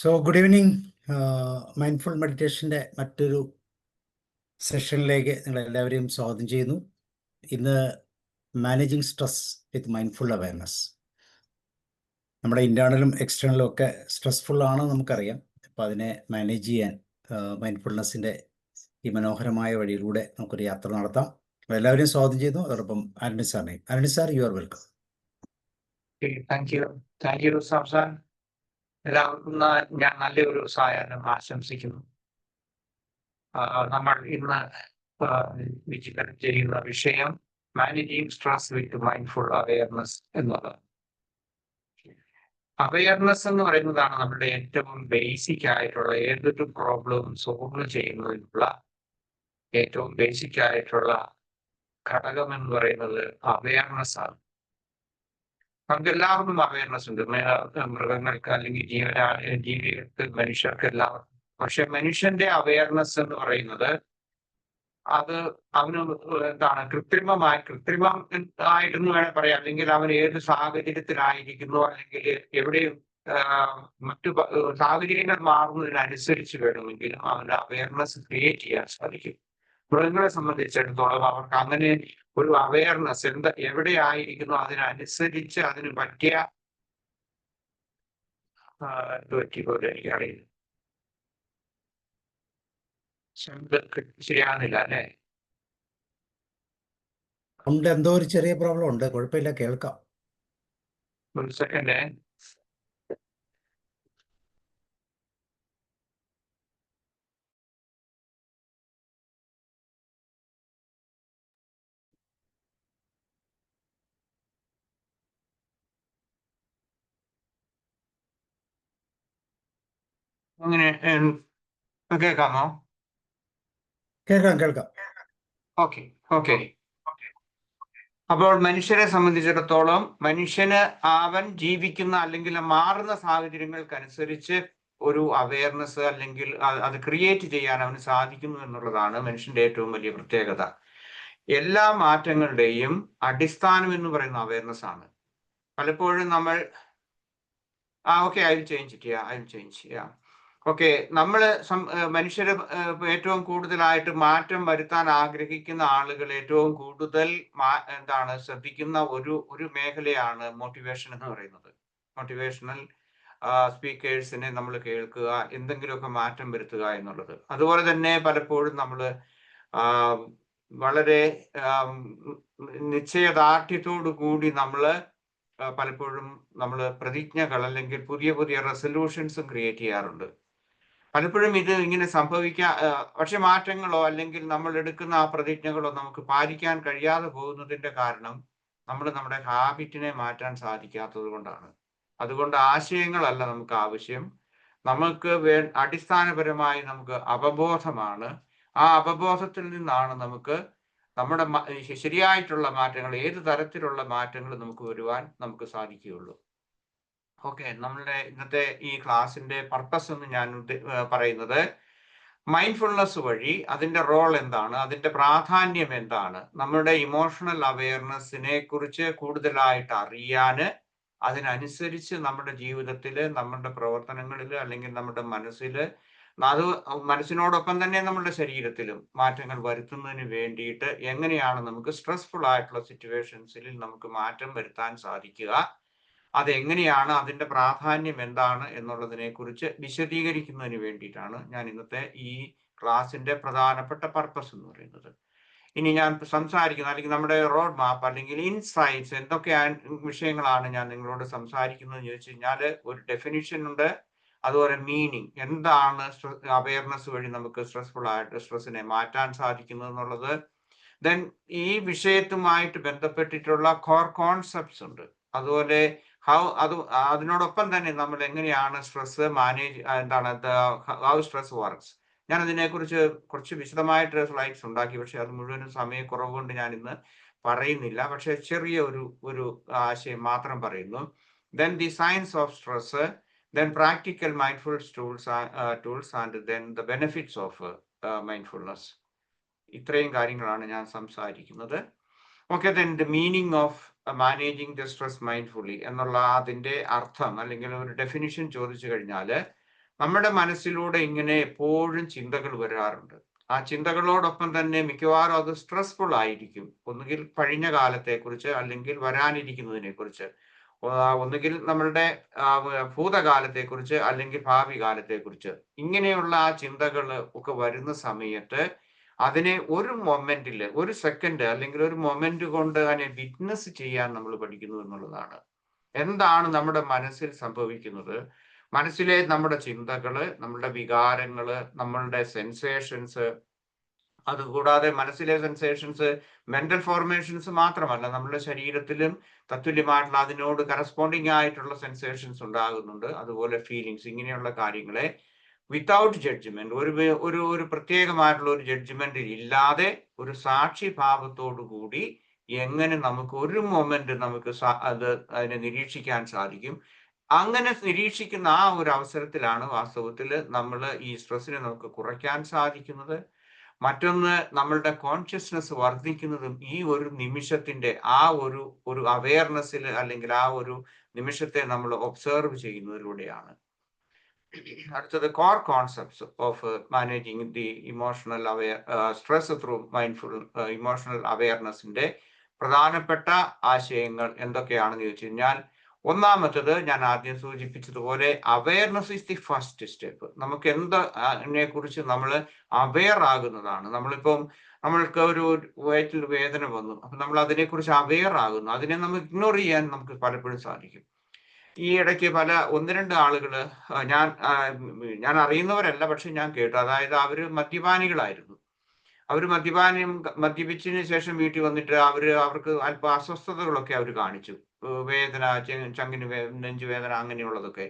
So good evening. Mindful മെഡിറ്റേഷൻ്റെ മറ്റൊരു സെഷനിലേക്ക് നിങ്ങളെല്ലാവരെയും സ്വാഗതം ചെയ്യുന്നു. ഇന്ന് മാനേജിങ് സ്ട്രെസ് വിത്ത് മൈൻഡ്ഫുൾ അവയർനെസ്. നമ്മുടെ ഇൻറ്റേർണലും എക്സ്റ്റേണലും ഒക്കെ സ്ട്രെസ്ഫുള്ളാണ് നമുക്കറിയാം. അപ്പോൾ അതിനെ മാനേജ് ചെയ്യാൻ മൈൻഡ്ഫുൾനെസ്സിൻ്റെ ഈ മനോഹരമായ വഴിയിലൂടെ നമുക്കൊരു യാത്ര നടത്താം. എല്ലാവരെയും സ്വാഗതം ചെയ്യുന്നു. അതോടൊപ്പം ആന്റണി സാറിനെയും. Antony sir, you are welcome. Thank you സംസാൻ. എല്ലാവർക്കും ഞാൻ നല്ലൊരു സായാഹ്നം ആശംസിക്കുന്നു. നമ്മൾ ഇന്ന് വിചിന്തനം ചെയ്യുന്ന വിഷയം മാനേജിങ് സ്ട്രെസ് വിത്ത് മൈൻഡ്ഫുൾ അവയർനെസ് എന്നതാണ്. അവയർനെസ് എന്ന് പറയുന്നതാണ് നമ്മുടെ ഏറ്റവും ബേസിക് ആയിട്ടുള്ള ഏതൊരു പ്രോബ്ലവും സോൾവ് ചെയ്യുന്നതിനുള്ള ഏറ്റവും ബേസിക് ആയിട്ടുള്ള ഘടകം എന്ന് പറയുന്നത് അവയർനെസ് ആണ്. നമുക്ക് എല്ലാവർക്കും അവയർനെസ് ഉണ്ട്, മൃഗങ്ങൾക്ക് അല്ലെങ്കിൽ ജീവികൾക്ക്, മനുഷ്യർക്ക് എല്ലാവർക്കും. പക്ഷെ മനുഷ്യന്റെ അവയർനെസ് എന്ന് പറയുന്നത് അത് അവന് എന്താണ് കൃത്രിമം ആയിട്ടെന്ന് വേണേൽ പറയാം. അല്ലെങ്കിൽ അവൻ ഏത് സാഹചര്യത്തിലായിരിക്കുന്നു, അല്ലെങ്കിൽ എവിടെയും മറ്റു സാഹചര്യങ്ങൾ മാറുന്നതിനനുസരിച്ച് വേണമെങ്കിൽ അവന്റെ അവയർനെസ് ക്രിയേറ്റ് ചെയ്യാൻ സാധിക്കും. മൃഗങ്ങളെ സംബന്ധിച്ചിടത്തോളം അവർക്ക് അങ്ങനെ ഒരു അവയർനെസ് എവിടെയായിരിക്കുന്നു അതിനനുസരിച്ച് അതിന് പറ്റിയ എനിക്കറിയില്ല, ശരിയാകുന്നില്ല അല്ലേ? ഉണ്ട്, എന്തോ ഒരു ചെറിയ പ്രോബ്ലം ഉണ്ട്. കുഴപ്പമില്ല, കേൾക്കാം. ഒരു സെക്കൻഡ്. അങ്ങനെ കേൾക്കാമോ? കേൾക്കാം. ഓക്കെ. അപ്പോൾ മനുഷ്യരെ സംബന്ധിച്ചിടത്തോളം മനുഷ്യന് അവൻ ജീവിക്കുന്ന അല്ലെങ്കിൽ മാറുന്ന സാഹചര്യങ്ങൾക്കനുസരിച്ച് ഒരു അവയർനെസ് അല്ലെങ്കിൽ അത് ക്രിയേറ്റ് ചെയ്യാൻ അവന് സാധിക്കുന്നു എന്നുള്ളതാണ് മനുഷ്യന്റെ ഏറ്റവും വലിയ പ്രത്യേകത. എല്ലാ മാറ്റങ്ങളുടെയും അടിസ്ഥാനം എന്ന് പറയുന്ന അവയർനെസ് ആണ്. പലപ്പോഴും നമ്മൾ മനുഷ്യര് ഏറ്റവും കൂടുതലായിട്ട് മാറ്റം വരുത്താൻ ആഗ്രഹിക്കുന്ന ആളുകൾ ഏറ്റവും കൂടുതൽ ശ്രദ്ധിക്കുന്ന ഒരു മേഖലയാണ് മോട്ടിവേഷൻ എന്ന് പറയുന്നത്. മോട്ടിവേഷണൽ സ്പീക്കേഴ്സിനെ നമ്മൾ കേൾക്കുക, എന്തെങ്കിലുമൊക്കെ മാറ്റം വരുത്തുക എന്നുള്ളത്. അതുപോലെ തന്നെ പലപ്പോഴും നമ്മൾ വളരെ നിശ്ചയദാർഢ്യത്തോടു കൂടി പലപ്പോഴും നമ്മൾ പ്രതിജ്ഞകൾ അല്ലെങ്കിൽ പുതിയ റെസൊല്യൂഷൻസും ക്രിയേറ്റ് ചെയ്യാറുണ്ട്. പലപ്പോഴും ഇത് ഇങ്ങനെ പക്ഷെ മാറ്റങ്ങളോ അല്ലെങ്കിൽ നമ്മൾ എടുക്കുന്ന ആ പ്രതിജ്ഞകളോ നമുക്ക് പാലിക്കാൻ കഴിയാതെ പോകുന്നതിന്റെ കാരണം നമ്മുടെ ഹാബിറ്റിനെ മാറ്റാൻ സാധിക്കാത്തത് കൊണ്ടാണ്. അതുകൊണ്ട് ആശയങ്ങളല്ല നമുക്ക് ആവശ്യം, നമുക്ക് അടിസ്ഥാനപരമായി നമുക്ക് അവബോധമാണ്. ആ അവബോധത്തിൽ നിന്നാണ് നമ്മുടെ ശരിയായിട്ടുള്ള മാറ്റങ്ങൾ, ഏത് തരത്തിലുള്ള മാറ്റങ്ങൾ നമുക്ക് വരുവാൻ നമുക്ക് സാധിക്കുകയുള്ളൂ. ഓക്കെ, നമ്മളുടെ ഇന്നത്തെ ഈ ക്ലാസ്സിന്റെ പർപ്പസ് എന്ന് ഞാൻ പറയുന്നത് മൈൻഡ്ഫുൾനെസ് വഴി അതിന്റെ റോൾ എന്താണ്, അതിന്റെ പ്രാധാന്യം എന്താണ്, നമ്മുടെ ഇമോഷണൽ അവയർനെസ്സിനെ കുറിച്ച് കൂടുതലായിട്ട് അറിയാന്, അതിനനുസരിച്ച് നമ്മുടെ ജീവിതത്തിൽ, നമ്മുടെ പ്രവർത്തനങ്ങളിൽ അല്ലെങ്കിൽ നമ്മുടെ മനസ്സിനോടൊപ്പം തന്നെ നമ്മുടെ ശരീരത്തിലും മാറ്റങ്ങൾ വരുത്തുന്നതിന് വേണ്ടിയിട്ട് എങ്ങനെയാണ് നമുക്ക് സ്ട്രെസ്ഫുൾ ആയിട്ടുള്ള സിറ്റുവേഷൻസിൽ നമുക്ക് മാറ്റം വരുത്താൻ സാധിക്കുക, അതെങ്ങനെയാണ്, അതിന്റെ പ്രാധാന്യം എന്താണ് എന്നുള്ളതിനെ കുറിച്ച് വിശദീകരിക്കുന്നതിന് വേണ്ടിയിട്ടാണ് ഞാൻ ഇന്നത്തെ ഈ ക്ലാസ്സിന്റെ പ്രധാനപ്പെട്ട പർപ്പസ് എന്ന് പറയുന്നത്. ഇനി ഞാൻ സംസാരിക്കുന്നത് അല്ലെങ്കിൽ നമ്മുടെ റോഡ് മാപ്പ് അല്ലെങ്കിൽ ഇൻസൈറ്റ്സ് എന്തൊക്കെ വിഷയങ്ങളാണ് ഞാൻ നിങ്ങളോട് സംസാരിക്കുന്നത് എന്ന് ചോദിച്ചു കഴിഞ്ഞാൽ, ഒരു ഡെഫിനിഷൻ ഉണ്ട്, അതുപോലെ മീനിങ് എന്താണ് അവയർനെസ് വഴി നമുക്ക് സ്ട്രെസ്സിനെ മാറ്റാൻ സാധിക്കുന്നത് എന്നുള്ളത്. ദെൻ ഈ വിഷയത്തുമായിട്ട് ബന്ധപ്പെട്ടിട്ടുള്ള കോർ കോൺസെപ്റ്റ്സ് ഉണ്ട്. അതുപോലെ അതിനോടൊപ്പം തന്നെ നമ്മൾ എങ്ങനെയാണ് stress manage, how stress works. ഞാൻ അതിനെക്കുറിച്ച് കുറച്ച് വിശദമായിട്ട് സ്ലൈഡ്സ് ഉണ്ടാക്കി, പക്ഷെ അത് മുഴുവനും സമയക്കുറവ് കൊണ്ട് ഞാൻ ഇന്ന് പറയുന്നില്ല. പക്ഷെ ചെറിയ ഒരു ആശയം മാത്രം പറയുന്നു. Then the science of stress, then practical mindfulness tools and then the benefits of mindfulness. ഇത്രയും കാര്യങ്ങളാണ് ഞാൻ സംസാരിക്കുന്നത്. Okay, then the meaning of managing the stress mindfully എന്നുള്ള അതിന്റെ അർത്ഥം അല്ലെങ്കിൽ ഒരു ഡെഫിനിഷൻ ചോദിച്ചു കഴിഞ്ഞാൽ, നമ്മുടെ മനസ്സിലൂടെ ഇങ്ങനെ എപ്പോഴും ചിന്തകൾ വരാറുണ്ട്. ആ ചിന്തകളോടൊപ്പം തന്നെ മിക്കവാറും അത് സ്ട്രെസ്ഫുൾ ആയിരിക്കും. ഒന്നുകിൽ കഴിഞ്ഞ കാലത്തെക്കുറിച്ച്, അല്ലെങ്കിൽ വരാനിരിക്കുന്നതിനെക്കുറിച്ച്. ഒന്നുകിൽ നമ്മളുടെ ഭൂതകാലത്തെക്കുറിച്ച്, അല്ലെങ്കിൽ ഭാവി കാലത്തെക്കുറിച്ച്. ഇങ്ങനെയുള്ള ആ ചിന്തകൾ ഒക്കെ വരുന്ന സമയത്ത് അതിനെ ഒരു മൊമെന്റിൽ, ഒരു സെക്കൻഡ് അല്ലെങ്കിൽ ഒരു മൊമെന്റ് കൊണ്ട് അതിനെ വിറ്റ്നസ് ചെയ്യാൻ നമ്മൾ പഠിക്കുന്നു എന്നുള്ളതാണ്. എന്താണ് നമ്മുടെ മനസ്സിൽ സംഭവിക്കുന്നത്? മനസ്സിലെ നമ്മുടെ ചിന്തകള്, നമ്മളുടെ വികാരങ്ങള്, നമ്മളുടെ സെൻസേഷൻസ്, അതുകൂടാതെ മനസ്സിലെ സെൻസേഷൻസ് മെന്റൽ ഫോർമേഷൻസ് മാത്രമല്ല, നമ്മുടെ ശരീരത്തിലും തത്തുല്യമായിട്ടുള്ള അതിനോട് കറസ്പോണ്ടിങ് ആയിട്ടുള്ള സെൻസേഷൻസ് ഉണ്ടാകുന്നുണ്ട്. അതുപോലെ ഫീലിങ്സ്, ഇങ്ങനെയുള്ള കാര്യങ്ങളെ വിത്തൗട്ട് ജഡ്ജ്മെന്റ്, ഒരു പ്രത്യേകമായിട്ടുള്ള ഒരു ജഡ്ജ്മെന്റ് ഇല്ലാതെ ഒരു സാക്ഷി ഭാവത്തോടു കൂടി എങ്ങനെ നമുക്ക് ഒരു മൊമെന്റ് നമുക്ക് അതിനെ നിരീക്ഷിക്കാൻ സാധിക്കും. അങ്ങനെ നിരീക്ഷിക്കുന്ന ആ ഒരു അവസരത്തിലാണ് വാസ്തവത്തിൽ നമ്മൾ ഈ സ്ട്രെസ്സിനെ നമുക്ക് കുറയ്ക്കാൻ സാധിക്കുന്നത്. മറ്റൊന്ന്, നമ്മളുടെ കോൺഷ്യസ്നെസ് വർദ്ധിക്കുന്നതും ഈ ഒരു നിമിഷത്തിന്റെ ആ ഒരു അവയർനെസ്സിൽ, അല്ലെങ്കിൽ ആ ഒരു നിമിഷത്തെ നമ്മൾ ഒബ്സർവ് ചെയ്യുന്നതിലൂടെയാണ്. അടുത്തത്, core concepts of managing the emotional stress through mindful emotional അവയർനെസ്സിന്റെ പ്രധാനപ്പെട്ട ആശയങ്ങൾ എന്തൊക്കെയാണെന്ന് ചോദിച്ചു കഴിഞ്ഞാൽ, ഒന്നാമത്തത് ഞാൻ ആദ്യം സൂചിപ്പിച്ചതുപോലെ awareness is the first step. നമുക്ക് എന്തിനെ കുറിച്ച് നമ്മൾ അവെയർ ആകുന്നതാണ്. നമ്മൾക്ക് ഒരു വയറ്റിൽ വേദന വന്നു, അപ്പൊ നമ്മൾ അതിനെക്കുറിച്ച് അവെയർ ആകുന്നു. അതിനെ നമുക്ക് ഇഗ്നോർ ചെയ്യാൻ നമുക്ക് പലപ്പോഴും സാധിക്കും. ഈ ഇടയ്ക്ക് ഒന്ന് രണ്ട് ആളുകള്, ഞാൻ അറിയുന്നവരല്ല, പക്ഷെ ഞാൻ കേട്ടു. അതായത് അവര് മദ്യപാനികളായിരുന്നു. അവര് മദ്യപിച്ചതിന് ശേഷം വീട്ടിൽ വന്നിട്ട് അവർക്ക് അല്പം അസ്വസ്ഥതകളൊക്കെ അവർ കാണിച്ചു. വേദന, ചങ്കിന് നെഞ്ചുവേദന, അങ്ങനെയുള്ളതൊക്കെ.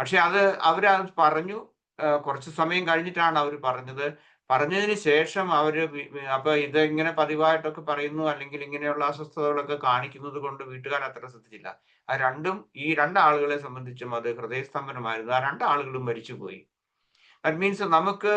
പക്ഷെ അവരത് പറഞ്ഞു. കുറച്ച് സമയം കഴിഞ്ഞിട്ടാണ് അവർ പറഞ്ഞത്. പറഞ്ഞതിന് ശേഷം അപ്പൊ ഇങ്ങനെ പതിവായിട്ടൊക്കെ പറയുന്നു, അല്ലെങ്കിൽ ഇങ്ങനെയുള്ള അസ്വസ്ഥതകളൊക്കെ കാണിക്കുന്നത് കൊണ്ട് വീട്ടുകാർ അത്ര ശ്രദ്ധിച്ചില്ല. ഈ രണ്ടാളുകളെ സംബന്ധിച്ചും അത് ഹൃദയസ്തംഭനമായിരുന്നു. ആ രണ്ടാളുകളും മരിച്ചുപോയി. ദാറ്റ് മീൻസ് നമുക്ക്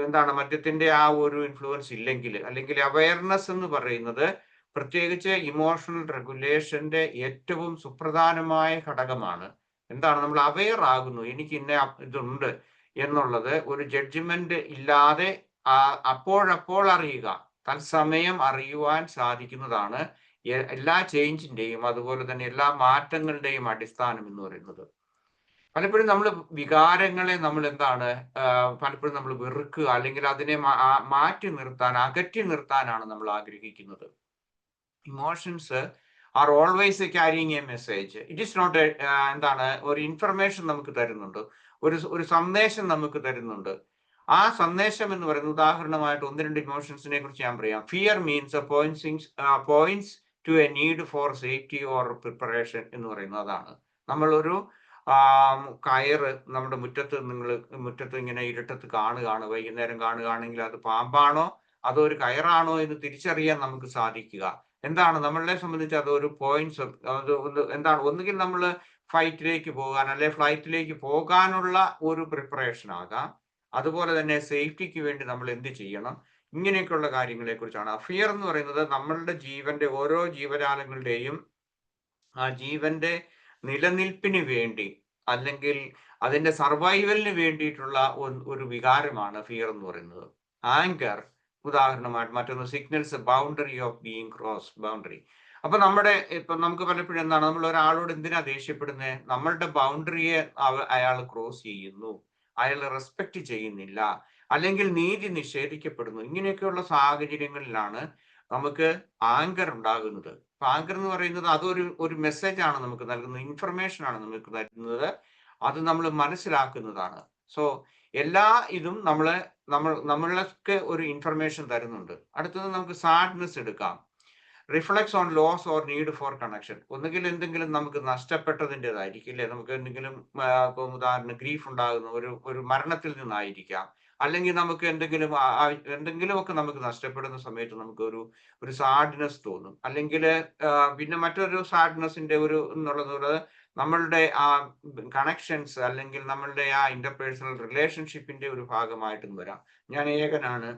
എന്താണ്, മദ്യത്തിന്റെ ആ ഒരു ഇൻഫ്ലുവൻസ് ഇല്ലെങ്കിൽ, അല്ലെങ്കിൽ അവയർനെസ് എന്ന് പറയുന്നത് പ്രത്യേകിച്ച് ഇമോഷണൽ റെഗുലേഷന്റെ ഏറ്റവും സുപ്രധാനമായ ഘടകമാണ്. എന്താണ്, നമ്മൾ അവെയർ ആകുന്നു, എനിക്ക് ഇതുണ്ട് എന്നുള്ളത് ഒരു ജഡ്ജ്മെന്റ് ഇല്ലാതെ അപ്പോഴപ്പോൾ അറിയുക, തത്സമയം അറിയുവാൻ സാധിക്കുന്നതാണ് എല്ലാ ചേഞ്ചിന്റെയും, അതുപോലെ തന്നെ എല്ലാ മാറ്റങ്ങളുടെയും അടിസ്ഥാനം എന്ന് പറയുന്നത്. പലപ്പോഴും നമ്മൾ വികാരങ്ങളെ പലപ്പോഴും നമ്മൾ വെറുക്കുക, അല്ലെങ്കിൽ അതിനെ മാറ്റി നിർത്താൻ, അകറ്റി നിർത്താനാണ് നമ്മൾ ആഗ്രഹിക്കുന്നത്. Emotions are always carrying a message. It is not ഒരു ഇൻഫർമേഷൻ നമുക്ക് തരുന്നുണ്ട്, ഒരു സന്ദേശം നമുക്ക് തരുന്നുണ്ട്. ആ സന്ദേശം എന്ന് പറയുന്നത്, ഉദാഹരണമായിട്ട് ഒന്ന് രണ്ട് ഇമോഷൻസിനെ കുറിച്ച് ഞാൻ പറയാം. Fear means points to a need for safety or preparation എന്ന് പറയുന്നത് അതാണ്. നമ്മളൊരു കയറ് നമ്മുടെ മുറ്റത്ത് ഇങ്ങനെ ഇരുട്ടത്ത് കാണുകയാണ്, വൈകുന്നേരം കാണുകയാണെങ്കിൽ അത് പാമ്പാണോ അതോ ഒരു കയറാണോ എന്ന് തിരിച്ചറിയാൻ നമുക്ക് സാധിക്കുക. നമ്മളെ സംബന്ധിച്ച് അതൊരു പോയിന്റ്സ്, ഒന്നുകിൽ നമ്മൾ ഫൈറ്റിലേക്ക് പോകാൻ, അല്ലെ ഫ്ലൈറ്റിലേക്ക് പോകാനുള്ള ഒരു പ്രിപ്പറേഷൻ ആകാം. അതുപോലെ തന്നെ സേഫ്റ്റിക്ക് വേണ്ടി നമ്മൾ എന്ത് ചെയ്യണം, ഇങ്ങനെയൊക്കെയുള്ള കാര്യങ്ങളെ കുറിച്ചാണ്. ഫിയർ എന്ന് പറയുന്നത് നമ്മളുടെ ജീവന്റെ, ഓരോ ജീവജാലങ്ങളുടെയും ആ ജീവന്റെ നിലനിൽപ്പിന് വേണ്ടി, അല്ലെങ്കിൽ അതിന്റെ സർവൈവലിന് വേണ്ടിയിട്ടുള്ള ഒരു വികാരമാണ് ഫിയർ എന്ന് പറയുന്നത്. ആങ്കർ ഉദാഹരണമായിട്ട്, മറ്റൊന്ന് signals boundary of being cross boundary. അപ്പൊ നമുക്ക് പലപ്പോഴും നമ്മൾ ഒരാളോട് എന്തിനാ ദേഷ്യപ്പെടുന്നത്? നമ്മളുടെ ബൗണ്ടറിയെ അയാൾ ക്രോസ് ചെയ്യുന്നു, അയാൾ റെസ്പെക്ട് ചെയ്യുന്നില്ല, അല്ലെങ്കിൽ നീതി നിഷേധിക്കപ്പെടുന്നു. ഇങ്ങനെയൊക്കെയുള്ള സാഹചര്യങ്ങളിലാണ് നമുക്ക് ആങ്കർ ഉണ്ടാകുന്നത്. ആങ്കർ എന്ന് പറയുന്നത് അതൊരു മെസ്സേജ് ആണ് നമുക്ക് നൽകുന്നത്, ഇൻഫർമേഷൻ ആണ് നമുക്ക് നൽകുന്നത്. അത് നമ്മൾ മനസ്സിലാക്കുന്നതാണ്. സോ എല്ലാ ഇതും നമ്മൾക്ക് ഒരു ഇൻഫർമേഷൻ തരുന്നുണ്ട്. അടുത്തത് നമുക്ക് സാഡ്നെസ് എടുക്കാം. Reflects on loss or need for connection. ഒന്നുകിൽ എന്തെങ്കിലും നമുക്ക് നഷ്ടപ്പെട്ടതിൻ്റെതായിരിക്കും, ഇല്ലേ? നമുക്ക് എന്തെങ്കിലും ഉദാഹരണം ഗ്രീഫ് ഉണ്ടാകുന്ന ഒരു മരണത്തിൽ നിന്നായിരിക്കാം, അല്ലെങ്കിൽ നമുക്ക് എന്തെങ്കിലുമൊക്കെ നമുക്ക് നഷ്ടപ്പെടുന്ന സമയത്ത് നമുക്ക് ഒരു സാഡ്നെസ് തോന്നും. അല്ലെങ്കിൽ പിന്നെ മറ്റൊരു സാഡ്നെസ്സിന്റെ എന്നുള്ളത് നമ്മളുടെ ആ കണക്ഷൻസ്, അല്ലെങ്കിൽ നമ്മളുടെ ആ ഇന്റർപേഴ്സണൽ റിലേഷൻഷിപ്പിന്റെ ഒരു ഭാഗമായിട്ടും വരാം. ഞാൻ ഏകനാണ്,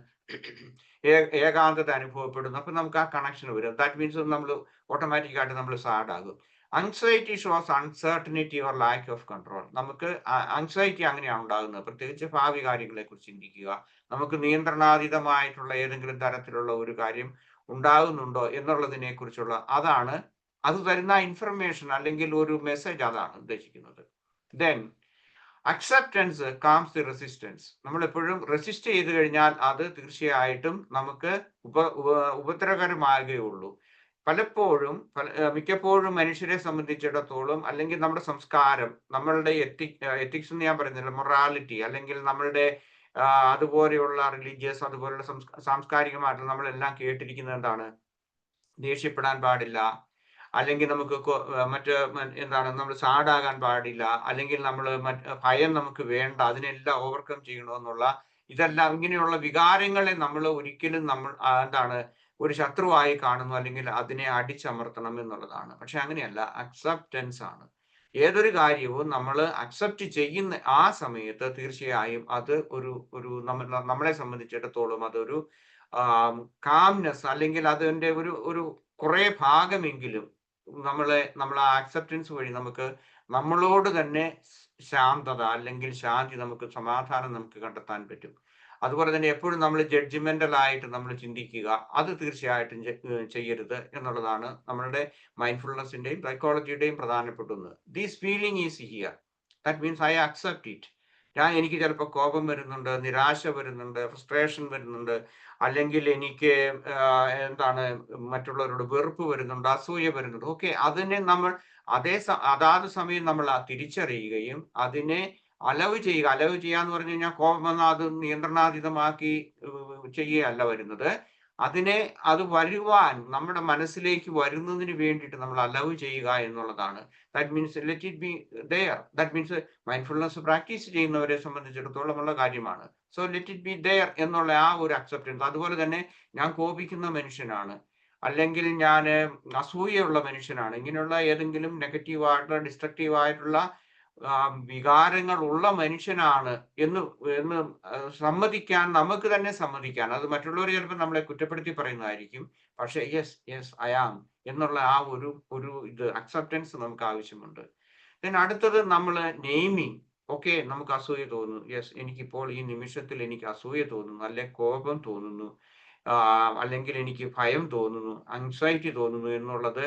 ഏകാന്തത അനുഭവപ്പെടുന്നു, അപ്പൊ നമുക്ക് ആ കണക്ഷൻ വരും. ദാറ്റ് മീൻസ് നമ്മൾ ഓട്ടോമാറ്റിക്കായിട്ട് നമ്മൾ സാഡ് ആകും. Anxiety shows uncertainty or lack of control. നമുക്ക് ആങ്സൈറ്റി അങ്ങനെയാണ് ഉണ്ടാകുന്നത്. പ്രത്യേകിച്ച് ഭാവി കാര്യങ്ങളെ കുറിച്ച് ചിന്തിക്കുക. നമുക്ക് നിയന്ത്രണാതീതമായിട്ടുള്ള ഏതെങ്കിലും തരത്തിലുള്ള ഒരു കാര്യം ഉണ്ടാകുന്നുണ്ടോ എന്നുള്ളതിനെ കുറിച്ചുള്ള അത് തരുന്ന ഇൻഫർമേഷൻ അല്ലെങ്കിൽ ഒരു മെസ്സേജ് അതാണ് ഉദ്ദേശിക്കുന്നത്. Then acceptance comes the resistance. നമ്മൾ എപ്പോഴും റെസിസ്റ്റ് ചെയ്ത് കഴിഞ്ഞാൽ അത് തീർച്ചയായിട്ടും നമുക്ക് ഉപദ്രവകരമാകുകയുള്ളൂ. മിക്കപ്പോഴും മനുഷ്യരെ സംബന്ധിച്ചിടത്തോളം, അല്ലെങ്കിൽ നമ്മുടെ സംസ്കാരം, നമ്മളുടെ എത്തിക്സ് എന്ന് ഞാൻ പറയുന്നില്ല, മൊറാലിറ്റി, അല്ലെങ്കിൽ നമ്മളുടെ അതുപോലെയുള്ള റിലീജിയസ്, അതുപോലുള്ള സാംസ്കാരികമായിട്ടുള്ള നമ്മളെല്ലാം കേട്ടിരിക്കുന്നത് എന്താണ്? ദേഷ്യപ്പെടാൻ പാടില്ല, അല്ലെങ്കിൽ നമുക്ക് നമ്മൾ സാഡാകാൻ പാടില്ല, അല്ലെങ്കിൽ ഭയം നമുക്ക് വേണ്ട, അതിനെല്ലാം ഓവർകം ചെയ്യണമെന്നുള്ള ഇതെല്ലാം, ഇങ്ങനെയുള്ള വികാരങ്ങളെ നമ്മൾ ഒരിക്കലും ഒരു ശത്രുവായി കാണുന്നു, അല്ലെങ്കിൽ അതിനെ അടിച്ചമർത്തണം എന്നുള്ളതാണ്. പക്ഷെ അങ്ങനെയല്ല, അക്സെപ്റ്റൻസ് ആണ്. ഏതൊരു കാര്യവും നമ്മൾ അക്സെപ്റ്റ് ചെയ്യുന്ന ആ സമയത്ത് തീർച്ചയായും അത് നമ്മളെ സംബന്ധിച്ചിടത്തോളം അതൊരു കാംനെസ്, അല്ലെങ്കിൽ അതിൻ്റെ ഒരു കുറെ ഭാഗമെങ്കിലും നമ്മൾ ആ അക്സെപ്റ്റൻസ് വഴി നമുക്ക് നമ്മളോട് തന്നെ ശാന്തത, അല്ലെങ്കിൽ ശാന്തി, സമാധാനം നമുക്ക് കണ്ടെത്താൻ പറ്റും. അതുപോലെ തന്നെ എപ്പോഴും നമ്മൾ ജഡ്ജ്മെന്റൽ ആയിട്ട് നമ്മൾ ചിന്തിക്കുക, അത് തീർച്ചയായിട്ടും ചെയ്യരുത് എന്നുള്ളതാണ് നമ്മളുടെ മൈൻഡ്ഫുൾനെസിന്റെയും സൈക്കോളജിയുടെയും പ്രധാനപ്പെട്ട ഒന്ന്. This feeling is here, that means I accept it. എനിക്ക് ചിലപ്പോൾ കോപം വരുന്നുണ്ട്, നിരാശ വരുന്നുണ്ട്, ഫ്രസ്ട്രേഷൻ വരുന്നുണ്ട്, അല്ലെങ്കിൽ എനിക്ക് മറ്റുള്ളവരോട് വെറുപ്പ് വരുന്നുണ്ട്, അസൂയ വരുന്നുണ്ട്. ഓക്കെ, അതിനെ നമ്മൾ അതാത് സമയം നമ്മൾ തിരിച്ചറിയുകയും അതിനെ അലവ് ചെയ്യാന്ന് പറഞ്ഞു കഴിഞ്ഞാൽ കോപം വന്നാൽ അത് നിയന്ത്രണാതീതമാക്കി ചെയ്യുകയല്ല വരുന്നത്. അത് വരുവാൻ, നമ്മുടെ മനസ്സിലേക്ക് വരുന്നതിന് വേണ്ടിയിട്ട് നമ്മൾ അലവ് ചെയ്യുക എന്നുള്ളതാണ്. That means let it be there. That means mindfulness practice ചെയ്യുന്നവരെ സംബന്ധിച്ചിടത്തോളം ഉള്ള കാര്യമാണ്. So let it be there എന്നുള്ള ആ ഒരു അക്സെപ്റ്റൻസ്. അതുപോലെ തന്നെ ഞാൻ കോപിക്കുന്ന മനുഷ്യനാണ്, അല്ലെങ്കിൽ ഞാൻ അസൂയുള്ള മനുഷ്യനാണ്, ഇങ്ങനെയുള്ള ഏതെങ്കിലും നെഗറ്റീവായിട്ടുള്ള, ഡിസ്ട്രക്റ്റീവായിട്ടുള്ള വികാരങ്ങൾ ഉള്ള മനുഷ്യനാണ് എന്ന് നമുക്ക് തന്നെ സമ്മതിക്കാൻ. അത് മറ്റുള്ളവർ ചിലപ്പോൾ നമ്മളെ കുറ്റപ്പെടുത്തി പറയുന്നതായിരിക്കും, പക്ഷെ യെസ് ഐ ആം എന്നുള്ള ആ ഒരു അക്സെപ്റ്റൻസ് നമുക്ക് ആവശ്യമുണ്ട്. അടുത്തത് നമ്മൾ നെയിമിങ്. ഓക്കെ, നമുക്ക് അസൂയ തോന്നുന്നു, യെസ് എനിക്കിപ്പോൾ ഈ നിമിഷത്തിൽ എനിക്ക് അസൂയ തോന്നുന്നു, അല്ലെ കോപം തോന്നുന്നു, അല്ലെങ്കിൽ എനിക്ക് ഭയം തോന്നുന്നു, ആങ്സൈറ്റി തോന്നുന്നു എന്നുള്ളത്,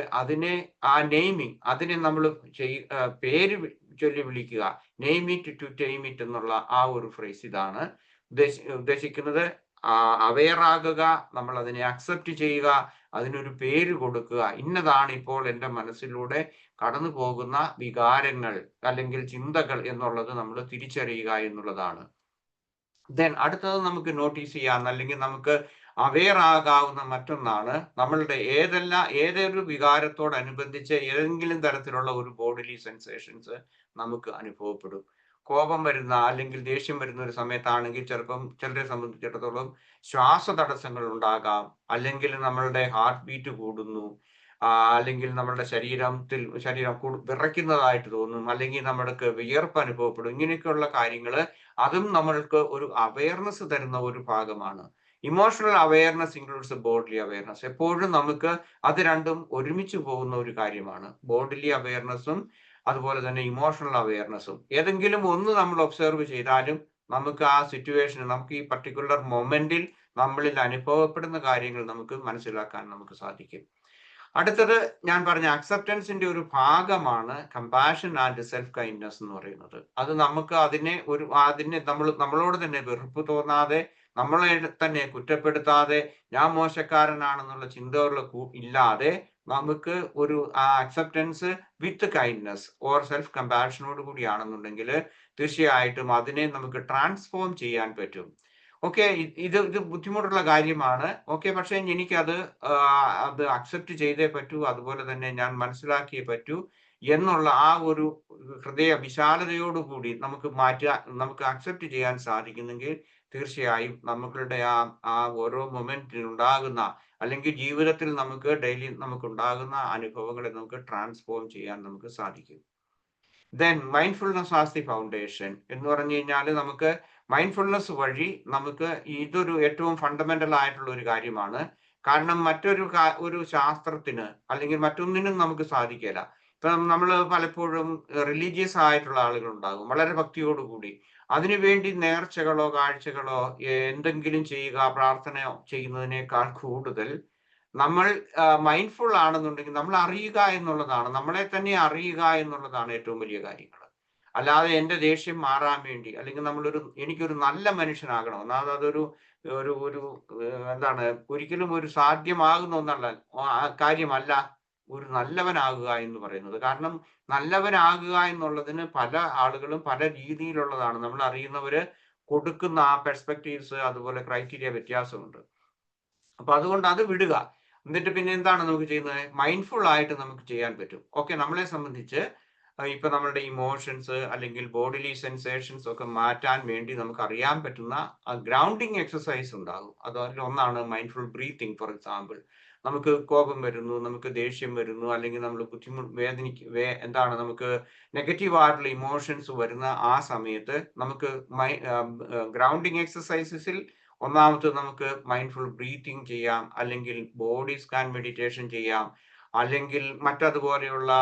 ആ നെയിമിങ്, അതിനെ നമ്മൾ പേര് ചൊല്ലി വിളിക്കുക. Name it to tame it എന്നുള്ള ആ ഒരു ഫ്രേസ് ഇതാണ് ഉദ്ദേശിക്കുന്നത്. അവെയർ ആകുക, നമ്മൾ അതിനെ അക്സെപ്റ്റ് ചെയ്യുക, അതിനൊരു പേര് കൊടുക്കുക. ഇന്നതാണ് ഇപ്പോൾ എൻ്റെ മനസ്സിലൂടെ കടന്നു പോകുന്ന വികാരങ്ങൾ, അല്ലെങ്കിൽ ചിന്തകൾ എന്നുള്ളത് നമ്മൾ തിരിച്ചറിയുക എന്നുള്ളതാണ്. ദെൻ അടുത്തത് നമുക്ക് നോട്ടീസ് ചെയ്യാൻ, അല്ലെങ്കിൽ നമുക്ക് അവെയർ ആകാവുന്ന മറ്റൊന്നാണ്, നമ്മളുടെ ഏതൊരു വികാരത്തോടനുബന്ധിച്ച് ഏതെങ്കിലും തരത്തിലുള്ള ഒരു ബോഡിലി സെൻസേഷൻസ് നമുക്ക് അനുഭവപ്പെടും. കോപം വരുന്ന, അല്ലെങ്കിൽ ദേഷ്യം വരുന്ന ഒരു സമയത്താണെങ്കിൽ ചിലപ്പം ചിലരെ സംബന്ധിച്ചിടത്തോളം ശ്വാസതടസ്സങ്ങൾ ഉണ്ടാകാം, അല്ലെങ്കിൽ നമ്മളുടെ ഹാർട്ട് ബീറ്റ് കൂടുന്നു, അല്ലെങ്കിൽ നമ്മളുടെ ശരീരം വിറയ്ക്കുന്നതായിട്ട് തോന്നും, അല്ലെങ്കിൽ നമ്മൾക്ക് വിയർപ്പ് അനുഭവപ്പെടും. ഇങ്ങനെയൊക്കെയുള്ള കാര്യങ്ങൾ, അതും നമ്മൾക്ക് ഒരു അവയർനെസ് തരുന്ന ഒരു ഭാഗമാണ്. Emotional awareness includes bodily awareness. എപ്പോഴും നമുക്ക് അത് രണ്ടും ഒരുമിച്ച് പോകുന്ന ഒരു കാര്യമാണ്. ബോഡിലി അവയർനെസ്സും അതുപോലെ തന്നെ ഇമോഷണൽ അവയർനെസ്സും. ഏതെങ്കിലും ഒന്ന് നമ്മൾ ഒബ്സർവ് ചെയ്താലും നമുക്ക് ആ സിറ്റുവേഷൻ, നമുക്ക് ഈ പർട്ടിക്കുലർ മൊമെന്റിൽ നമ്മളിൽ അനുഭവപ്പെടുന്ന കാര്യങ്ങൾ നമുക്ക് മനസ്സിലാക്കാൻ നമുക്ക് സാധിക്കും. അടുത്തത് ഞാൻ പറഞ്ഞ അക്സെപ്റ്റൻസിന്റെ ഒരു ഭാഗമാണ് കമ്പാഷൻ ആൻഡ് സെൽഫ് കൈൻഡ്നെസ് എന്ന് പറയുന്നത്. അത് നമുക്ക് നമ്മളോട് തന്നെ വെറുപ്പ് തോന്നാതെ, നമ്മളെ തന്നെ കുറ്റപ്പെടുത്താതെ, ഞാൻ മോശക്കാരനാണെന്നുള്ള ചിന്തകൾ ഇല്ലാതെ, നമുക്ക് ഒരു acceptance with kindness or self കമ്പാഷനോട് കൂടിയാണെന്നുണ്ടെങ്കിൽ തീർച്ചയായിട്ടും അതിനെ നമുക്ക് ട്രാൻസ്ഫോം ചെയ്യാൻ പറ്റും. ഓക്കെ, ഇത് ബുദ്ധിമുട്ടുള്ള കാര്യമാണ്. ഓക്കെ, പക്ഷെ എനിക്കത് അക്സെപ്റ്റ് ചെയ്തേ പറ്റൂ, അതുപോലെ തന്നെ ഞാൻ മനസ്സിലാക്കിയേ പറ്റൂ എന്നുള്ള ആ ഒരു ഹൃദയ വിശാലതയോടുകൂടി നമുക്ക് അക്സെപ്റ്റ് ചെയ്യാൻ സാധിക്കുന്നെങ്കിൽ തീർച്ചയായും നമ്മളുടെ ആ ഓരോ മൊമെന്റിൽ ഉണ്ടാകുന്ന, അല്ലെങ്കിൽ ജീവിതത്തിൽ ഡെയിലി നമുക്ക് ഉണ്ടാകുന്ന അനുഭവങ്ങളെ നമുക്ക് ട്രാൻസ്ഫോം ചെയ്യാൻ നമുക്ക് സാധിക്കും. Then mindfulness as the foundation എന്ന് പറഞ്ഞു കഴിഞ്ഞാൽ, നമുക്ക് മൈൻഡ്ഫുൾനെസ് വഴി ഇതൊരു ഏറ്റവും ഫണ്ടമെന്റൽ ആയിട്ടുള്ള ഒരു കാര്യമാണ്. കാരണം മറ്റൊരു ശാസ്ത്രത്തിന്, അല്ലെങ്കിൽ മറ്റൊന്നിനും നമുക്ക് സാധിക്കില്ല. ഇപ്പം നമ്മൾ പലപ്പോഴും റിലീജിയസ് ആയിട്ടുള്ള ആളുകളുണ്ടാകും, വളരെ ഭക്തിയോടുകൂടി അതിനുവേണ്ടി നേർച്ചകളോ കാഴ്ചകളോ എന്തെങ്കിലും ചെയ്യുക, പ്രാർത്ഥനയോ ചെയ്യുന്നതിനേക്കാൾ കൂടുതൽ നമ്മൾ മൈൻഡ്ഫുൾ ആണെന്നുണ്ടെങ്കിൽ നമ്മൾ അറിയുക എന്നുള്ളതാണ്, നമ്മളെ തന്നെ അറിയുക എന്നുള്ളതാണ് ഏറ്റവും വലിയ കാര്യങ്ങൾ. അല്ലാതെ എൻ്റെ ദേഷ്യം മാറാൻ വേണ്ടി, അല്ലെങ്കിൽ എനിക്കൊരു നല്ല മനുഷ്യനാകണം, ഒന്നാമത് അതൊരു ഒരു ഒരു എന്താണ്, ഒരിക്കലും ഒരു സാധ്യമാകുന്ന ഒന്നല്ല, കാര്യമല്ല ഒരു നല്ലവനാകുക എന്ന് പറയുന്നത്. കാരണം നല്ലവനാകുക എന്നുള്ളതിന് പല ആളുകളും പല രീതിയിലുള്ളതാണ്. നമ്മൾ അറിയുന്നവര് കൊടുക്കുന്ന ആ പെർസ്പെക്റ്റീവ്സ്, അതുപോലെ ക്രൈറ്റീരിയ വ്യത്യാസമുണ്ട്. അപ്പൊ അതുകൊണ്ട് അത് വിടുക. എന്നിട്ട് പിന്നെ എന്താണ് നമുക്ക് ചെയ്യുന്നത്? മൈൻഡ്ഫുൾ ആയിട്ട് നമുക്ക് ചെയ്യാൻ പറ്റും. ഓക്കെ, നമ്മളെ സംബന്ധിച്ച് ഇപ്പൊ നമ്മളുടെ ഇമോഷൻസ് അല്ലെങ്കിൽ ബോഡിലി സെൻസേഷൻസ് ഒക്കെ മാറ്റാൻ വേണ്ടി നമുക്ക് അറിയാൻ പറ്റുന്ന ഗ്രൗണ്ടിങ് എക്സസൈസ് ഉണ്ടാകും. അതിൽ ഒന്നാണ് മൈൻഡ്ഫുൾ ബ്രീത്തിങ്. ഫോർ എക്സാമ്പിൾ, നമുക്ക് കോപം വരുന്നു, നമുക്ക് ദേഷ്യം വരുന്നു, അല്ലെങ്കിൽ നമ്മൾ എന്താണ്, നമുക്ക് നെഗറ്റീവ് ആയിട്ടുള്ള ഇമോഷൻസ് വരുന്ന ആ സമയത്ത് നമുക്ക് ഗ്രൗണ്ടിങ് എക്സസൈസസിൽ ഒന്നാമത് നമുക്ക് മൈൻഡ്ഫുൾ ബ്രീത്തിങ് ചെയ്യാം, അല്ലെങ്കിൽ ബോഡി സ്കാൻ മെഡിറ്റേഷൻ ചെയ്യാം, അല്ലെങ്കിൽ മറ്റതുപോലെയുള്ള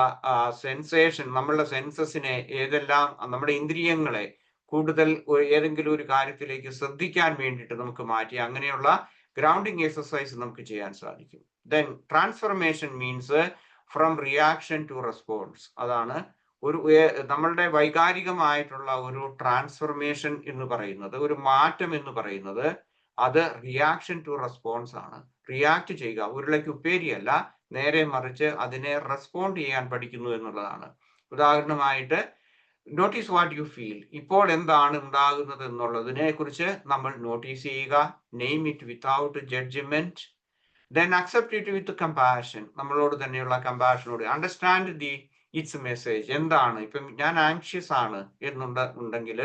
സെൻസേഷൻ, നമ്മളുടെ സെൻസസിനെ ഏതെല്ലാം, നമ്മുടെ ഇന്ദ്രിയങ്ങളെ കൂടുതൽ ഏതെങ്കിലും ഒരു കാര്യത്തിലേക്ക് ശ്രദ്ധിക്കാൻ വേണ്ടിയിട്ട് നമുക്ക് മാറ്റി അങ്ങനെയുള്ള ഗ്രൗണ്ടിങ് എക്സസൈസ് നമുക്ക് ചെയ്യാൻ സാധിക്കും. Then transformation means from reaction to response. അതാണ് നമ്മളുടെ വൈകാരികമായിട്ടുള്ള ഒരു ട്രാൻസ്ഫർമേഷൻ എന്ന് പറയുന്നത്, ഒരു മാറ്റം എന്ന് പറയുന്നത്, അത് റിയാക്ഷൻ ടു റെസ്പോൺസ് ആണ്. റിയാക്ട് ചെയ്യുക, ഉരുളയ്ക്ക് ഉപ്പേരിയല്ല, നേരെ മറിച്ച് അതിനെ റെസ്പോണ്ട് ചെയ്യാൻ പഠിക്കുന്നു എന്നുള്ളതാണ്. ഉദാഹരണമായിട്ട്, നോട്ടീസ് വാട്ട് യു ഫീൽ. ഇപ്പോൾ എന്താണ് ഉണ്ടാകുന്നത് എന്നുള്ളതിനെ കുറിച്ച് നമ്മൾ നോട്ടീസ് ചെയ്യുക. Name it without judgement. Then accept it with compassion. നമ്മളോട് തന്നെയുള്ള കമ്പാഷനോട്. Understand it's message. എന്താണ് ഇപ്പം ഞാൻ ആങ്ഷ്യസ് ആണ് എന്നുണ്ടെങ്കിൽ,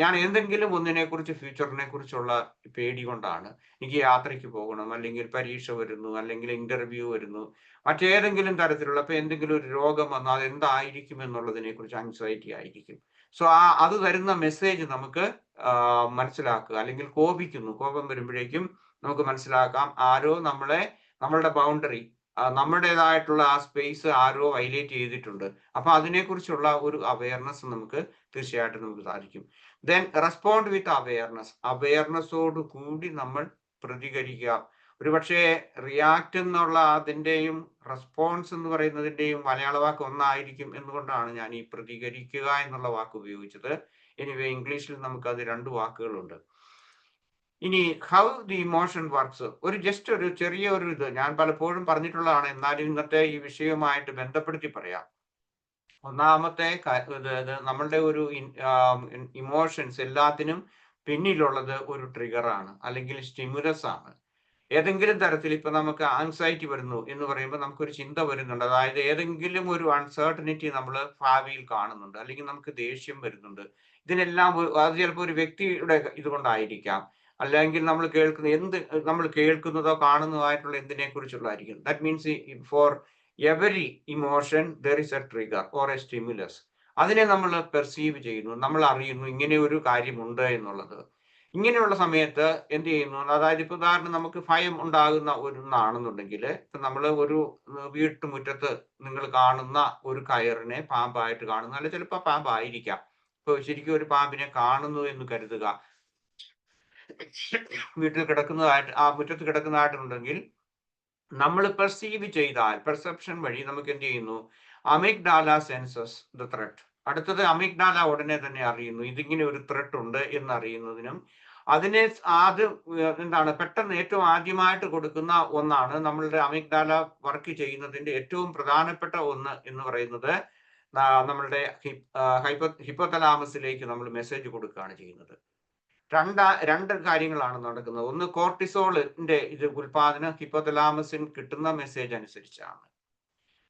ഞാൻ എന്തെങ്കിലും ഒന്നിനെ കുറിച്ച്, ഫ്യൂച്ചറിനെ കുറിച്ചുള്ള പേടി കൊണ്ടാണ്. എനിക്ക് യാത്രയ്ക്ക് പോകണം, അല്ലെങ്കിൽ പരീക്ഷ വരുന്നു, അല്ലെങ്കിൽ ഇന്റർവ്യൂ വരുന്നു, മറ്റേതെങ്കിലും തരത്തിലുള്ള, ഇപ്പൊ എന്തെങ്കിലും ഒരു രോഗം വന്നാൽ അത് എന്തായിരിക്കും എന്നുള്ളതിനെ കുറിച്ച് ആങ്സൈറ്റി ആയിരിക്കും. സോ അത് തരുന്ന മെസ്സേജ് നമുക്ക് മനസ്സിലാക്കുക. അല്ലെങ്കിൽ കോപം വരുമ്പോഴേക്കും നമുക്ക് മനസ്സിലാക്കാം, ആരോ നമ്മളുടെ ബൗണ്ടറി, നമ്മുടേതായിട്ടുള്ള ആ സ്പേസ് ആരോ വയലേറ്റ് ചെയ്തിട്ടുണ്ട്. അപ്പൊ അതിനെക്കുറിച്ചുള്ള ഒരു അവയർനെസ് നമുക്ക് തീർച്ചയായിട്ടും നമുക്ക് സാധിക്കും. ദെൻ റെസ്പോണ്ട് വിത്ത് അവയർനെസ്. അവയർനെസ്സോട് കൂടി നമ്മൾ പ്രതികരിക്കുക. ഒരുപക്ഷെ റിയാക്ട് എന്നുള്ള അതിൻ്റെയും റെസ്പോൺസ് എന്ന് പറയുന്നതിൻ്റെയും മലയാള വാക്ക് ഒന്നായിരിക്കും എന്നുകൊണ്ടാണ് ഞാൻ ഈ പ്രതികരിക്കുക എന്നുള്ള വാക്ക് ഉപയോഗിച്ചത്. എനിവേ, ഇംഗ്ലീഷിൽ നമുക്ക് അത് 2 വാക്കുകളുണ്ട്. ഇനി ഹൗ ദി ഇമോഷൻ വർക്ക്സ്, ഒരു ചെറിയ ഇത് ഞാൻ പലപ്പോഴും പറഞ്ഞിട്ടുള്ളതാണ്, എന്നാലും ഇന്നത്തെ ഈ വിഷയവുമായിട്ട് ബന്ധപ്പെടുത്തി പറയാം. ഒന്നാമത്തെ നമ്മളുടെ ഒരു ഇമോഷൻസ് എല്ലാത്തിനും പിന്നിലുള്ളത് ഒരു ട്രിഗറാണ്, അല്ലെങ്കിൽ സ്റ്റിമുലസ് ആണ്. ഏതെങ്കിലും തരത്തിൽ ഇപ്പൊ നമുക്ക് ആങ്സൈറ്റി വരുന്നു എന്ന് പറയുമ്പോൾ നമുക്കൊരു ചിന്ത വരുന്നുണ്ട്. അതായത് ഏതെങ്കിലും ഒരു അൺസർട്ടനിറ്റി നമ്മൾ ഭാവിയിൽ കാണുന്നുണ്ട്, അല്ലെങ്കിൽ നമുക്ക് ദേഷ്യം വരുന്നുണ്ട്. ഇതിനെല്ലാം അത് ചിലപ്പോൾ ഒരു വ്യക്തിയുടെ ഇതുകൊണ്ടായിരിക്കാം, അല്ലെങ്കിൽ നമ്മൾ കേൾക്കുന്നതോ കാണുന്നതോ ആയിട്ടുള്ള എന്തിനെ കുറിച്ചുള്ളതായിരിക്കും. That means for every emotion there is a trigger or a stimulus. അതിനെ നമ്മൾ പെർസീവ് ചെയ്യുന്നു, നമ്മൾ അറിയുന്നു ഇങ്ങനെ ഒരു കാര്യമുണ്ട് എന്നുള്ളത്. ഇങ്ങനെയുള്ള സമയത്ത് എന്ത് ചെയ്യുന്നു, അതായത് ഇപ്പൊ ഉദാഹരണം, നമുക്ക് ഭയം ഉണ്ടാകുന്ന ഒന്നാണെന്നുണ്ടെങ്കിൽ, ഇപ്പൊ നമ്മൾ ഒരു വീട്ടുമുറ്റത്ത് നിങ്ങൾ കാണുന്ന ഒരു കയറിനെ പാമ്പായിട്ട് കാണുന്നു, അല്ലെ ചിലപ്പോൾ പാമ്പായിരിക്കാം. ഇപ്പൊ ശരിക്കും ഒരു പാമ്പിനെ കാണുന്നു എന്ന് കരുതുക, വീട്ടിൽ കിടക്കുന്നതായിട്ട്, ആ മുറ്റത്ത് കിടക്കുന്നതായിട്ടുണ്ടെങ്കിൽ, നമ്മൾ പെർസീവ് ചെയ്താൽ, പെർസെപ്ഷൻ വഴി നമുക്ക് എന്ത് ചെയ്യുന്നു, അമിഗ്ഡാല സെൻസസ് ദ ത്രെറ്റ്. അടുത്തത് അമിഗ്ഡാല ഉടനെ തന്നെ അറിയുന്നു ഇതിങ്ങനെ ഒരു ത്രെറ്റ് ഉണ്ട് എന്നറിയുന്നതിനും. അതിനെ എന്താണ്, പെട്ടെന്ന് ഏറ്റവും ആദ്യമായിട്ട് കൊടുക്കുന്ന ഒന്നാണ് നമ്മളുടെ അമിഗ്ഡാല വർക്ക് ചെയ്യുന്നതിന്റെ ഏറ്റവും പ്രധാനപ്പെട്ട ഒന്ന് എന്ന് പറയുന്നത്, നമ്മളുടെ ഹിപ്പോതലാമസിലേക്ക് നമ്മൾ മെസ്സേജ് കൊടുക്കുകയാണ് ചെയ്യുന്നത്. രണ്ട് കാര്യങ്ങളാണ് നടക്കുന്നത്. ഒന്ന്, കോർട്ടിസോളിന്റെ ഉൽപാദനം ഹിപ്പോതലാമസിന് കിട്ടുന്ന മെസ്സേജ് അനുസരിച്ചാണ്.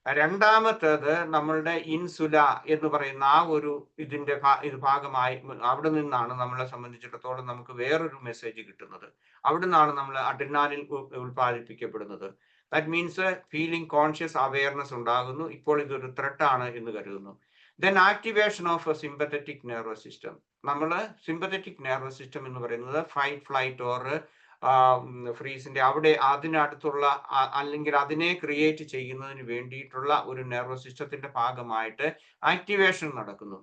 രണ്ടാമത്തേത് നമ്മളുടെ ഇൻസുല എന്ന് പറയുന്ന ആ ഒരു ഭാഗമായി, അവിടെ നിന്നാണ് നമ്മളെ സംബന്ധിച്ചിടത്തോളം നമുക്ക് വേറൊരു മെസ്സേജ് കിട്ടുന്നത്. അവിടെ നിന്നാണ് നമ്മൾ അഡ്രിനാലിൻ ഉൽപ്പാദിപ്പിക്കപ്പെടുന്നത്. That means feeling conscious awareness ഉണ്ടാകുന്നു, ഇപ്പോൾ ഇതൊരു ത്രെട്ട് ആണ് എന്ന് കരുതുന്നു. Then activation of a sympathetic nervous system. നമ്മൾ സിമ്പത്തറ്റിക് നെർവസ് സിസ്റ്റം എന്ന് പറയുന്നത് ഫൈറ്റ്, ഫ്ലൈറ്റ് ഓർ ഫ്രീസിന്റെ അവിടെ അതിനടുത്തുള്ള അല്ലെങ്കിൽ അതിനെ ക്രിയേറ്റ് ചെയ്യുന്നതിന് വേണ്ടിയിട്ടുള്ള ഒരു നെർവസ് സിസ്റ്റത്തിന്റെ ഭാഗമായിട്ട് ആക്ടിവേഷൻ നടക്കുന്നു.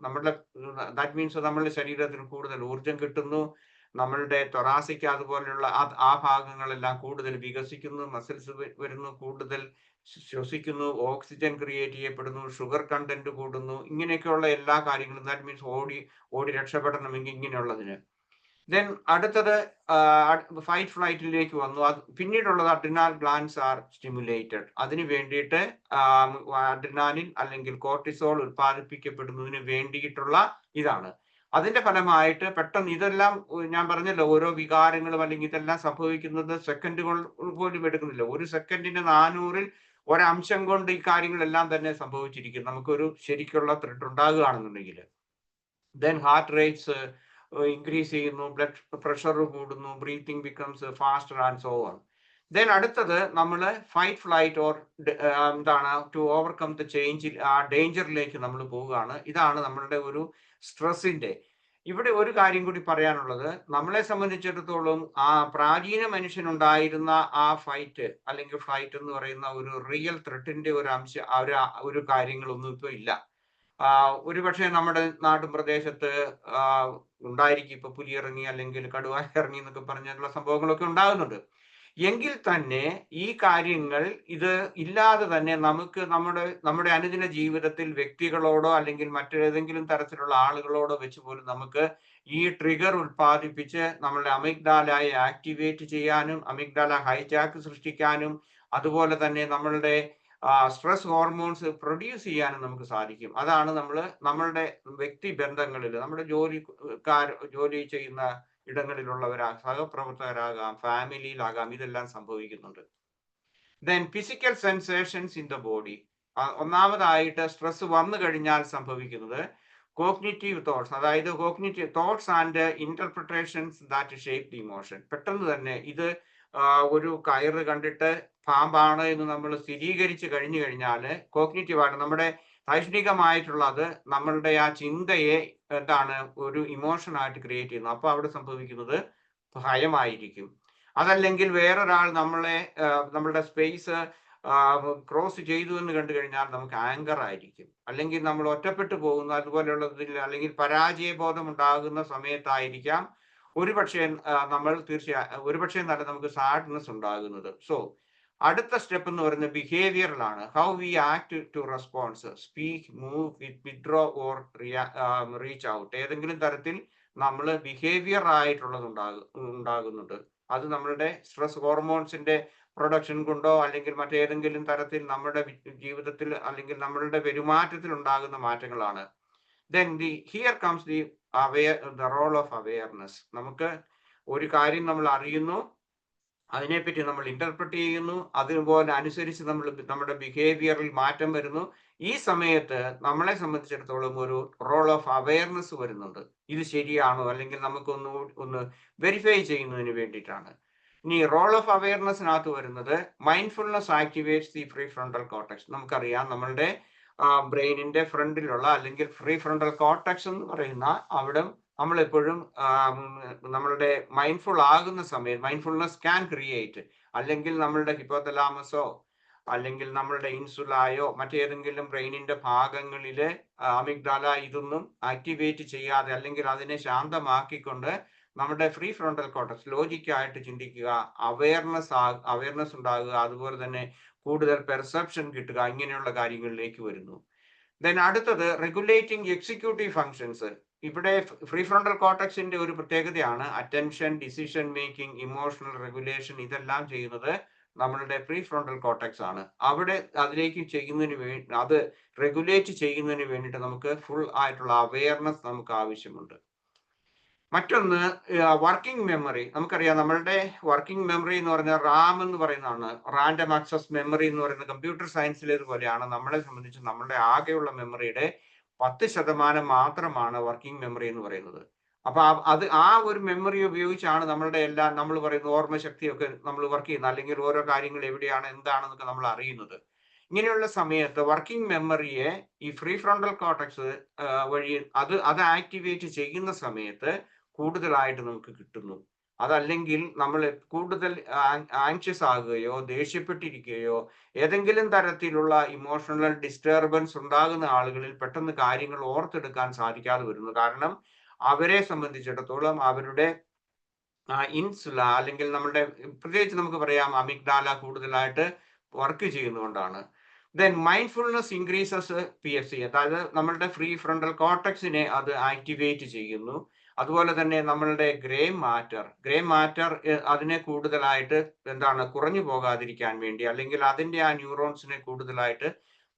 ദാറ്റ് മീൻസ് നമ്മളുടെ ശരീരത്തിന് കൂടുതൽ ഊർജം കിട്ടുന്നു, നമ്മളുടെ തൊറാസിക് അതുപോലെയുള്ള ആ ഭാഗങ്ങളെല്ലാം കൂടുതൽ വികസിക്കുന്നു, മസിൽസ് വരുന്നു, കൂടുതൽ ശ്വസിക്കുന്നു, ഓക്സിജൻ ക്രിയേറ്റ് ചെയ്യപ്പെടുന്നു, ഷുഗർ കണ്ടന്റ് കൂടുന്നു, ഇങ്ങനെയൊക്കെയുള്ള എല്ലാ കാര്യങ്ങളും. ദാറ്റ് മീൻസ് ഓടി രക്ഷപ്പെടണമെങ്കിൽ ഇങ്ങനെയുള്ളതിന്. ദെൻ അടുത്തത് ഫൈറ്റ് ഫ്ലൈറ്റിലേക്ക് വന്നു. പിന്നീടുള്ളത് അഡ്രിനാൽ ഗ്ലാൻഡ്സ് ആർ സ്റ്റിമുലേറ്റഡ്. അതിന് വേണ്ടിയിട്ട് അഡ്രിനാലിൻ അല്ലെങ്കിൽ കോർട്ടിസോൾ ഉത്പാദിപ്പിക്കപ്പെടുന്നതിന് വേണ്ടിയിട്ടുള്ള ഇതാണ്. അതിന്റെ ഫലമായിട്ട് പെട്ടെന്ന് ഇതെല്ലാം ഞാൻ പറഞ്ഞല്ലോ, ഓരോ വികാരങ്ങളും അല്ലെങ്കിൽ ഇതെല്ലാം സംഭവിക്കുന്നത് സെക്കൻഡുകൾ പോലും എടുക്കുന്നില്ല. ഒരു സെക്കൻഡിന് 400-ൽ ഒരംശം കൊണ്ട് ഈ കാര്യങ്ങളെല്ലാം തന്നെ സംഭവിച്ചിരിക്കും. നമുക്കൊരു ശരിക്കുള്ള ത്രെഡ് ഉണ്ടാകുകയാണെന്നുണ്ടെങ്കിൽ. ദെൻ ഹാർട്ട് റേറ്റ്സ് ഇൻക്രീസ് ചെയ്യുന്നു, ബ്ലഡ് പ്രഷർ കൂടുന്നു, breathing becomes faster and so on. Then അടുത്തത് നമ്മൾ ഫൈറ്റ് ഫ്ലൈറ്റ് ഓർ എന്താണ് ടു ഓവർകം ദ ചേഞ്ച്, ആ ഡേഞ്ചറിലേക്ക് നമ്മൾ പോവുകയാണ്. ഇതാണ് നമ്മളുടെ ഒരു സ്ട്രെസ്സിന്റെ. ഇവിടെ ഒരു കാര്യം കൂടി പറയാനുള്ളത്, നമ്മളെ സംബന്ധിച്ചിടത്തോളം ആ പ്രാചീന മനുഷ്യനുണ്ടായിരുന്ന ആ ഫൈറ്റ് അല്ലെങ്കിൽ ഫ്ലൈറ്റ് എന്ന് പറയുന്ന ഒരു റിയൽ ത്രെട്ടിന്റെ ഒരു ഒരു കാര്യങ്ങളൊന്നും ഇപ്പൊ ഇല്ല. ഒരുപക്ഷെ നമ്മുടെ നാട്ടും പ്രദേശത്ത് ഉണ്ടായിരിക്കും ഇപ്പൊ പുലി ഇറങ്ങി അല്ലെങ്കിൽ കടുവ ഇറങ്ങി എന്നൊക്കെ പറഞ്ഞിട്ടുള്ള സംഭവങ്ങളൊക്കെ ഉണ്ടാകുന്നുണ്ട്. എങ്കിൽ തന്നെ ഈ കാര്യങ്ങൾ ഇത് ഇല്ലാതെ തന്നെ നമുക്ക് നമ്മുടെ അനുദിന ജീവിതത്തിൽ വ്യക്തികളോടോ അല്ലെങ്കിൽ മറ്റേതെങ്കിലും തരത്തിലുള്ള ആളുകളോടോ വെച്ച് പോലും നമുക്ക് ഈ ട്രിഗർ ഉത്പാദിപ്പിച്ച് നമ്മളുടെ അമിഗ്ഡാലയെ ആക്ടിവേറ്റ് ചെയ്യാനും അമിഗ്ഡാല ഹൈജാക്ക് സൃഷ്ടിക്കാനും അതുപോലെ തന്നെ നമ്മളുടെ സ്ട്രെസ് ഹോർമോൺസ് പ്രൊഡ്യൂസ് ചെയ്യാനും നമുക്ക് സാധിക്കും. അതാണ് നമ്മളുടെ വ്യക്തി ബന്ധങ്ങളിൽ, നമ്മുടെ ജോലി ചെയ്യുന്ന ഇടങ്ങളിലുള്ളവരാകാം, സഹപ്രവർത്തകരാകാം, ഫാമിലിയിലാകാം, ഇതെല്ലാം സംഭവിക്കുന്നുണ്ട്. Then physical sensations in the body. ഒന്നാമതായിട്ട് സ്ട്രെസ് വന്നു കഴിഞ്ഞാൽ സംഭവിക്കുന്നത് കോഗ്നിറ്റീവ് തോട്ട്സ്, അതായത് cognitive thoughts and interpretations that shape the emotion. പെട്ടെന്ന് തന്നെ ഇത് ഒരു കയറ് കണ്ടിട്ട് പാമ്പാണ് എന്ന് നമ്മൾ സ്ഥിരീകരിച്ച് കഴിഞ്ഞു കഴിഞ്ഞാൽ കോഗ്നിറ്റീവായിട്ട് നമ്മുടെ സൈഷ്ണികമായിട്ടുള്ളത് നമ്മളുടെ ആ ചിന്തയെ ഒരു ഇമോഷനായിട്ട് ക്രിയേറ്റ് ചെയ്യുന്നു. അപ്പൊ അവിടെ സംഭവിക്കുന്നത് ഭയമായിരിക്കും. അതല്ലെങ്കിൽ വേറൊരാൾ നമ്മളുടെ സ്പേസ് ക്രോസ് ചെയ്തു എന്ന് കണ്ടു കഴിഞ്ഞാൽ നമുക്ക് ആങ്കർ ആയിരിക്കും. അല്ലെങ്കിൽ നമ്മൾ ഒറ്റപ്പെട്ടു പോകുന്ന അതുപോലെയുള്ളതിൽ അല്ലെങ്കിൽ പരാജയബോധം ഉണ്ടാകുന്ന സമയത്തായിരിക്കാം ഒരുപക്ഷെ നല്ല നമുക്ക് സാഡ്നെസ് ഉണ്ടാകുന്നത്. സോ അടുത്ത സ്റ്റെപ്പ് എന്ന് പറയുന്നത് ബിഹേവിയറിലാണ്. How we act to response, speak, move, withdraw or reach out. ഏതെങ്കിലും തരത്തിൽ നമ്മൾ ബിഹേവിയർ ആയിട്ടുള്ളത് ഉണ്ടാകുന്നുണ്ട്. അത് നമ്മളുടെ സ്ട്രെസ് ഹോർമോൺസിന്റെ പ്രൊഡക്ഷൻ കൊണ്ടോ അല്ലെങ്കിൽ മറ്റേതെങ്കിലും തരത്തിൽ നമ്മുടെ ജീവിതത്തിൽ അല്ലെങ്കിൽ നമ്മളുടെ പെരുമാറ്റത്തിൽ ഉണ്ടാകുന്ന മാറ്റങ്ങളാണ്. Then here comes the role of awareness. നമുക്ക് ഒരു കാര്യം നമ്മൾ അറിയുന്നു, അതിനെപ്പറ്റി നമ്മൾ ഇന്റർപ്രറ്റ് ചെയ്യുന്നു, അതുപോലെ അനുസരിച്ച് നമ്മുടെ ബിഹേവിയറിൽ മാറ്റം വരുന്നു. ഈ സമയത്ത് നമ്മളെ സംബന്ധിച്ചിടത്തോളം ഒരു റോൾ ഓഫ് അവെയർനെസ് വരുന്നുണ്ട്. ഇത് ശരിയാണോ അല്ലെങ്കിൽ നമുക്കൊന്ന് വെരിഫൈ ചെയ്യുന്നതിന് വേണ്ടിയിട്ടാണ്. ഇനി റോൾ ഓഫ് അവെയർനെസ്സിനകത്ത് വരുന്നത് mindfulness activates the free frontal cortex. നമുക്കറിയാം നമ്മളുടെ ബ്രെയിനിന്റെ ഫ്രണ്ടിലുള്ള അല്ലെങ്കിൽ ഫ്രീ ഫ്രണ്ടൽ കോർട്ടക്സ് എന്ന് പറയുന്ന അവിടെ നമ്മളെപ്പോഴും നമ്മളുടെ മൈൻഡ്ഫുൾ ആകുന്ന സമയം മൈൻഡ്ഫുൾനെസ് ക്യാൻ ക്രിയേറ്റ്, അല്ലെങ്കിൽ നമ്മളുടെ ഹിപ്പോതലാമസോ അല്ലെങ്കിൽ നമ്മളുടെ ഇൻസുലായോ മറ്റേതെങ്കിലും ബ്രെയിനിന്റെ ഭാഗങ്ങളിലെ അമിഗ്ഡാല ഇതൊന്നും ആക്ടിവേറ്റ് ചെയ്യാതെ അല്ലെങ്കിൽ അതിനെ ശാന്തമാക്കിക്കൊണ്ട് നമ്മുടെ ഫ്രീ ഫ്രോണ്ടൽ കോർട്ടക്സ് ലോജിക്കായിട്ട് ചിന്തിക്കുക, അവയർനെസ് ഉണ്ടാകുക, അതുപോലെ തന്നെ കൂടുതൽ പെർസെപ്ഷൻ കിട്ടുക, ഇങ്ങനെയുള്ള കാര്യങ്ങളിലേക്ക് വരുന്നു. ദെൻ അടുത്തത് റെഗുലേറ്റിംഗ് എക്സിക്യൂട്ടീവ് ഫങ്ഷൻസ്. ഇവിടെ ഫ്രീ ഫ്രോണ്ടൽ കോർട്ടക്സിന്റെ ഒരു പ്രത്യേകതയാണ് attention, decision making, emotional regulation. ഇതെല്ലാം ചെയ്യുന്നത് നമ്മളുടെ പ്രീ ഫ്രോണ്ടൽ കോർട്ടക്സ് ആണ്. അവിടെ അതിലേക്ക് അത് റെഗുലേറ്റ് ചെയ്യുന്നതിന് വേണ്ടിയിട്ട് നമുക്ക് ഫുൾ ആയിട്ടുള്ള അവെയർനെസ് നമുക്ക് ആവശ്യമുണ്ട്. മറ്റൊന്ന് വർക്കിംഗ് മെമ്മറി. നമുക്കറിയാം നമ്മളുടെ വർക്കിംഗ് മെമ്മറി എന്ന് പറഞ്ഞാൽ റാം എന്ന് പറയുന്നതാണ്, റാൻഡം ആക്സസ് മെമ്മറി എന്ന് പറയുന്ന കമ്പ്യൂട്ടർ സയൻസിലേതുപോലെയാണ്. നമ്മളെ സംബന്ധിച്ച് നമ്മളുടെ ആകെയുള്ള മെമ്മറിയുടെ 10% മാത്രമാണ് വർക്കിംഗ് മെമ്മറി എന്ന് പറയുന്നത്. അപ്പൊ ആ ഒരു മെമ്മറി ഉപയോഗിച്ചാണ് നമ്മൾ പറയുന്ന ഓർമ്മശക്തിയൊക്കെ നമ്മൾ വർക്ക് ചെയ്യുന്നത്, അല്ലെങ്കിൽ ഓരോ കാര്യങ്ങൾ എവിടെയാണ് എന്താണെന്നൊക്കെ നമ്മൾ അറിയുന്നത്. ഇങ്ങനെയുള്ള സമയത്ത് വർക്കിംഗ് മെമ്മറിയെ ഈ ഫ്രീ ഫ്രോണ്ടൽ കോർട്ടക്സ് വഴി അത് ആക്ടിവേറ്റ് ചെയ്യുന്ന സമയത്ത് കൂടുതലായിട്ട് നമുക്ക് കിട്ടുന്നു. അതല്ലെങ്കിൽ നമ്മൾ കൂടുതൽ ആങ്ഷ്യസ് ആകുകയോ ദേഷ്യപ്പെട്ടിരിക്കുകയോ ഏതെങ്കിലും തരത്തിലുള്ള ഇമോഷണൽ ഡിസ്റ്റർബൻസ് ഉണ്ടാകുന്ന ആളുകളിൽ പെട്ടെന്ന് കാര്യങ്ങൾ ഓർത്തെടുക്കാൻ സാധിക്കാതെ വരുന്നു. കാരണം അവരെ സംബന്ധിച്ചിടത്തോളം അവരുടെ ഇൻസുല അല്ലെങ്കിൽ നമ്മളുടെ പ്രത്യേകിച്ച് നമുക്ക് പറയാം അമിഗ്ഡാല കൂടുതലായിട്ട് വർക്ക് ചെയ്യുന്നതുകൊണ്ടാണ്. ദെൻ മൈൻഡ്ഫുൾനെസ് ഇൻക്രീസസ് PFC, അതായത് നമ്മളുടെ ഫ്രീ ഫ്രണ്ടൽ കോർട്ടക്സിനെ അത് ആക്ടിവേറ്റ് ചെയ്യുന്നു. അതുപോലെ തന്നെ നമ്മളുടെ ഗ്രേ മാറ്റർ അതിനെ കൂടുതലായിട്ട് കുറഞ്ഞു പോകാതിരിക്കാൻ വേണ്ടി അല്ലെങ്കിൽ അതിന്റെ ആ ന്യൂറോൺസിനെ കൂടുതലായിട്ട്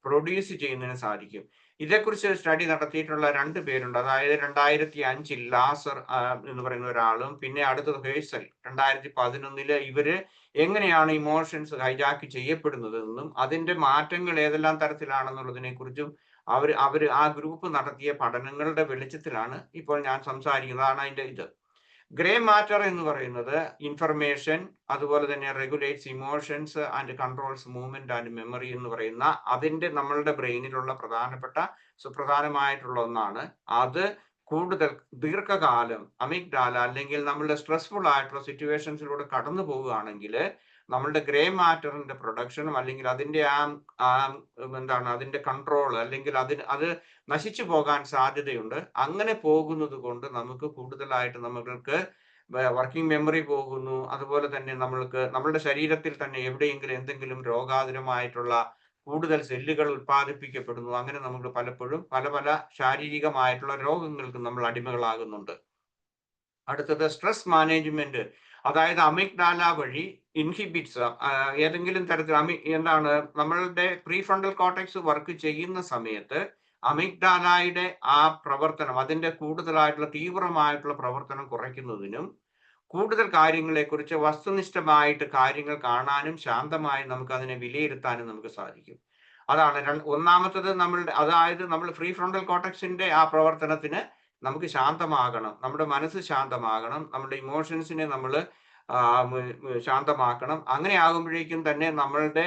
പ്രൊഡ്യൂസ് ചെയ്യുന്നതിന് സാധിക്കും. ഇതേക്കുറിച്ച് സ്റ്റഡി നടത്തിയിട്ടുള്ള 2 പേരുണ്ട്. അതായത് 2005 ലാസർ എന്ന് പറയുന്ന ഒരാളും പിന്നെ അടുത്തത് ഹേഴ്സൽ 2011 ഇവര് എങ്ങനെയാണ് ഇമോഷൻസ് ഹൈജാക്ക് ചെയ്യപ്പെടുന്നതെന്നും അതിന്റെ മാറ്റങ്ങൾ ഏതെല്ലാം തരത്തിലാണെന്നുള്ളതിനെ കുറിച്ചും അവർ ആ ഗ്രൂപ്പ് നടത്തിയ പഠനങ്ങളുടെ വെളിച്ചത്തിലാണ് ഇപ്പോൾ ഞാൻ സംസാരിക്കുന്നത്. അതാണ് അതിന്റെ ഇത്. ഗ്രേ മാറ്റർ എന്ന് പറയുന്നത് ഇൻഫർമേഷൻ, അതുപോലെ തന്നെ regulates emotions and controls movement and memory എന്ന് പറയുന്ന അതിന്റെ നമ്മളുടെ ബ്രെയിനിലുള്ള സുപ്രധാനമായിട്ടുള്ള ഒന്നാണ്. അത് കൂടുതൽ ദീർഘകാലം അമിഗ്ഡാല അല്ലെങ്കിൽ നമ്മളുടെ സ്ട്രെസ്ഫുൾ ആയിട്ടുള്ള സിറ്റുവേഷൻസിലൂടെ കടന്നു പോവുകയാണെങ്കിൽ നമ്മളുടെ ഗ്രേ മാറ്ററിന്റെ പ്രൊഡക്ഷനും അല്ലെങ്കിൽ അതിന്റെ അതിന്റെ കൺട്രോൾ അല്ലെങ്കിൽ അത് നശിച്ചു പോകാൻ സാധ്യതയുണ്ട്. അങ്ങനെ പോകുന്നത് കൊണ്ട് നമുക്ക് കൂടുതലായിട്ട് നമ്മൾക്ക് വർക്കിംഗ് മെമ്മറി പോകുന്നു. അതുപോലെ തന്നെ നമ്മളുടെ ശരീരത്തിൽ തന്നെ എവിടെയെങ്കിലും എന്തെങ്കിലും രോഗാതുരമായിട്ടുള്ള കൂടുതൽ സെല്ലുകൾ ഉത്പാദിപ്പിക്കപ്പെടുന്നു. അങ്ങനെ നമുക്ക് പലപ്പോഴും പല ശാരീരികമായിട്ടുള്ള രോഗങ്ങൾക്ക് നമ്മൾ അടിമകളാകുന്നുണ്ട്. അടുത്തത് സ്ട്രെസ് മാനേജ്മെന്റ്, അതായത് അമിഗ്ഡാല വഴി ഇൻഹിബിറ്റ്സ് ഏതെങ്കിലും തരത്തിൽ നമ്മളുടെ പ്രീ ഫ്രണ്ടൽ കോർട്ടക്സ് വർക്ക് ചെയ്യുന്ന സമയത്ത് അമിഗ്ഡാലയുടെ ആ പ്രവർത്തനം അതിന്റെ കൂടുതലായിട്ടുള്ള തീവ്രമായിട്ടുള്ള പ്രവർത്തനം കുറയ്ക്കുന്നതിനും കൂടുതൽ കാര്യങ്ങളെക്കുറിച്ച് വസ്തുനിഷ്ഠമായിട്ട് കാര്യങ്ങൾ കാണാനും ശാന്തമായി നമുക്ക് അതിനെ വിലയിരുത്താനും നമുക്ക് സാധിക്കും. അതാണ് ഒന്നാമത്തത്. അതായത് നമ്മൾ ഫ്രീ ഫ്രണ്ടൽ കോർട്ടക്സിന്റെ ആ പ്രവർത്തനത്തിന് നമുക്ക് ശാന്തമാകണം, നമ്മുടെ മനസ്സ് ശാന്തമാകണം, നമ്മുടെ ഇമോഷൻസിനെ നമ്മൾ ശാന്തമാക്കണം. അങ്ങനെ ആകുമ്പോഴേക്കും തന്നെ നമ്മളുടെ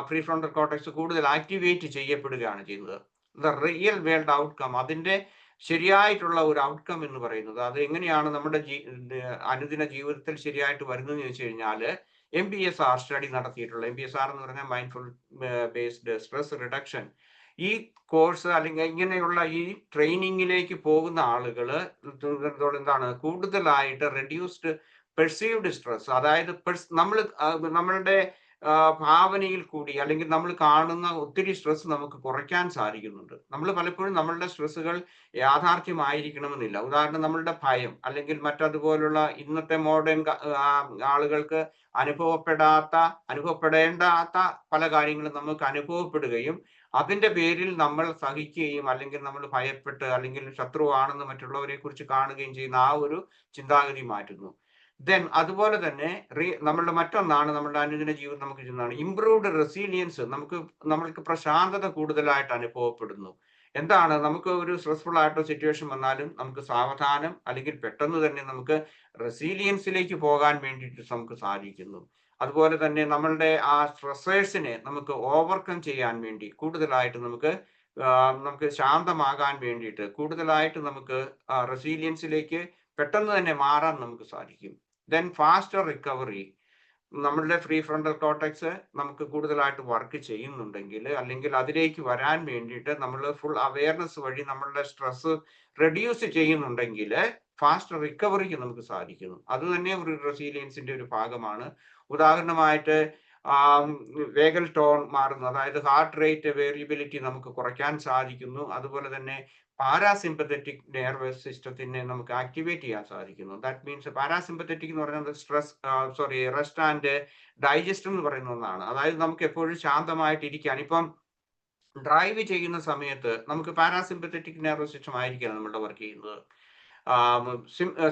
പ്രീ ഫ്രണ്ടൽ കോർട്ടക്സ് കൂടുതൽ ആക്ടിവേറ്റ് ചെയ്യപ്പെടുകയാണ് ചെയ്യുന്നത്. ദ റിയൽ വേൾഡ് ഔട്ട്കം, അതിന്റെ ശരിയായിട്ടുള്ള ഒരു ഔട്ട്കം എന്ന് പറയുന്നത് അത് എങ്ങനെയാണ് നമ്മുടെ അനുദിന ജീവിതത്തിൽ ശരിയായിട്ട് വരുന്നതെന്ന് ചോദിച്ചു കഴിഞ്ഞാൽ MBSR സ്റ്റഡി നടത്തിയിട്ടുള്ള MBSR എന്ന് പറഞ്ഞാൽ മൈൻഡ്ഫുൾ ബേസ്ഡ് സ്ട്രെസ് റിഡക്ഷൻ. ഈ കോഴ്സ് അല്ലെങ്കിൽ ഇങ്ങനെയുള്ള ഈ ട്രെയിനിങ്ങിലേക്ക് പോകുന്ന ആളുകൾ കൂടുതലായിട്ട് റെഡ്യൂസ്ഡ് പെർസീവ്ഡ് സ്ട്രെസ്, അതായത് നമ്മളുടെ ഭാവനയിൽ കൂടി അല്ലെങ്കിൽ നമ്മൾ കാണുന്ന ഒത്തിരി സ്ട്രെസ് നമുക്ക് കുറയ്ക്കാൻ സാധിക്കുന്നുണ്ട്. നമ്മൾ പലപ്പോഴും നമ്മളുടെ സ്ട്രെസ്സുകൾ യാഥാർത്ഥ്യമായിരിക്കണമെന്നില്ല. ഉദാഹരണം നമ്മളുടെ ഭയം അല്ലെങ്കിൽ മറ്റതുപോലുള്ള ഇന്നത്തെ മോഡേൺ ആളുകൾക്ക് അനുഭവപ്പെടേണ്ടാത്ത പല കാര്യങ്ങളും നമുക്ക് അനുഭവപ്പെടുകയും അതിന്റെ പേരിൽ നമ്മൾ സഹിക്കുകയും അല്ലെങ്കിൽ നമ്മൾ ഭയപ്പെട്ട് അല്ലെങ്കിൽ ശത്രുവാണെന്ന് മറ്റുള്ളവരെ കുറിച്ച് കാണുകയും ചെയ്യുന്ന ആ ഒരു ചിന്താഗതി മാറ്റുന്നു. ദെൻ അതുപോലെ തന്നെ നമ്മളുടെ മറ്റൊന്നാണ് നമ്മളുടെ അനുദിന ജീവിതം നമുക്ക് ചെയ്യുന്നതാണ് ഇംപ്രൂവ്ഡ് റെസീലിയൻസ്. നമ്മൾക്ക് പ്രശാന്തത കൂടുതലായിട്ട് അനുഭവപ്പെടുന്നു. നമുക്ക് ഒരു സ്ട്രെസ്ഫുൾ ആയിട്ടുള്ള സിറ്റുവേഷൻ വന്നാലും നമുക്ക് സാവധാനം അല്ലെങ്കിൽ പെട്ടെന്ന് തന്നെ നമുക്ക് റെസീലിയൻസിലേക്ക് പോകാൻ വേണ്ടിയിട്ട് നമുക്ക് സാധിക്കുന്നു. അതുപോലെ തന്നെ നമ്മളുടെ ആ സ്ട്രെസ്സേഴ്സിനെ നമുക്ക് ഓവർകം ചെയ്യാൻ വേണ്ടി കൂടുതലായിട്ട് നമുക്ക് ശാന്തമാകാൻ വേണ്ടിയിട്ട് കൂടുതലായിട്ട് നമുക്ക് റെസീലിയൻസിലേക്ക് പെട്ടെന്ന് തന്നെ മാറാൻ നമുക്ക് സാധിക്കും. ദെൻ ഫാസ്റ്റർ റിക്കവറി, നമ്മളുടെ ഫ്രീ ഫ്രണ്ടൽ കോർട്ടക്സ് നമുക്ക് കൂടുതലായിട്ട് വർക്ക് ചെയ്യുന്നുണ്ടെങ്കിൽ അല്ലെങ്കിൽ അതിലേക്ക് വരാൻ വേണ്ടിയിട്ട് നമ്മൾ ഫുൾ അവയർനെസ് വഴി നമ്മളുടെ സ്ട്രെസ് റെഡ്യൂസ് ചെയ്യുന്നുണ്ടെങ്കിൽ ഫാസ്റ്റർ റിക്കവറിക്ക് നമുക്ക് സാധിക്കുന്നു. അത് തന്നെ ഒരു റെസീലിയൻസിന്റെ ഒരു ഭാഗമാണ്. ഉദാഹരണമായിട്ട് വേഗൽ ടോൺ മാറുന്നു, അതായത് ഹാർട്ട് റേറ്റ് വേരിയബിലിറ്റി നമുക്ക് കുറയ്ക്കാൻ സാധിക്കുന്നു. അതുപോലെ തന്നെ പാരാസിമ്പത്തറ്റിക് നെർവസ് സിസ്റ്റത്തിനെ നമുക്ക് ആക്ടിവേറ്റ് ചെയ്യാൻ സാധിക്കുന്നു. ദാറ്റ് മീൻസ് പാരാസിമ്പത്തറ്റിക് എന്ന് പറയുന്നത് റെസ്റ്റ് ആൻഡ് ഡൈജസ്റ്റ് എന്ന് പറയുന്ന ഒന്നാണ്. അതായത് നമുക്ക് എപ്പോഴും ശാന്തമായിട്ട് ഇരിക്കാൻ, ഇപ്പം ഡ്രൈവ് ചെയ്യുന്ന സമയത്ത് നമുക്ക് പാരാസിമ്പത്തറ്റിക് നെർവസ് സിസ്റ്റം ആയിരിക്കണം നമ്മളുടെ വർക്ക് ചെയ്യുന്നത്.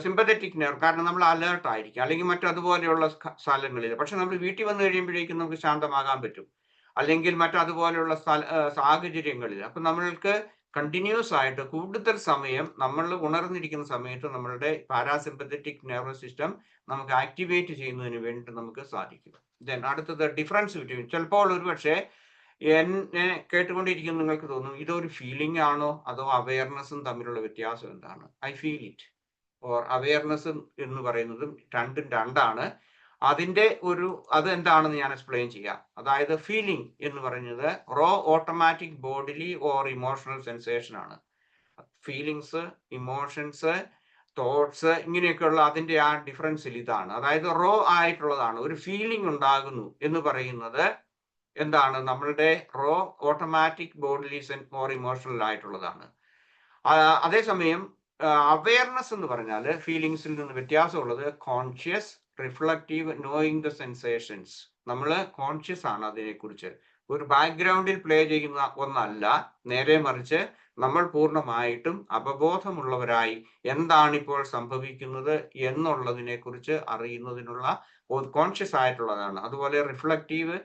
സിമ്പത്തറ്റിക് നെർവ്, കാരണം നമ്മൾ അലേർട്ട് ആയിരിക്കും അല്ലെങ്കിൽ മറ്റതുപോലെയുള്ള സ്ഥലങ്ങളിൽ. പക്ഷെ നമ്മൾ വീട്ടിൽ വന്നു കഴിയുമ്പോഴേക്കും നമുക്ക് ശാന്തമാകാൻ പറ്റും, അല്ലെങ്കിൽ മറ്റതുപോലെയുള്ള സാഹചര്യങ്ങളിൽ. അപ്പൊ നമ്മൾക്ക് കണ്ടിന്യൂസ് ആയിട്ട് കൂടുതൽ സമയം നമ്മൾ ഉണർന്നിരിക്കുന്ന സമയത്ത് നമ്മളുടെ പാരാസിമ്പത്തറ്റിക് നെർവസ് സിസ്റ്റം നമുക്ക് ആക്ടിവേറ്റ് ചെയ്യുന്നതിന് വേണ്ടി നമുക്ക് സാധിക്കും. ദെൻ അടുത്തത് ഡിഫറൻസ് ബിറ്റ്വീൻ, ചിലപ്പോൾ ഒരുപക്ഷെ എന്നെ കേട്ടുകൊണ്ടിരിക്കുന്ന നിങ്ങൾക്ക് തോന്നും ഇതൊരു ഫീലിംഗ് ആണോ അതോ അവയർനെസ്സും തമ്മിലുള്ള വ്യത്യാസം എന്താണ്? I feel it. Or awareness എന്ന് പറയുന്നതും രണ്ടും രണ്ടാണ്. അത് എന്താണെന്ന് ഞാൻ എക്സ്പ്ലെയിൻ ചെയ്യാം. അതായത് ഫീലിംഗ് എന്ന് പറയുന്നത് raw automatic bodily or emotional sensation ആണ്. ഫീലിങ്സ്, ഇമോഷൻസ്, തോട്ട്സ് ഇങ്ങനെയൊക്കെയുള്ള അതിന്റെ ആ ഡിഫറൻസിൽ ഇതാണ്. അതായത് റോ ആയിട്ടുള്ളതാണ്. ഒരു ഫീലിംഗ് ഉണ്ടാകുന്നു എന്ന് പറയുന്നത് എന്താണ്? നമ്മളുടെ raw automatic bodily or emotional ആയിട്ടുള്ളതാണ്. അതേസമയം അവയർനെസ് എന്ന് പറഞ്ഞാൽ ഫീലിങ്സിൽ നിന്ന് വ്യത്യാസമുള്ളത് conscious, reflective, knowing the sensations. നമ്മൾ കോൺഷ്യസ് ആണ് അതിനെക്കുറിച്ച്. ഒരു ബാക്ക്ഗ്രൗണ്ടിൽ പ്ലേ ചെയ്യുന്ന ഒന്നല്ല, നേരെ മറിച്ച് നമ്മൾ പൂർണ്ണമായിട്ടും അവബോധമുള്ളവരായി എന്താണ് ഇപ്പോൾ സംഭവിക്കുന്നത് എന്നുള്ളതിനെ കുറിച്ച് അറിയുന്നതിനുള്ള കോൺഷ്യസ് ആയിട്ടുള്ളതാണ്. അതുപോലെ റിഫ്ലക്റ്റീവ്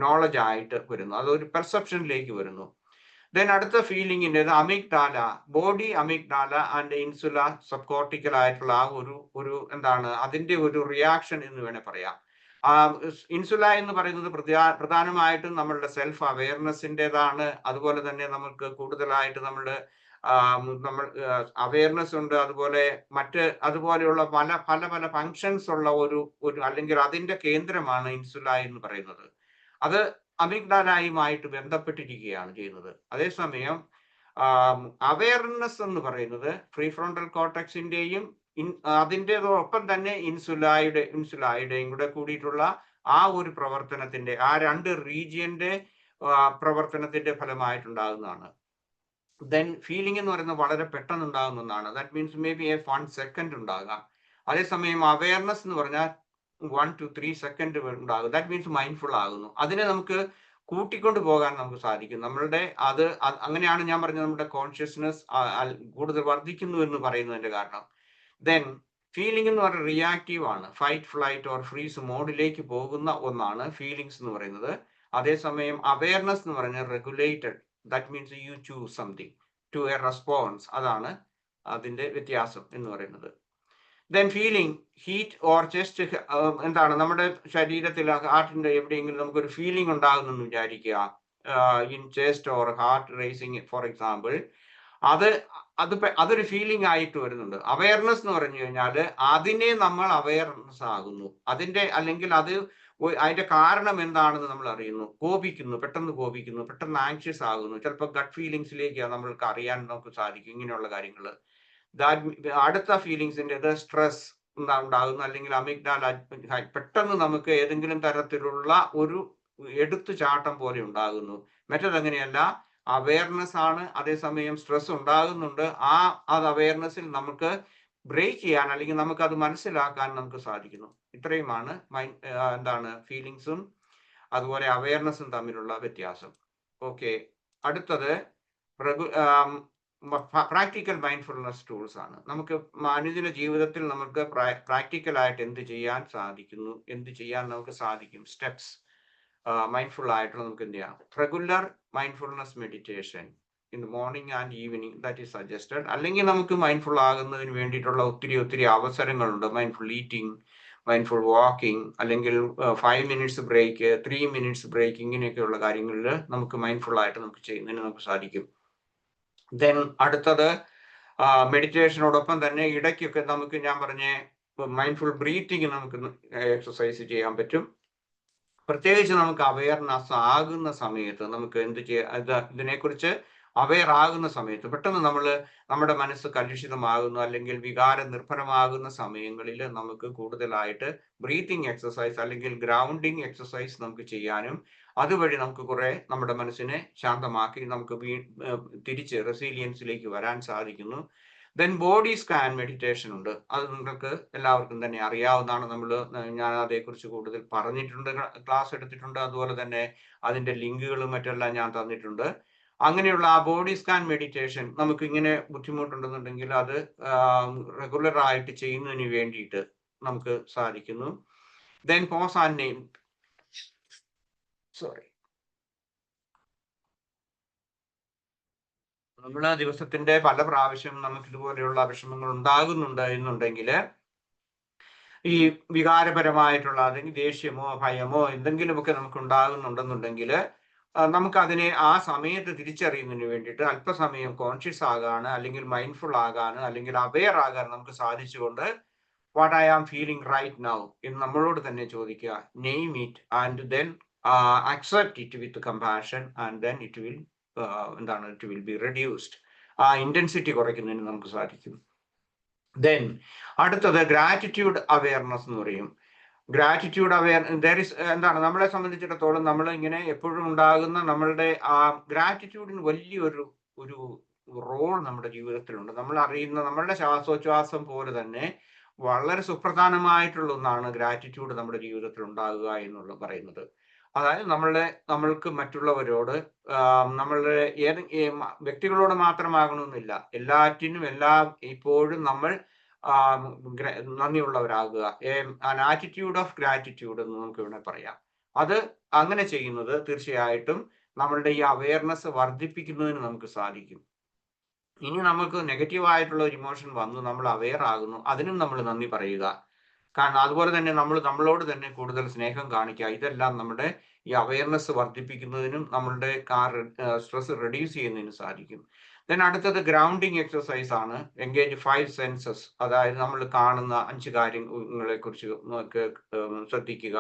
നോളജ് ആയിട്ട് വരുന്നു, അതൊരു പെർസെപ്ഷനിലേക്ക് വരുന്നു. ദെൻ അടുത്ത ഫീലിംഗിൻ്റെത് amygdala, body amygdala and insula subcortical ആയിട്ടുള്ള ആ ഒരു എന്താണ് അതിന്റെ ഒരു റിയാക്ഷൻ എന്ന് വേണേൽ പറയാം. ഇൻസുല എന്ന് പറയുന്നത് പ്രധാനമായിട്ടും നമ്മളുടെ സെൽഫ് അവയർനെസ്സിൻ്റെതാണ്. അതുപോലെ തന്നെ നമുക്ക് കൂടുതലായിട്ട് നമ്മൾ അവയർനെസ് ഉണ്ട്. അതുപോലെ അതുപോലെയുള്ള പല പല പല ഫങ്ഷൻസ് ഉള്ള ഒരു അല്ലെങ്കിൽ അതിന്റെ കേന്ദ്രമാണ് ഇൻസുല എന്ന് പറയുന്നത്. അത് അമിഗ്ഡാലയുമായിട്ട് ബന്ധപ്പെട്ടിരിക്കുകയാണ് ചെയ്യുന്നത്. അതേസമയം അവയർനെസ് എന്ന് പറയുന്നത് പ്രീ ഫ്രോണ്ടൽ കോർട്ടക്സിന്റെയും അതിൻ്റെതൊപ്പം തന്നെ ഇൻസുലായുടെയും കൂടെ കൂടിയിട്ടുള്ള ആ ഒരു പ്രവർത്തനത്തിന്റെ, ആ രണ്ട് റീജിയന്റെ പ്രവർത്തനത്തിന്റെ ഫലമായിട്ടുണ്ടാകുന്നതാണ്. ദെൻ ഫീലിംഗ് എന്ന് പറയുന്നത് വളരെ പെട്ടെന്ന് ഉണ്ടാകുന്ന ഒന്നാണ്. That means may be 1 second ഉണ്ടാകാം. അതേസമയം അവയർനെസ് എന്ന് പറഞ്ഞാൽ 1 to 3 സെക്കൻഡ് ഉണ്ടാകും. ദാറ്റ് മീൻസ് മൈൻഡ്ഫുൾ ആകുന്നു. അതിനെ നമുക്ക് കൂട്ടിക്കൊണ്ട് പോകാൻ നമുക്ക് സാധിക്കും. നമ്മളുടെ അങ്ങനെയാണ് ഞാൻ പറഞ്ഞത്, നമ്മുടെ കോൺഷ്യസ്നെസ് കൂടുതൽ വർദ്ധിക്കുന്നു എന്ന് പറയുന്നതിന്റെ കാരണം. ദെൻ ഫീലിംഗ് എന്ന് പറയുന്നത് റിയാക്റ്റീവ് ആണ്. ഫൈറ്റ്, ഫ്ലൈറ്റ് ഓർ ഫ്രീസ് മോഡിലേക്ക് പോകുന്ന ഒന്നാണ് ഫീലിങ്സ് എന്ന് പറയുന്നത്. അതേസമയം അവയർനെസ് എന്ന് പറഞ്ഞാൽ regulated, that means you choose something to a response. അതാണ് അതിന്റെ വ്യത്യാസം എന്ന് പറയുന്നത്. Then feeling heat or chest, എന്താണ് നമ്മുടെ ശരീരത്തിൽ ഹാർട്ടിന്റെ എവിടെയെങ്കിലും നമുക്കൊരു ഫീലിംഗ് ഉണ്ടാകുന്നെന്ന് വിചാരിക്കുക, in chest or heart racing for example. അതൊരു ഫീലിംഗ് ആയിട്ട് വരുന്നുണ്ട്. അവയർനെസ് എന്ന് പറഞ്ഞു കഴിഞ്ഞാൽ അതിനെ നമ്മൾ അവയർനെസ് ആകുന്നു, അല്ലെങ്കിൽ അതിന്റെ കാരണം എന്താണെന്ന് നമ്മൾ അറിയുന്നു. പെട്ടെന്ന് കോപിക്കുന്നു, പെട്ടെന്ന് ആങ്ഷ്യസ് ആകുന്നു, ചിലപ്പോൾ ഗട്ട് ഫീലിങ്സിലേക്ക് നമ്മൾക്ക് അറിയാൻ നമുക്ക് സാധിക്കും ഇങ്ങനെയുള്ള കാര്യങ്ങൾ. അടുത്ത ഫീലിങ്സിൻ്റെ സ്ട്രെസ് ഉണ്ടാകുന്നു, അല്ലെങ്കിൽ അമിഗ്ഡാല പെട്ടെന്ന് നമുക്ക് ഏതെങ്കിലും തരത്തിലുള്ള ഒരു എടുത്തുചാട്ടം പോലെ ഉണ്ടാകുന്നു. മറ്റേതങ്ങനെയല്ല, അവയർനെസ് ആണ്. അതേസമയം സ്ട്രെസ് ഉണ്ടാകുന്നുണ്ട്. അത് അവയർനെസ്സിൽ നമുക്ക് ബ്രേക്ക് ചെയ്യാൻ അല്ലെങ്കിൽ നമുക്ക് അത് മനസ്സിലാക്കാൻ നമുക്ക് സാധിക്കുന്നു. ഇത്രയുമാണ് ഫീലിങ്സും അതുപോലെ അവയർനെസ്സും തമ്മിലുള്ള വ്യത്യാസം. ഓക്കെ, അടുത്തത് പ്രാക്ടിക്കൽ മൈൻഡ്ഫുൾനെസ് ടൂൾസ് ആണ്. നമുക്ക് അനുദിന ജീവിതത്തിൽ നമുക്ക് പ്രാക്ടിക്കലായിട്ട് എന്ത് ചെയ്യാൻ നമുക്ക് സാധിക്കും, സ്റ്റെപ്സ് മൈൻഡ്ഫുൾ ആയിട്ട് നമുക്ക് എന്ത് ചെയ്യാം. Regular mindfulness meditation in the morning and evening that is suggested. അല്ലെങ്കിൽ നമുക്ക് മൈൻഡ്ഫുൾ ആകുന്നതിന് വേണ്ടിയിട്ടുള്ള ഒത്തിരി അവസരങ്ങളുണ്ട്. മൈൻഡ്ഫുൾ ഈറ്റിംഗ്, മൈൻഡ്ഫുൾ വാക്കിംഗ്, അല്ലെങ്കിൽ 5 minutes ബ്രേക്ക്, 3 minutes ബ്രേക്ക്, ഇങ്ങനെയൊക്കെയുള്ള കാര്യങ്ങളിൽ നമുക്ക് മൈൻഡ്ഫുൾ ആയിട്ട് നമുക്ക് ചെയ്യുന്നതിന് നമുക്ക് സാധിക്കും. ദെൻ അടുത്തത് മെഡിറ്റേഷനോടൊപ്പം തന്നെ ഇടയ്ക്കൊക്കെ നമുക്ക് ഞാൻ പറഞ്ഞ മൈൻഡ്ഫുൾ ബ്രീത്തിങ് നമുക്ക് എക്സസൈസ് ചെയ്യാൻ പറ്റും. പ്രത്യേകിച്ച് നമുക്ക് അവയർനെസ് ആകുന്ന സമയത്ത് നമുക്ക് ഇതിനെക്കുറിച്ച് അവെയർ ആകുന്ന സമയത്ത് പെട്ടെന്ന് നമ്മുടെ മനസ്സ് കലുഷിതമാകുന്നു അല്ലെങ്കിൽ വികാര നിർഭരമാകുന്ന സമയങ്ങളിൽ നമുക്ക് കൂടുതലായിട്ട് ബ്രീത്തിങ് എക്സസൈസ് അല്ലെങ്കിൽ ഗ്രൗണ്ടിങ് എക്സസൈസ് നമുക്ക് ചെയ്യാനും അതുവഴി നമുക്ക് കുറെ നമ്മുടെ മനസ്സിനെ ശാന്തമാക്കി നമുക്ക് തിരിച്ച് റെസീലിയൻസിലേക്ക് വരാൻ സാധിക്കുന്നു. ദെൻ ബോഡി സ്കാൻ മെഡിറ്റേഷൻ ഉണ്ട്. അത് നിങ്ങൾക്ക് എല്ലാവർക്കും തന്നെ അറിയാവുന്നതാണ്. ഞാൻ അതേക്കുറിച്ച് കൂടുതൽ പറഞ്ഞിട്ടുണ്ട്, ക്ലാസ് എടുത്തിട്ടുണ്ട്. അതുപോലെ തന്നെ അതിന്റെ ലിങ്കുകളും മറ്റെല്ലാം ഞാൻ തന്നിട്ടുണ്ട്. അങ്ങനെയുള്ള ആ ബോഡി സ്കാൻ മെഡിറ്റേഷൻ നമുക്ക് ഇങ്ങനെ ബുദ്ധിമുട്ടുണ്ടെന്നുണ്ടെങ്കിൽ അത് റെഗുലർ ആയിട്ട് ചെയ്യുന്നതിന് വേണ്ടിയിട്ട് നമുക്ക് സാധിക്കുന്നു. ദെൻ പോസ് ആൻഡ് നെയിം നമ്മുടെ ദിവസത്തിന്റെ പല പ്രാവശ്യം നമുക്ക് ഇതുപോലെയുള്ള വിഷമങ്ങൾ ഉണ്ടാകുന്നുണ്ട് എന്നുണ്ടെങ്കിൽ, ഈ വികാരപരമായിട്ടുള്ള അല്ലെങ്കിൽ ദേഷ്യമോ ഭയമോ എന്തെങ്കിലുമൊക്കെ നമുക്ക് ഉണ്ടാകുന്നുണ്ടെന്നുണ്ടെങ്കിൽ നമുക്കതിനെ ആ സമയത്ത് തിരിച്ചറിയുന്നതിന് വേണ്ടിയിട്ട് അല്പസമയം കോൺഷ്യസ് ആകാണ്, അല്ലെങ്കിൽ മൈൻഡ്ഫുൾ ആകാണ്, അല്ലെങ്കിൽ അവെയർ ആകാൻ നമുക്ക് സാധിച്ചുകൊണ്ട് what I am feeling right now എന്ന് നമ്മളോട് തന്നെ ചോദിക്കുക, name it and then accept it with compassion and then it will be reduced. ആ ഇന്റൻസിറ്റി കുറയ്ക്കുന്നതിന് നമുക്ക് സാധിക്കും. ദെൻ അടുത്തത് ഗ്രാറ്റിറ്റ്യൂഡ് അവെയർനെസ് എന്ന് പറയും. ഗ്രാറ്റിറ്റ്യൂഡ് എന്താണ് നമ്മളെ സംബന്ധിച്ചിടത്തോളം നമ്മൾ ഇങ്ങനെ എപ്പോഴും ഉണ്ടാകുന്ന നമ്മളുടെ ആ ഗ്രാറ്റിറ്റ്യൂഡിന് വലിയൊരു റോൾ നമ്മുടെ ജീവിതത്തിലുണ്ട്. നമ്മൾ അറിയുന്ന നമ്മളുടെ ശ്വാസോച്ഛ്വാസം പോലെ തന്നെ വളരെ സുപ്രധാനമായിട്ടുള്ള ഒന്നാണ് ഗ്രാറ്റിറ്റ്യൂഡ് നമ്മുടെ ജീവിതത്തിൽ ഉണ്ടാകുക എന്നുള്ള പറയുന്നത്. അതായത് നമ്മൾക്ക് മറ്റുള്ളവരോട് നമ്മളുടെ വ്യക്തികളോട് മാത്രമാകണമെന്നില്ല, എല്ലാറ്റിനും ഇപ്പോഴും നമ്മൾ നന്ദിയുള്ളവരാകുക. ആൻ ആറ്റിറ്റ്യൂഡ് ഓഫ് ഗ്രാറ്റിറ്റ്യൂഡ് എന്ന് നമുക്ക് ഇവിടെ പറയാം. അത് അങ്ങനെ ചെയ്യുന്നത് തീർച്ചയായിട്ടും നമ്മളുടെ ഈ അവെയർനെസ് വർദ്ധിപ്പിക്കുന്നതിന് നമുക്ക് സാധിക്കും. ഇനി നമുക്ക് നെഗറ്റീവായിട്ടുള്ള ഒരു ഇമോഷൻ വന്നു, നമ്മൾ അവെയർ ആകുന്നു, അതിനും നമ്മൾ നന്ദി പറയുക. കാരണം അതുപോലെ തന്നെ നമ്മളോട് തന്നെ കൂടുതൽ സ്നേഹം കാണിക്കുക. ഇതെല്ലാം നമ്മുടെ ഈ അവെയർനെസ് വർദ്ധിപ്പിക്കുന്നതിനും നമ്മളുടെ സ്ട്രെസ് റെഡ്യൂസ് ചെയ്യുന്നതിനും സാധിക്കും. ദെൻ അടുത്തത് ഗ്രൗണ്ടിങ് എക്സസൈസ് ആണ്. Engage 5 census. അതായത് നമ്മൾ കാണുന്ന 5 കാര്യങ്ങളെ കുറിച്ച് ശ്രദ്ധിക്കുക.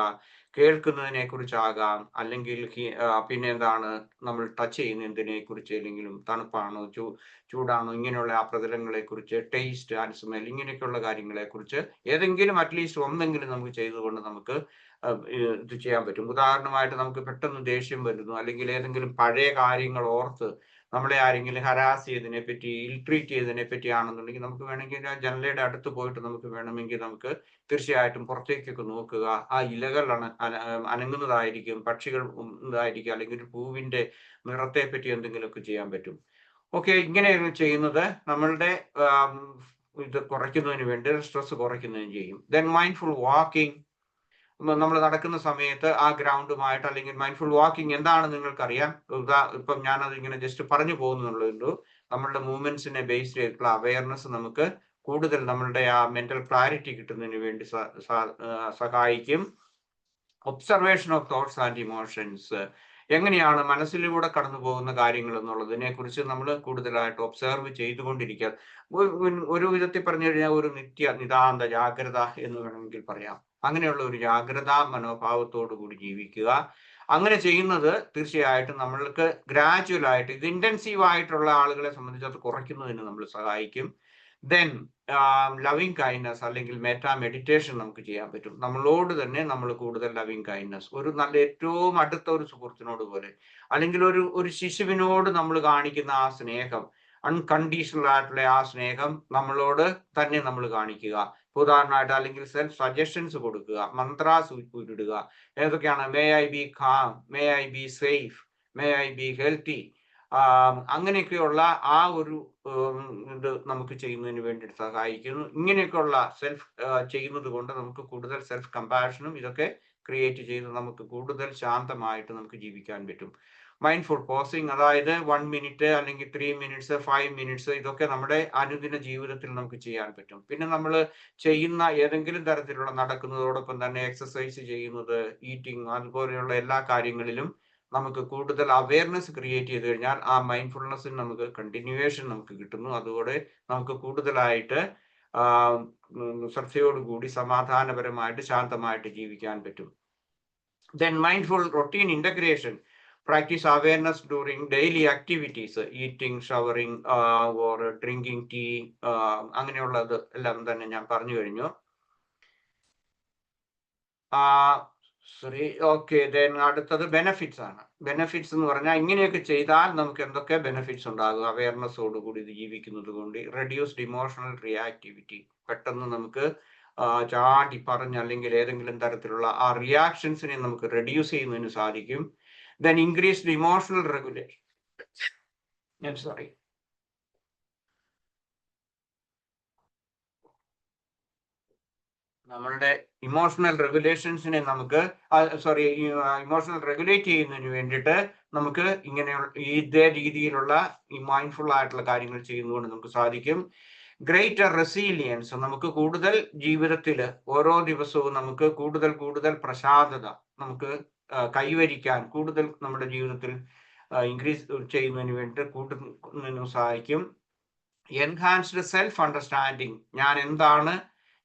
കേൾക്കുന്നതിനെ കുറിച്ചാകാം, അല്ലെങ്കിൽ പിന്നെ എന്താണ് നമ്മൾ ടച്ച് ചെയ്യുന്നതിനെ കുറിച്ച്, അല്ലെങ്കിലും തണുപ്പാണോ ചൂടാണോ ഇങ്ങനെയുള്ള ആ പ്രതലങ്ങളെ കുറിച്ച്, ടേസ്റ്റ് ആൻഡ് സ്മെൽ ഇങ്ങനെയൊക്കെയുള്ള കാര്യങ്ങളെ കുറിച്ച് ഏതെങ്കിലും അറ്റ്ലീസ്റ്റ് ഒന്നെങ്കിലും നമുക്ക് ചെയ്തുകൊണ്ട് നമുക്ക് ഇത് ചെയ്യാൻ പറ്റും. ഉദാഹരണമായിട്ട് നമുക്ക് പെട്ടെന്ന് ദേഷ്യം വരുന്നു, അല്ലെങ്കിൽ ഏതെങ്കിലും പഴയ കാര്യങ്ങൾ ഓർത്ത് നമ്മളെ ആരെങ്കിലും ഹരാസ് ചെയ്തതിനെ പറ്റി, ഇൽട്രീറ്റ് ചെയ്തതിനെ പറ്റി ആണെന്നുണ്ടെങ്കിൽ നമുക്ക് വേണമെങ്കിൽ ആ ജനലയുടെ അടുത്ത് പോയിട്ട് നമുക്ക് തീർച്ചയായിട്ടും പുറത്തേക്കൊക്കെ നോക്കുക. ആ ഇലകൾ അനങ്ങുന്നതായിരിക്കും, പക്ഷികൾ ഇതായിരിക്കും, അല്ലെങ്കിൽ ഒരു പൂവിന്റെ നിറത്തെ പറ്റി എന്തെങ്കിലുമൊക്കെ ചെയ്യാൻ പറ്റും. ഓക്കെ, ഇങ്ങനെയാണ് ചെയ്യുന്നത് നമ്മളുടെ ഇത് കുറയ്ക്കുന്നതിന് വേണ്ടി, സ്ട്രെസ് കുറയ്ക്കുന്നതിന് ചെയ്യും. Then mindful walking. നമ്മൾ നടക്കുന്ന സമയത്ത് ആ ഗ്രൗണ്ടുമായിട്ട്, അല്ലെങ്കിൽ മൈൻഡ്ഫുൾ വാക്കിംഗ് എന്താണെന്ന് നിങ്ങൾക്കറിയാം. ഇപ്പം ഞാനത് ഇങ്ങനെ ജസ്റ്റ് പറഞ്ഞു പോകുന്നുള്ളൂ. നമ്മളുടെ മൂവ്മെന്റ്സിനെ ബേസ് ചെയ്തിട്ടുള്ള അവെയർനെസ് നമുക്ക് കൂടുതൽ നമ്മളുടെ ആ മെന്റൽ ക്ലാരിറ്റി കിട്ടുന്നതിന് വേണ്ടി സഹായിക്കും. Observation of thoughts and emotions. എങ്ങനെയാണ് മനസ്സിലൂടെ കടന്നു പോകുന്ന കാര്യങ്ങൾ എന്നുള്ളതിനെ കുറിച്ച് നമ്മൾ കൂടുതലായിട്ട് ഒബ്സർവ് ചെയ്തുകൊണ്ടിരിക്കുക. ഒരു വിധത്തിൽ പറഞ്ഞു കഴിഞ്ഞാൽ ഒരു നിതാന്ത ജാഗ്രത എന്ന് വേണമെങ്കിൽ പറയാം. അങ്ങനെയുള്ള ഒരു ജാഗ്രതാ മനോഭാവത്തോടു കൂടി ജീവിക്കുക. അങ്ങനെ ചെയ്യുന്നത് തീർച്ചയായിട്ടും നമ്മൾക്ക് ഗ്രാജുവലായിട്ട്, ഇത് ഇന്റൻസീവ് ആയിട്ടുള്ള ആളുകളെ സംബന്ധിച്ച് അത് കുറയ്ക്കുന്നതിന് നമ്മൾ സഹായിക്കും. ദെൻ ലവിങ് കൈൻഡ്നസ് അല്ലെങ്കിൽ മെറ്റാ മെഡിറ്റേഷൻ നമുക്ക് ചെയ്യാൻ പറ്റും. നമ്മളോട് തന്നെ നമ്മൾ കൂടുതൽ ലവിങ് കൈൻഡ്നസ്, ഒരു നല്ല ഏറ്റവും അടുത്ത ഒരു സുഹൃത്തിനോട് പോലെ, അല്ലെങ്കിൽ ഒരു ശിശുവിനോട് നമ്മൾ കാണിക്കുന്ന ആ സ്നേഹം, അൺകണ്ടീഷണൽ ആയിട്ടുള്ള ആ സ്നേഹം നമ്മളോട് തന്നെ നമ്മൾ കാണിക്കുക. ഉദാഹരണമായിട്ട് അല്ലെങ്കിൽ സെൽഫ് സജഷൻസ് കൊടുക്കുക, മന്ത്രാസ് ഉരുടുക. ഏതൊക്കെയാണ്? May I B calm, may I be safe, may I be healthy. അങ്ങനെയൊക്കെയുള്ള ആ ഒരു ഇത് നമുക്ക് ചെയ്യുന്നതിന് വേണ്ടിയിട്ട് സഹായിക്കുന്നു. ഇങ്ങനെയൊക്കെയുള്ള സെൽഫ് ചെയ്യുന്നത് കൊണ്ട് നമുക്ക് കൂടുതൽ സെൽഫ് കമ്പാഷനും ഇതൊക്കെ ക്രിയേറ്റ് ചെയ്ത് നമുക്ക് കൂടുതൽ ശാന്തമായിട്ട് നമുക്ക് ജീവിക്കാൻ പറ്റും. മൈൻഡ്ഫുൾ പോസിങ്, അതായത് 1 മിനിറ്റ് അല്ലെങ്കിൽ 3 മിനിറ്റ്സ് 5 മിനിറ്റ്സ് ഇതൊക്കെ നമ്മുടെ അനുദിന ജീവിതത്തിൽ നമുക്ക് ചെയ്യാൻ പറ്റും. പിന്നെ നമ്മൾ ചെയ്യുന്ന ഏതെങ്കിലും തരത്തിലുള്ള നടക്കുന്നതോടൊപ്പം തന്നെ എക്സസൈസ് ചെയ്യുന്നത്, ഈറ്റിംഗ്, അതുപോലെയുള്ള എല്ലാ കാര്യങ്ങളിലും നമുക്ക് കൂടുതൽ അവെയർനെസ് ക്രിയേറ്റ് ചെയ്ത് കഴിഞ്ഞാൽ ആ മൈൻഡ്ഫുൾനെസ്സിന് നമുക്ക് കണ്ടിന്യൂവേഷൻ നമുക്ക് കിട്ടുന്നു. അതുകൂടെ നമുക്ക് കൂടുതലായിട്ട് ശ്രദ്ധയോടുകൂടി സമാധാനപരമായിട്ട് ശാന്തമായിട്ട് ജീവിക്കാൻ പറ്റും. Then mindful routine integration. Practice awareness during daily activities, eating, showering, or drinking tea. അങ്ങനെയുള്ളത് എല്ലാം തന്നെ ഞാൻ പറഞ്ഞു കഴിഞ്ഞു. ഓക്കെ, ദെൻ അടുത്തത് ബെനഫിറ്റ്സ് ആണ്. ബെനഫിറ്റ്സ് എന്ന് പറഞ്ഞാൽ ഇങ്ങനെയൊക്കെ ചെയ്താൽ നമുക്ക് എന്തൊക്കെ ബെനഫിറ്റ്സ് ഉണ്ടാകും അവെയർനെസ്സോടുകൂടി ഇത് ജീവിക്കുന്നത് കൊണ്ട്. Reduced emotional reactivity. പെട്ടെന്ന് നമുക്ക് ചാടി പറഞ്ഞ് അല്ലെങ്കിൽ ഏതെങ്കിലും തരത്തിലുള്ള ആ റിയാക്ഷൻസിനെ നമുക്ക് റെഡ്യൂസ് ചെയ്യുന്നതിന് സാധിക്കും. Then increased emotional regulation. I'm sorry. നമ്മളുടെ ഇമോഷണൽ റെഗുലേഷൻസിനെ നമുക്ക് ഇമോഷണൽ റെഗുലേറ്റ് ചെയ്യുന്നതിന് വേണ്ടിയിട്ട് നമുക്ക് ഇങ്ങനെയുള്ള ഇതേ രീതിയിലുള്ള ഈ മൈൻഡ്ഫുൾ ആയിട്ടുള്ള കാര്യങ്ങൾ ചെയ്യുന്നതുകൊണ്ട് നമുക്ക് സാധിക്കും. Greater resilience. നമുക്ക് കൂടുതൽ ജീവിതത്തിൽ ഓരോ ദിവസവും നമുക്ക് കൂടുതൽ പ്രശാന്തത നമുക്ക് കൈവരിക്കാൻ കൂടുതൽ നമ്മുടെ ജീവിതത്തിൽ ഇൻക്രീസ് ചെയ്യുന്നതിന് വേണ്ടി കൂട്ടുന്നതിനും സഹായിക്കും. എൻഹാൻസ്ഡ് സെൽഫ് അണ്ടർസ്റ്റാൻഡിങ്, ഞാൻ എന്താണ്,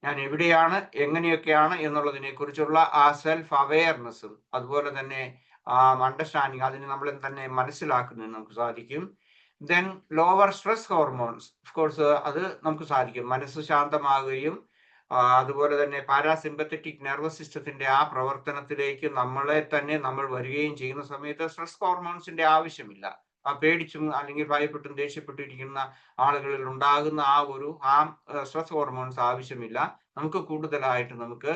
ഞാൻ എവിടെയാണ്, എങ്ങനെയൊക്കെയാണ് എന്നുള്ളതിനെ കുറിച്ചുള്ള ആ സെൽഫ് അവെയർനെസ്സും അതുപോലെ തന്നെ അണ്ടർസ്റ്റാൻഡിങ്, അതിന് നമ്മൾ തന്നെ മനസ്സിലാക്കുന്നതിന് നമുക്ക് സാധിക്കും. Then lower stress hormones, of course അത് നമുക്ക് സാധിക്കും. മനസ്സ് ശാന്തമാകുകയും അതുപോലെ തന്നെ പാരാസിമ്പത്തറ്റിക് നെർവസ് സിസ്റ്റത്തിന്റെ ആ പ്രവർത്തനത്തിലേക്ക് നമ്മളെ തന്നെ നമ്മൾ വരികയും ചെയ്യുന്ന സമയത്ത് സ്ട്രെസ് ഹോർമോൺസിന്റെ ആവശ്യമില്ല. പേടിച്ചും അല്ലെങ്കിൽ ഭയപ്പെട്ടും ദേഷ്യപ്പെട്ടിരിക്കുന്ന ആളുകളിൽ ഉണ്ടാകുന്ന ആ സ്ട്രെസ് ഹോർമോൺസ് ആവശ്യമില്ല. നമുക്ക് കൂടുതലായിട്ട് നമുക്ക്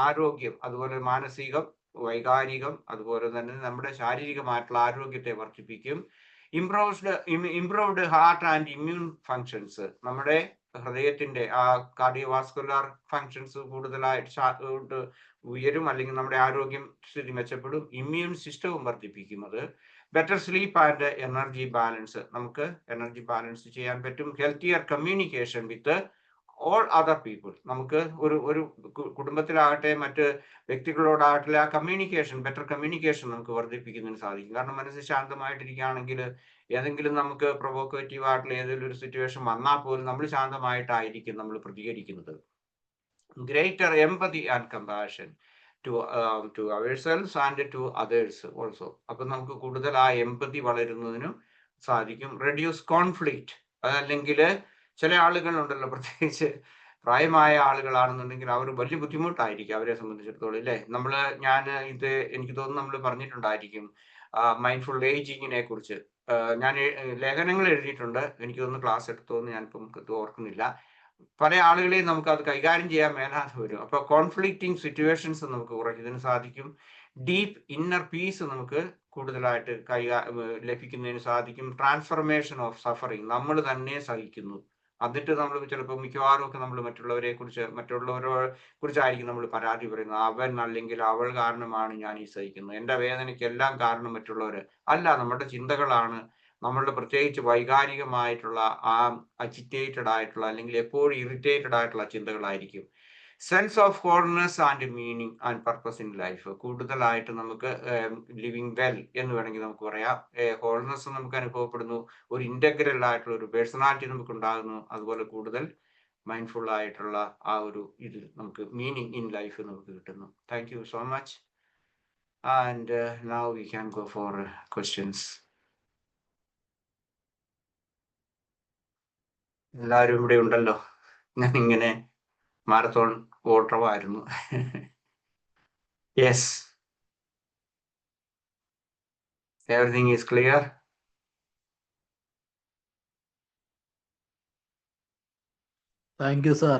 ആരോഗ്യം, അതുപോലെ മാനസികം, വൈകാരികം, അതുപോലെ തന്നെ നമ്മുടെ ശാരീരികമായിട്ടുള്ള ആരോഗ്യത്തെ വർദ്ധിപ്പിക്കും. Improved heart and immune functions, നമ്മുടെ ഹൃദയത്തിന്റെ ആ കാർഡിയോവാസ്കുലർ ഫങ്ഷൻസ് കൂടുതലായിട്ട് ഉയരും, അല്ലെങ്കിൽ നമ്മുടെ ആരോഗ്യം സ്ഥിതി മെച്ചപ്പെടും. ഇമ്മ്യൂൺ സിസ്റ്റവും വർദ്ധിപ്പിക്കും അത്. Better sleep and energy balance, നമുക്ക് എനർജി ബാലൻസ് ചെയ്യാൻ പറ്റും. Healthier communication with all other people, നമുക്ക് ഒരു കുടുംബത്തിലാകട്ടെ മറ്റ് വ്യക്തികളോടാകട്ടെ ആ കമ്മ്യൂണിക്കേഷൻ, ബെറ്റർ കമ്മ്യൂണിക്കേഷൻ നമുക്ക് വർദ്ധിപ്പിക്കുന്നതിന് സാധിക്കും. കാരണം മനസ്സ് ശാന്തമായിട്ടിരിക്കുകയാണെങ്കിൽ ഏതെങ്കിലും നമുക്ക് പ്രൊവോക്കേറ്റീവ് ആയിട്ടുള്ള ഏതെങ്കിലും ഒരു സിറ്റുവേഷൻ വന്നാൽ പോലും നമ്മൾ ശാന്തമായിട്ടായിരിക്കും നമ്മൾ പ്രതികരിക്കുന്നത്. Greater empathy and compassion to ourselves and to others also. അപ്പം നമുക്ക് കൂടുതൽ ആ എംപതി വളരുന്നതിനും സാധിക്കും. റെഡ്യൂസ് കോൺഫ്ലിക്റ്റ്, അതല്ലെങ്കിൽ ചില ആളുകളുണ്ടല്ലോ, പ്രത്യേകിച്ച് പ്രായമായ ആളുകളാണെന്നുണ്ടെങ്കിൽ അവർ വലിയ ബുദ്ധിമുട്ടായിരിക്കും അവരെ സംബന്ധിച്ചിടത്തോളം, അല്ലേ? ഞാൻ എനിക്ക് തോന്നുന്നു നമ്മൾ പറഞ്ഞിട്ടുണ്ടായിരിക്കും മൈൻഡ്ഫുൾ ഏജിങ്ങിനെ കുറിച്ച്. ഞാൻ ലേഖനങ്ങൾ എഴുതിയിട്ടുണ്ട്, എനിക്ക് തോന്നുന്നു ക്ലാസ് എടുത്തോന്ന് ഞാനിപ്പം ഓർക്കുന്നില്ല. പല ആളുകളെയും നമുക്ക് അത് കൈകാര്യം ചെയ്യാൻ മേലാതെ വരും. അപ്പൊ കോൺഫ്ലിക്റ്റിംഗ് സിറ്റുവേഷൻസ് നമുക്ക് കുറയ്ക്കുന്നതിന് സാധിക്കും. ഡീപ്പ് ഇന്നർ പീസ് നമുക്ക് കൂടുതലായിട്ട് ലഭിക്കുന്നതിന് സാധിക്കും. ട്രാൻസ്ഫർമേഷൻ ഓഫ് സഫറിങ്, നമ്മൾ തന്നെ സഹിക്കുന്നു, എന്നിട്ട് നമ്മൾ ചിലപ്പോൾ മിക്കവാറും ഒക്കെ നമ്മൾ മറ്റുള്ളവരെ കുറിച്ചായിരിക്കും നമ്മൾ പരാതി പറയുന്നത്. അവൻ അല്ലെങ്കിൽ അവൾ കാരണമാണ് ഞാൻ ഈ സഹിക്കുന്നത്, എൻ്റെ വേദനയ്ക്കെല്ലാം കാരണം മറ്റുള്ളവർ അല്ല, നമ്മുടെ ചിന്തകളാണ്. നമ്മളുടെ പ്രത്യേകിച്ച് വൈകാരികമായിട്ടുള്ള ആ അജിറ്റേറ്റഡ് ആയിട്ടുള്ള അല്ലെങ്കിൽ എപ്പോഴും ഇറിറ്റേറ്റഡ് ആയിട്ടുള്ള ചിന്തകളായിരിക്കും. Sense of wholeness and meaning and purpose in life, കൂടുതലായിട്ട് നമുക്ക് ലിവിങ് വെൽ എന്ന് വേണമെങ്കിൽ നമുക്ക് പറയാം. ഹോൾനെസ് നമുക്ക് അനുഭവപ്പെടുന്നു, ഒരു ഇന്റഗ്രൽ ആയിട്ടുള്ള ഒരു പേഴ്സണാലിറ്റി നമുക്ക് ഉണ്ടാകുന്നു, അതുപോലെ കൂടുതൽ മൈൻഡ്ഫുൾ ആയിട്ടുള്ള ആ ഒരു ഇത് നമുക്ക് മീനിങ് ഇൻ ലൈഫ് നമുക്ക് കിട്ടുന്നു. Thank you so much. And now we can go for questions. എല്ലാവരും ഇവിടെ ഉണ്ടല്ലോ, ഞാൻ ഇങ്ങനെ മാരത്തോൺ ഓട്ടമായിരുന്നു. Yes, everything is clear. Thank you sir.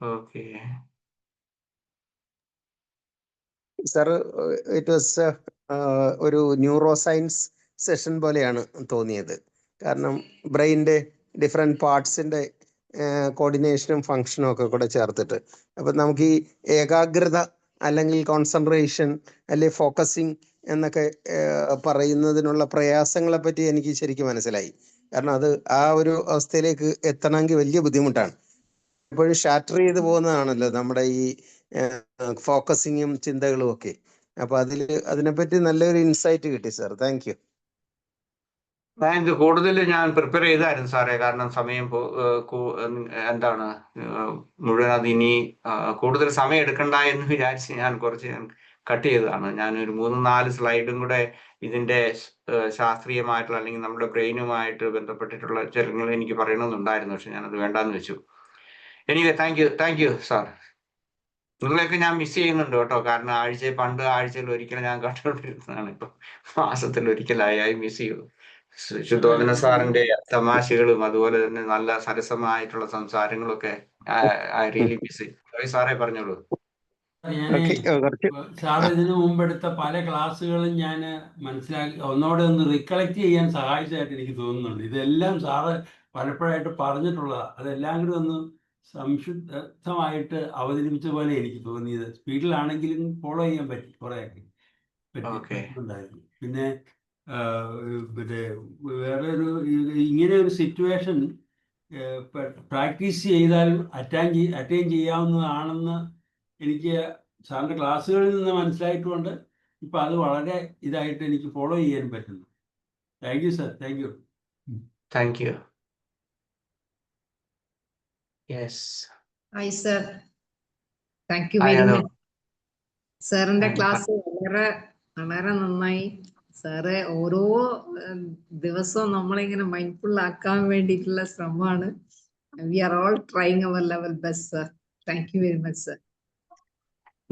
Okay sir, it was ഒരു ന്യൂറോ സയൻസ് സെഷൻ പോലെയാണ് തോന്നിയത്. കാരണം ബ്രെയിൻ്റെ ഡിഫറെൻറ്റ് പാർട്സിൻ്റെ കോർഡിനേഷനും ഫങ്ഷനും ഒക്കെ കൂടെ ചേർത്തിട്ട്, അപ്പം നമുക്ക് ഈ ഏകാഗ്രത അല്ലെങ്കിൽ കോൺസെൻട്രേഷൻ അല്ലെങ്കിൽ ഫോക്കസിങ് എന്നൊക്കെ പറയുന്നതിനുള്ള പ്രയാസങ്ങളെ പറ്റി എനിക്ക് ശരിക്കും മനസ്സിലായി. കാരണം അത് ആ ഒരു അവസ്ഥയിലേക്ക് എത്തണമെങ്കിൽ വലിയ ബുദ്ധിമുട്ടാണ്. എപ്പോഴും ഷാറ്റർ ചെയ്ത് പോകുന്നതാണല്ലോ നമ്മുടെ ഈ ഫോക്കസിങ്ങും ചിന്തകളും ഒക്കെ. അപ്പൊ അതിനെപ്പറ്റി നല്ലൊരു ഇൻസൈറ്റ് കിട്ടി സാർ. Thank U. കൂടുതൽ ഞാൻ പ്രിപ്പയർ ചെയ്തായിരുന്നു സാറേ, കാരണം സമയം എന്താണ് മുഴുവൻ അതിനി കൂടുതൽ സമയം എടുക്കണ്ട എന്ന് വിചാരിച്ച് ഞാൻ കുറച്ച് കട്ട് ചെയ്തതാണ്. ഞാനൊരു 3-4 സ്ലൈഡും കൂടെ ഇതിന്റെ ശാസ്ത്രീയമായിട്ടുള്ള അല്ലെങ്കിൽ നമ്മുടെ ബ്രെയിനുമായിട്ട് ബന്ധപ്പെട്ടിട്ടുള്ള ചിലങ്ങൾ എനിക്ക് പറയണമെന്നുണ്ടായിരുന്നു, പക്ഷെ ഞാനത് വേണ്ടാന്ന് വെച്ചു. Anyway thank you sir. നിങ്ങളെയൊക്കെ ഞാൻ മിസ് ചെയ്യുന്നുണ്ട് കേട്ടോ, കാരണം ആഴ്ചയിൽ ഒരിക്കലും ഞാൻ കണ്ടുകൊണ്ടിരുന്നതാണ്, ഇപ്പൊ മാസത്തിൽ ഒരിക്കലായി. I miss you. ശുദ്ധോധന സാറിന്റെ തമാശകളും അതുപോലെ തന്നെ നല്ല സരസമായിട്ടുള്ള സംസാരങ്ങളൊക്കെ ഐ റിയലി മിസ്. സാറേ പറഞ്ഞോളൂ. സാർ ഇതിനു മുമ്പെടുത്ത പല ക്ലാസ്സുകളും ഞാൻ മനസ്സിലാക്കി ഒന്നോടെ ഒന്ന് റിക്കളക്ട് ചെയ്യാൻ സഹായിച്ചതായിട്ട് എനിക്ക് തോന്നുന്നുണ്ട്. ഇതെല്ലാം സാറ് പലപ്പോഴായിട്ട് പറഞ്ഞിട്ടുള്ളതാണ്. അതെല്ലാം കൂടി ഒന്ന് സംശുദ്ധമായിട്ട് അവതരിപ്പിച്ച പോലെ എനിക്ക് തോന്നിയത്. സ്പീഡിലാണെങ്കിലും ഫോളോ ചെയ്യാൻ പറ്റി, കുറേയൊക്കെ പറ്റുന്നുണ്ടായിരുന്നു. പിന്നെ വേറെ ഇങ്ങനെ ഒരു സിറ്റുവേഷൻ പ്രാക്ടീസ് ചെയ്താൽ അറ്റൈൻ ചെയ്യാവുന്നതാണെന്ന് എനിക്ക് സാറിൻ്റെ ക്ലാസ്സുകളിൽ നിന്ന് മനസ്സിലായിട്ടുകൊണ്ട് ഇപ്പം അത് വളരെ ഇതായിട്ട് എനിക്ക് ഫോളോ ചെയ്യാൻ പറ്റുന്നു. Thank you sir, thank U. Thank you. Yes. Hi sir, thank you very much. സാറിന്റെ ക്ലാസ് വളരെ വളരെ നന്നായി. സാറ് ഓരോ ദിവസവും നമ്മളിങ്ങനെ മൈൻഡ്ഫുൾ ആക്കാൻ വേണ്ടിയിട്ടുള്ള ശ്രമമാണ്. We are all trying our level best sir. Thank you very much sir.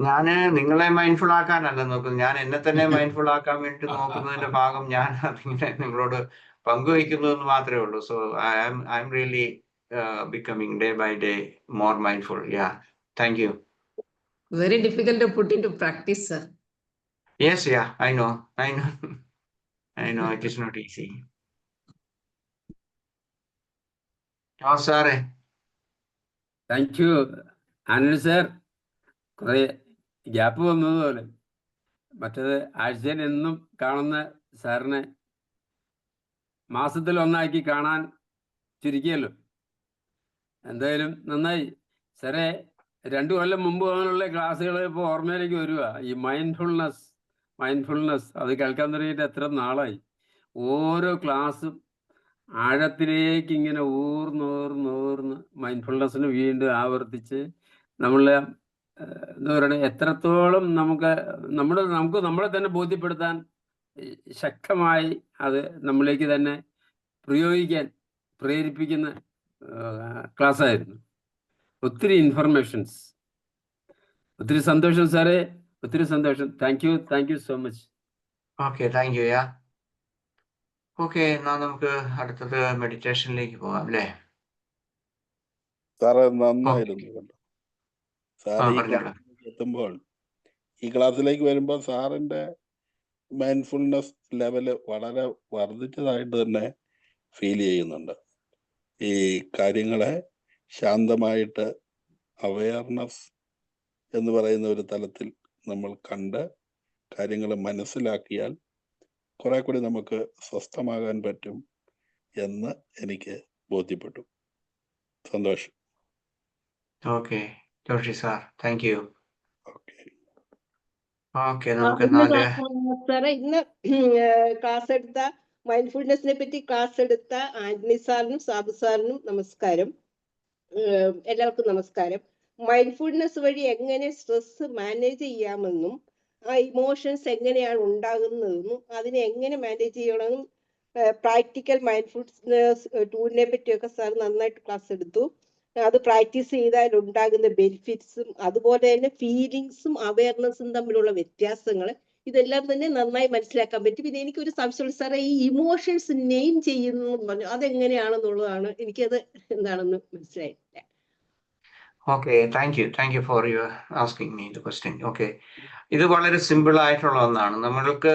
ഞാന് നിങ്ങളെ മൈൻഡ്ഫുൾ ആക്കാനല്ല നോക്കുന്നത്, ഞാൻ എന്നെ തന്നെ മൈൻഡ്ഫുൾ ആക്കാൻ വേണ്ടി നോക്കുന്നതിന്റെ ഭാഗം ഞാൻ അതിങ്ങനെ നിങ്ങളോട് പങ്കുവയ്ക്കുന്നു എന്ന് മാത്രമേ ഉള്ളൂ. So I am really becoming day by day more mindful. Yeah, thank you. Very difficult to put into practice, sir. Yes, yeah, I know. I know it is not easy. Oh, sorry. Thank you Anand sir. കുറേ gap വന്നതുപോലെ മറ്റേത് ആഴ്ചയിൽ എന്നും കാണുന്ന സാറിനെ മാസത്തിൽ ഒന്നാക്കി കാണാൻ ചുരുക്കിയല്ലോ. എന്തായാലും നന്നായി സാറേ. 2 കൊല്ലം മുമ്പ് പോകാനുള്ള ക്ലാസ്സുകൾ ഇപ്പോൾ ഓർമ്മയിലേക്ക് വരിക. ഈ മൈൻഡ്ഫുൾനെസ് അത് കേൾക്കാൻ തുടങ്ങിയിട്ട് എത്ര നാളായി. ഓരോ ക്ലാസ്സും ആഴത്തിലേക്ക് ഇങ്ങനെ ഊർന്ന് മൈൻഡ്ഫുൾനെസ്സിന് വീണ്ടും ആവർത്തിച്ച് നമ്മളെ എന്താ പറയുക, എത്രത്തോളം നമുക്ക് നമ്മളെ തന്നെ ബോധ്യപ്പെടുത്താൻ ശക്തമായി അത് നമ്മളിലേക്ക് തന്നെ പ്രയോഗിക്കാൻ പ്രേരിപ്പിക്കുന്ന ക്ലാസ്സായിരുന്നു. ഒത്തിരി ഇൻഫർമേഷൻസ്. ഒത്തിരി സന്തോഷം സാറേ, ഒത്തിരി സന്തോഷം. Thank you so much. Okay, thank U. Yeah okay, എന്നാ നമുക്ക് അടുത്തത് മെഡിറ്റേഷനിലേക്ക് പോകാം അല്ലേ? സാറ് നന്നായിരുന്നു കേട്ടോ. സാർ ഈ പറഞ്ഞോളൂ. ക്ലാസ്സിലേക്ക് എത്തുമ്പോൾ, ഈ ക്ലാസ്സിലേക്ക് വരുമ്പോൾ സാറിന്റെ മൈൻഡ്ഫുൾനെസ് ലെവല് വളരെ വർദ്ധിച്ചതായിട്ട് തന്നെ ഫീൽ ചെയ്യുന്നുണ്ട്. ഈ കാര്യങ്ങളെ ശാന്തമായിട്ട് അവയർനെസ് എന്ന് പറയുന്ന ഒരു തലത്തിൽ നമ്മൾ കണ്ട് കാര്യങ്ങൾ മനസ്സിലാക്കിയാൽ കുറെ കൂടി നമുക്ക് സ്വസ്ഥമാകാൻ പറ്റും എന്ന് എനിക്ക് ബോധ്യപ്പെട്ടു. സന്തോഷം. Okay Joshi sir, thank you. Okay. Okay, നമുക്ക് നാല് സാറേ ഇന്ന് ക്ലാസ് എടുത്ത മൈൻഡ്ഫുൾനെസ്സിനെ പറ്റി ക്ലാസ് എടുത്ത ആന്റണി സാറിനും സാബു സാറിനും നമസ്കാരം. എല്ലാവർക്കും നമസ്കാരം. മൈൻഡ്ഫുൾനെസ് വഴി എങ്ങനെ സ്ട്രെസ് മാനേജ് ചെയ്യാമെന്നും ആ ഇമോഷൻസ് എങ്ങനെയാണ് ഉണ്ടാകുന്നതെന്നും അതിനെ എങ്ങനെ മാനേജ് ചെയ്യണമെന്നും പ്രാക്ടിക്കൽ മൈൻഡ്ഫുൾനെസ് ടൂളിനെ പറ്റിയൊക്കെ സാർ നന്നായിട്ട് ക്ലാസ് എടുത്തു. അത് പ്രാക്ടീസ് ചെയ്താൽ ഉണ്ടാകുന്ന ബെനിഫിറ്റ്സും അതുപോലെ തന്നെ ഫീലിങ്സും അവയർനെസ്സും തമ്മിലുള്ള വ്യത്യാസങ്ങൾ ഇതെല്ലാം തന്നെ നന്നായി മനസ്സിലാക്കാൻ പറ്റും. പിന്നെ എനിക്കൊരു സംശയമുള്ള സാറേ, ഈ ഇമോഷൻസ് നെയിം ചെയ്യുന്നു പറഞ്ഞു അതെങ്ങനെയാണെന്നുള്ളതാണ് എനിക്കത് എന്താണെന്ന് മനസ്സിലായിട്ടില്ല. Okay, thank you for your asking me the question. Okay, ഇത് വളരെ സിമ്പിൾ ആയിട്ടുള്ള ഒന്നാണ്. നമ്മൾക്ക്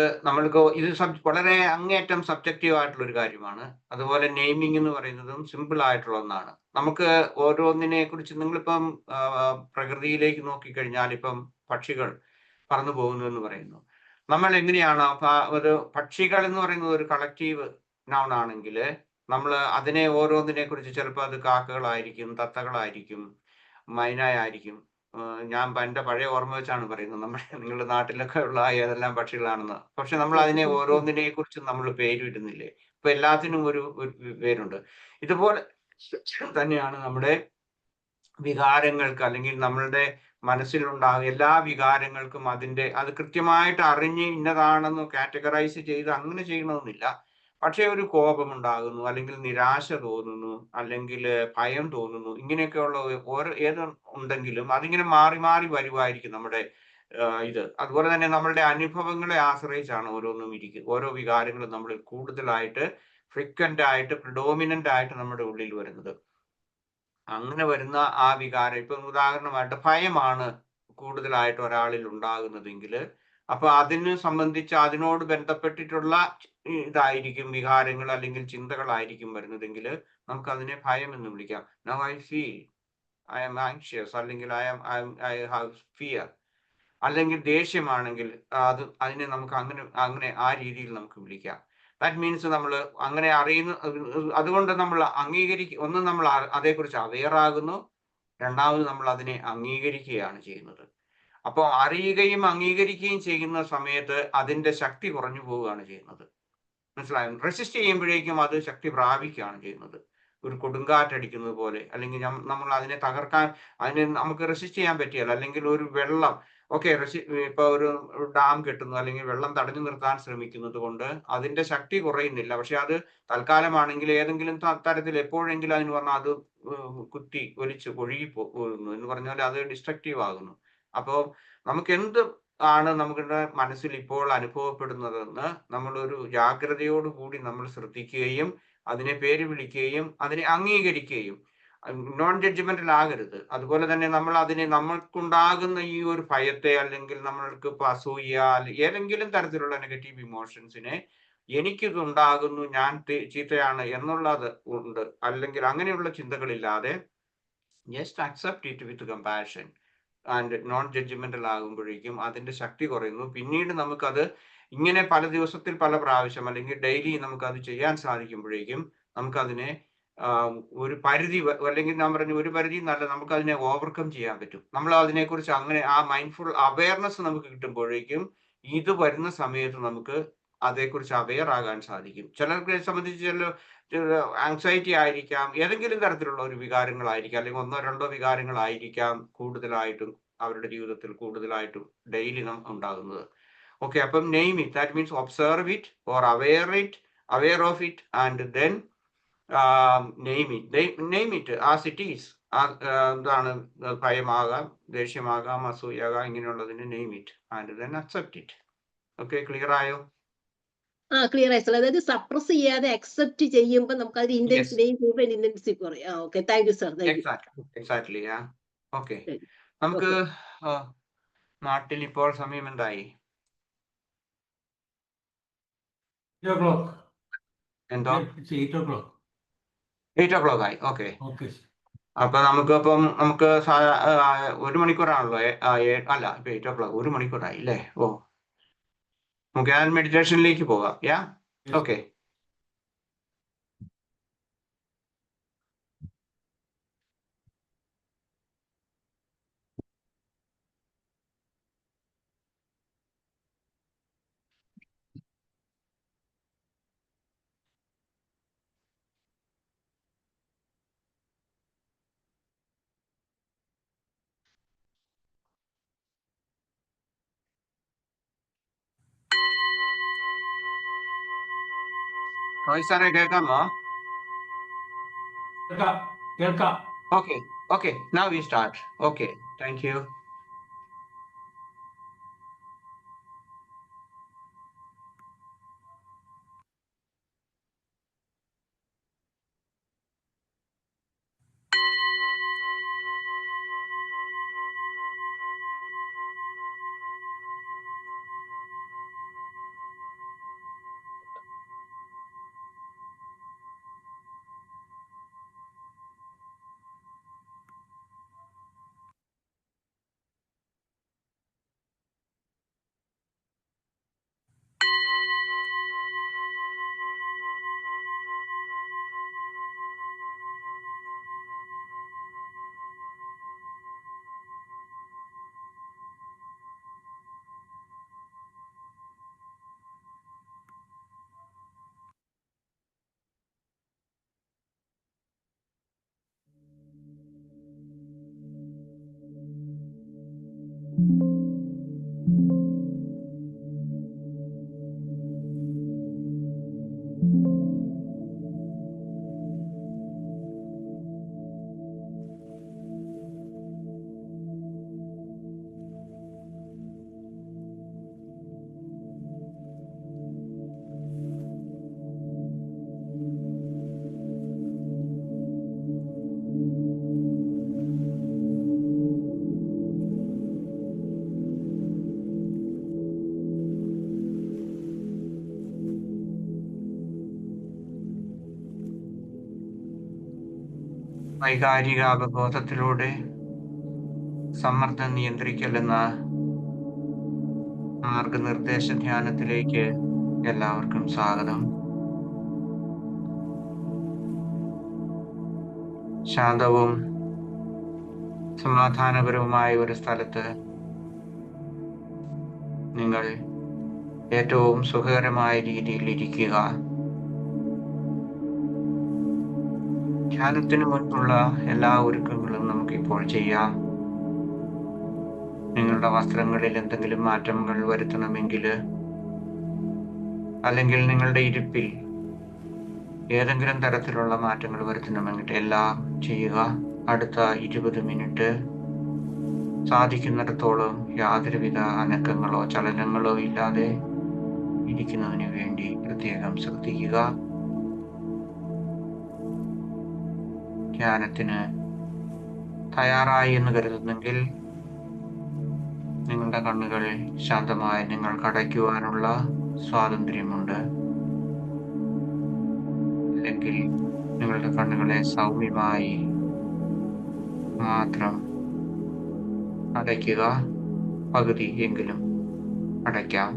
ഇത് വളരെ അങ്ങേയറ്റം സബ്ജക്റ്റീവ് ആയിട്ടുള്ള ഒരു കാര്യമാണ്. അതുപോലെ നെയിമിംഗ് എന്ന് പറയുന്നതും സിമ്പിൾ ആയിട്ടുള്ള ഒന്നാണ്. നമുക്ക് ഓരോന്നിനെ കുറിച്ച് നിങ്ങളിപ്പം പ്രകൃതിയിലേക്ക് നോക്കിക്കഴിഞ്ഞാൽ ഇപ്പം പക്ഷികൾ പറന്നു പോകുന്നു എന്ന് പറയുന്നു. നമ്മൾ എങ്ങനെയാണ് ഒരു പക്ഷികൾ എന്ന് പറയുന്നത് ഒരു കളക്റ്റീവ് നൗൺ ആണെങ്കിൽ നമ്മൾ അതിനെ ഓരോന്നിനെ കുറിച്ച് ചിലപ്പോൾ അത് കാക്കകളായിരിക്കും, തത്തകളായിരിക്കും, മൈനായായിരിക്കും. ഞാൻ എൻ്റെ പഴയ ഓർമ്മ വെച്ചാണ് പറയുന്നത്, നിങ്ങളുടെ നാട്ടിലൊക്കെ ഉള്ള ഏതെല്ലാം പക്ഷികളാണെന്ന്. പക്ഷെ നമ്മൾ അതിനെ ഓരോന്നിനെ കുറിച്ചും നമ്മൾ പേരിടുന്നില്ലേ? ഇപ്പൊ എല്ലാത്തിനും ഒരു പേരുണ്ട്. ഇതുപോലെ തന്നെയാണ് നമ്മുടെ വികാരങ്ങൾക്ക്, അല്ലെങ്കിൽ നമ്മളുടെ മനസ്സിലുണ്ടാകുന്ന എല്ലാ വികാരങ്ങൾക്കും അത് കൃത്യമായിട്ട് അറിഞ്ഞ് ഇന്നതാണെന്ന് കാറ്റഗറൈസ് ചെയ്ത് അങ്ങനെ ചെയ്യണമെന്നില്ല. പക്ഷെ ഒരു കോപമുണ്ടാകുന്നു, അല്ലെങ്കിൽ നിരാശ തോന്നുന്നു, അല്ലെങ്കിൽ ഭയം തോന്നുന്നു, ഇങ്ങനെയൊക്കെയുള്ള ഏത് ഉണ്ടെങ്കിലും അതിങ്ങനെ മാറി മാറി വരുമായിരിക്കും നമ്മുടെ ഇത്. അതുപോലെ തന്നെ നമ്മളുടെ അനുഭവങ്ങളെ ആശ്രയിച്ചാണ് ഓരോ വികാരങ്ങളും നമ്മൾ കൂടുതലായിട്ട് ഫ്രീക്വന്റ് ആയിട്ട് പ്രിഡോമിനന്റ് ആയിട്ട് നമ്മുടെ ഉള്ളിൽ വരുന്നത്. അങ്ങനെ വരുന്ന ആ വികാരം, ഇപ്പം ഉദാഹരണമായിട്ട് ഭയമാണ് കൂടുതലായിട്ട് ഒരാളിൽ ഉണ്ടാകുന്നതെങ്കിൽ അപ്പൊ അതിനെ സംബന്ധിച്ച് അതിനോട് ബന്ധപ്പെട്ടിട്ടുള്ള ഇതായിരിക്കും വികാരങ്ങൾ അല്ലെങ്കിൽ ചിന്തകളായിരിക്കും വരുന്നതെങ്കിൽ നമുക്ക് അതിനെ ഭയം എന്ന് വിളിക്കാം. Now I feel I am anxious, അല്ലെങ്കിൽ ഐ ഹാവ് ഫിയർ. അല്ലെങ്കിൽ ദേഷ്യമാണെങ്കിൽ അതിനെ നമുക്ക് അങ്ങനെ ആ രീതിയിൽ നമുക്ക് വിളിക്കാം. ദാറ്റ് മീൻസ് നമ്മൾ അങ്ങനെ അതുകൊണ്ട് നമ്മൾ ഒന്ന് നമ്മൾ അതേക്കുറിച്ച് അവെയർ ആകുന്നു, രണ്ടാമത് നമ്മൾ അതിനെ അംഗീകരിക്കുകയാണ് ചെയ്യുന്നത്. അപ്പോൾ അറിയുകയും അംഗീകരിക്കുകയും ചെയ്യുന്ന സമയത്ത് അതിൻ്റെ ശക്തി കുറഞ്ഞു പോവുകയാണ് ചെയ്യുന്നത്. മനസ്സിലായോ? റെസിസ്റ്റ് ചെയ്യുമ്പോഴേക്കും അത് ശക്തി പ്രാപിക്കുകയാണ് ചെയ്യുന്നത്. ഒരു കൊടുങ്കാറ്റടിക്കുന്നത് പോലെ, അല്ലെങ്കിൽ നമ്മൾ അതിനെ തകർക്കാൻ, അതിനെ നമുക്ക് റെസിസ്റ്റ് ചെയ്യാൻ പറ്റിയല്ല. അല്ലെങ്കിൽ ഒരു വെള്ളം ഇപ്പൊ ഒരു ഡാം കെട്ടുന്നു, അല്ലെങ്കിൽ വെള്ളം തടഞ്ഞു നിർത്താൻ ശ്രമിക്കുന്നത് കൊണ്ട് അതിന്റെ ശക്തി കുറയുന്നില്ല. പക്ഷെ അത് തൽക്കാലമാണെങ്കിൽ ഏതെങ്കിലും തരത്തിൽ എപ്പോഴെങ്കിലും അതിന് പറഞ്ഞാൽ അത് കുത്തി ഒലിച്ച് ഒഴുകി പോകുന്നു എന്ന് പറഞ്ഞാൽ അത് ഡിസ്ട്രക്റ്റീവ് ആകുന്നു. അപ്പോൾ നമുക്ക് എന്ത് ആണ് നമ്മുടെ മനസ്സിൽ ഇപ്പോൾ അനുഭവപ്പെടുന്നതെന്ന് നമ്മളൊരു ജാഗ്രതയോടുകൂടി നമ്മൾ ശ്രദ്ധിക്കുകയും അതിനെ പേര് വിളിക്കുകയും അതിനെ അംഗീകരിക്കുകയും, നോൺ ജഡ്ജ്മെന്റൽ ആകരുത്. അതുപോലെ തന്നെ നമ്മൾ അതിനെ, നമ്മൾക്കുണ്ടാകുന്ന ഈ ഒരു ഭയത്തെ, അല്ലെങ്കിൽ നമ്മൾക്ക് അസൂയ, ഏതെങ്കിലും തരത്തിലുള്ള നെഗറ്റീവ് ഇമോഷൻസിനെ എനിക്കിതുണ്ടാകുന്നു, ഞാൻ ചീത്തയാണ് എന്നുള്ളത് ഉണ്ട്, അല്ലെങ്കിൽ അങ്ങനെയുള്ള ചിന്തകളില്ലാതെ just accept it with compassion and non judgmental ആകുമ്പോഴേക്കും അതിന്റെ ശക്തി കുറയുന്നു. പിന്നീട് നമുക്കത് ഇങ്ങനെ പല ദിവസത്തിൽ പല പ്രാവശ്യം, അല്ലെങ്കിൽ ഡെയിലി നമുക്കത് ചെയ്യാൻ സാധിക്കുമ്പോഴേക്കും നമുക്കതിനെ ഒരു പരിധി, അല്ലെങ്കിൽ ഞാൻ പറഞ്ഞു ഒരു പരിധി എന്നല്ല, നമുക്കതിനെ ഓവർകം ചെയ്യാൻ പറ്റും. നമ്മൾ അതിനെക്കുറിച്ച് അങ്ങനെ ആ മൈൻഡ്ഫുൾ അവയർനെസ് നമുക്ക് കിട്ടുമ്പോഴേക്കും ഇത് വരുന്ന സമയത്ത് നമുക്ക് അതേക്കുറിച്ച് അവെയർ ആകാൻ സാധിക്കും. ചിലർക്ക് സംബന്ധിച്ച് ആങ്സൈറ്റി ആയിരിക്കാം, ഏതെങ്കിലും തരത്തിലുള്ള ഒരു വികാരങ്ങളായിരിക്കാം, അല്ലെങ്കിൽ 1-2 വികാരങ്ങളായിരിക്കാം കൂടുതലായിട്ടും അവരുടെ ജീവിതത്തിൽ കൂടുതലായിട്ടും ഡെയിലി ഉണ്ടാകുന്നത്. ഓക്കെ, അപ്പം name it, that means observe it or aware of it and then name it as it is. എന്താണ്, ഭയമാകാം, ദേഷ്യമാകാം, അസൂയാകാം, ഇങ്ങനെയുള്ളതിന് name it and then accept it. Okay, clear ആയോ? ക്ലിയർ ആയി സർ. അതായത് സപ്രസ് ചെയ്യാതെ അക്സെപ്റ്റ് ചെയ്യുമ്പോൾ നമുക്ക് അതിന്റെ ഇന്റൻസിറ്റി കുറയും. Okay, thank you sir. Exactly. Okay, നമുക്ക് നാട്ടിൽ ഇപ്പോൾ സമയം എന്തായി? 8 o'clock. എന്തോ? 8 o'clock. 8 o'clock ആയി. Okay, Okay. അപ്പൊ നമുക്ക് 1 മണിക്കൂറാണല്ലോ. അല്ല, ഇപ്പൊ 8 o'clock, 1 മണിക്കൂറായി അല്ലേ? ഓ, നമുക്ക് ഞാൻ മെഡിറ്റേഷനിലേക്ക് പോകാം. ഓക്കെ. റോയ് സാറെ കേൾക്കാമോ? കേൾക്കാം. Okay, now we start. Okay, thank you. വൈകാരിക അവബോധത്തിലൂടെ സമ്മർദ്ദം നിയന്ത്രിക്കൽ എന്ന മാർഗനിർദ്ദേശ ധ്യാനത്തിലേക്ക് എല്ലാവർക്കും സ്വാഗതം. ശാന്തവും സമാധാനപരവുമായ ഒരു സ്ഥലത്ത് നിങ്ങൾ ഏറ്റവും സുഖകരമായ രീതിയിൽ ഇരിക്കുക. ധ്യാനത്തിന് മുൻപുള്ള എല്ലാ ഒരുക്കങ്ങളും നമുക്കിപ്പോൾ ചെയ്യാം. നിങ്ങളുടെ വസ്ത്രങ്ങളിൽ എന്തെങ്കിലും മാറ്റങ്ങൾ വരുത്തണമെങ്കിൽ, അല്ലെങ്കിൽ നിങ്ങളുടെ ഇരിപ്പിൽ ഏതെങ്കിലും തരത്തിലുള്ള മാറ്റങ്ങൾ വരുത്തണമെങ്കിൽ എല്ലാം ചെയ്യുക. അടുത്ത 20 മിനിറ്റ് സാധിക്കുന്നിടത്തോളം യാതൊരുവിധ അനക്കങ്ങളോ ചലനങ്ങളോ ഇല്ലാതെ ഇരിക്കുന്നതിന് വേണ്ടി പ്രത്യേകം ശ്രദ്ധിക്കുക. ധ്യാനത്തിന് തയ്യാറായി എന്ന് കരുതുന്നെങ്കിൽ നിങ്ങളുടെ കണ്ണുകൾ ശാന്തമായി നിങ്ങൾക്ക് അടയ്ക്കുവാനുള്ള സ്വാതന്ത്ര്യമുണ്ട്. അല്ലെങ്കിൽ നിങ്ങളുടെ കണ്ണുകളെ സൗമ്യമായി മാത്രം അടയ്ക്കുക. പകുതി എങ്കിലും അടയ്ക്കാം.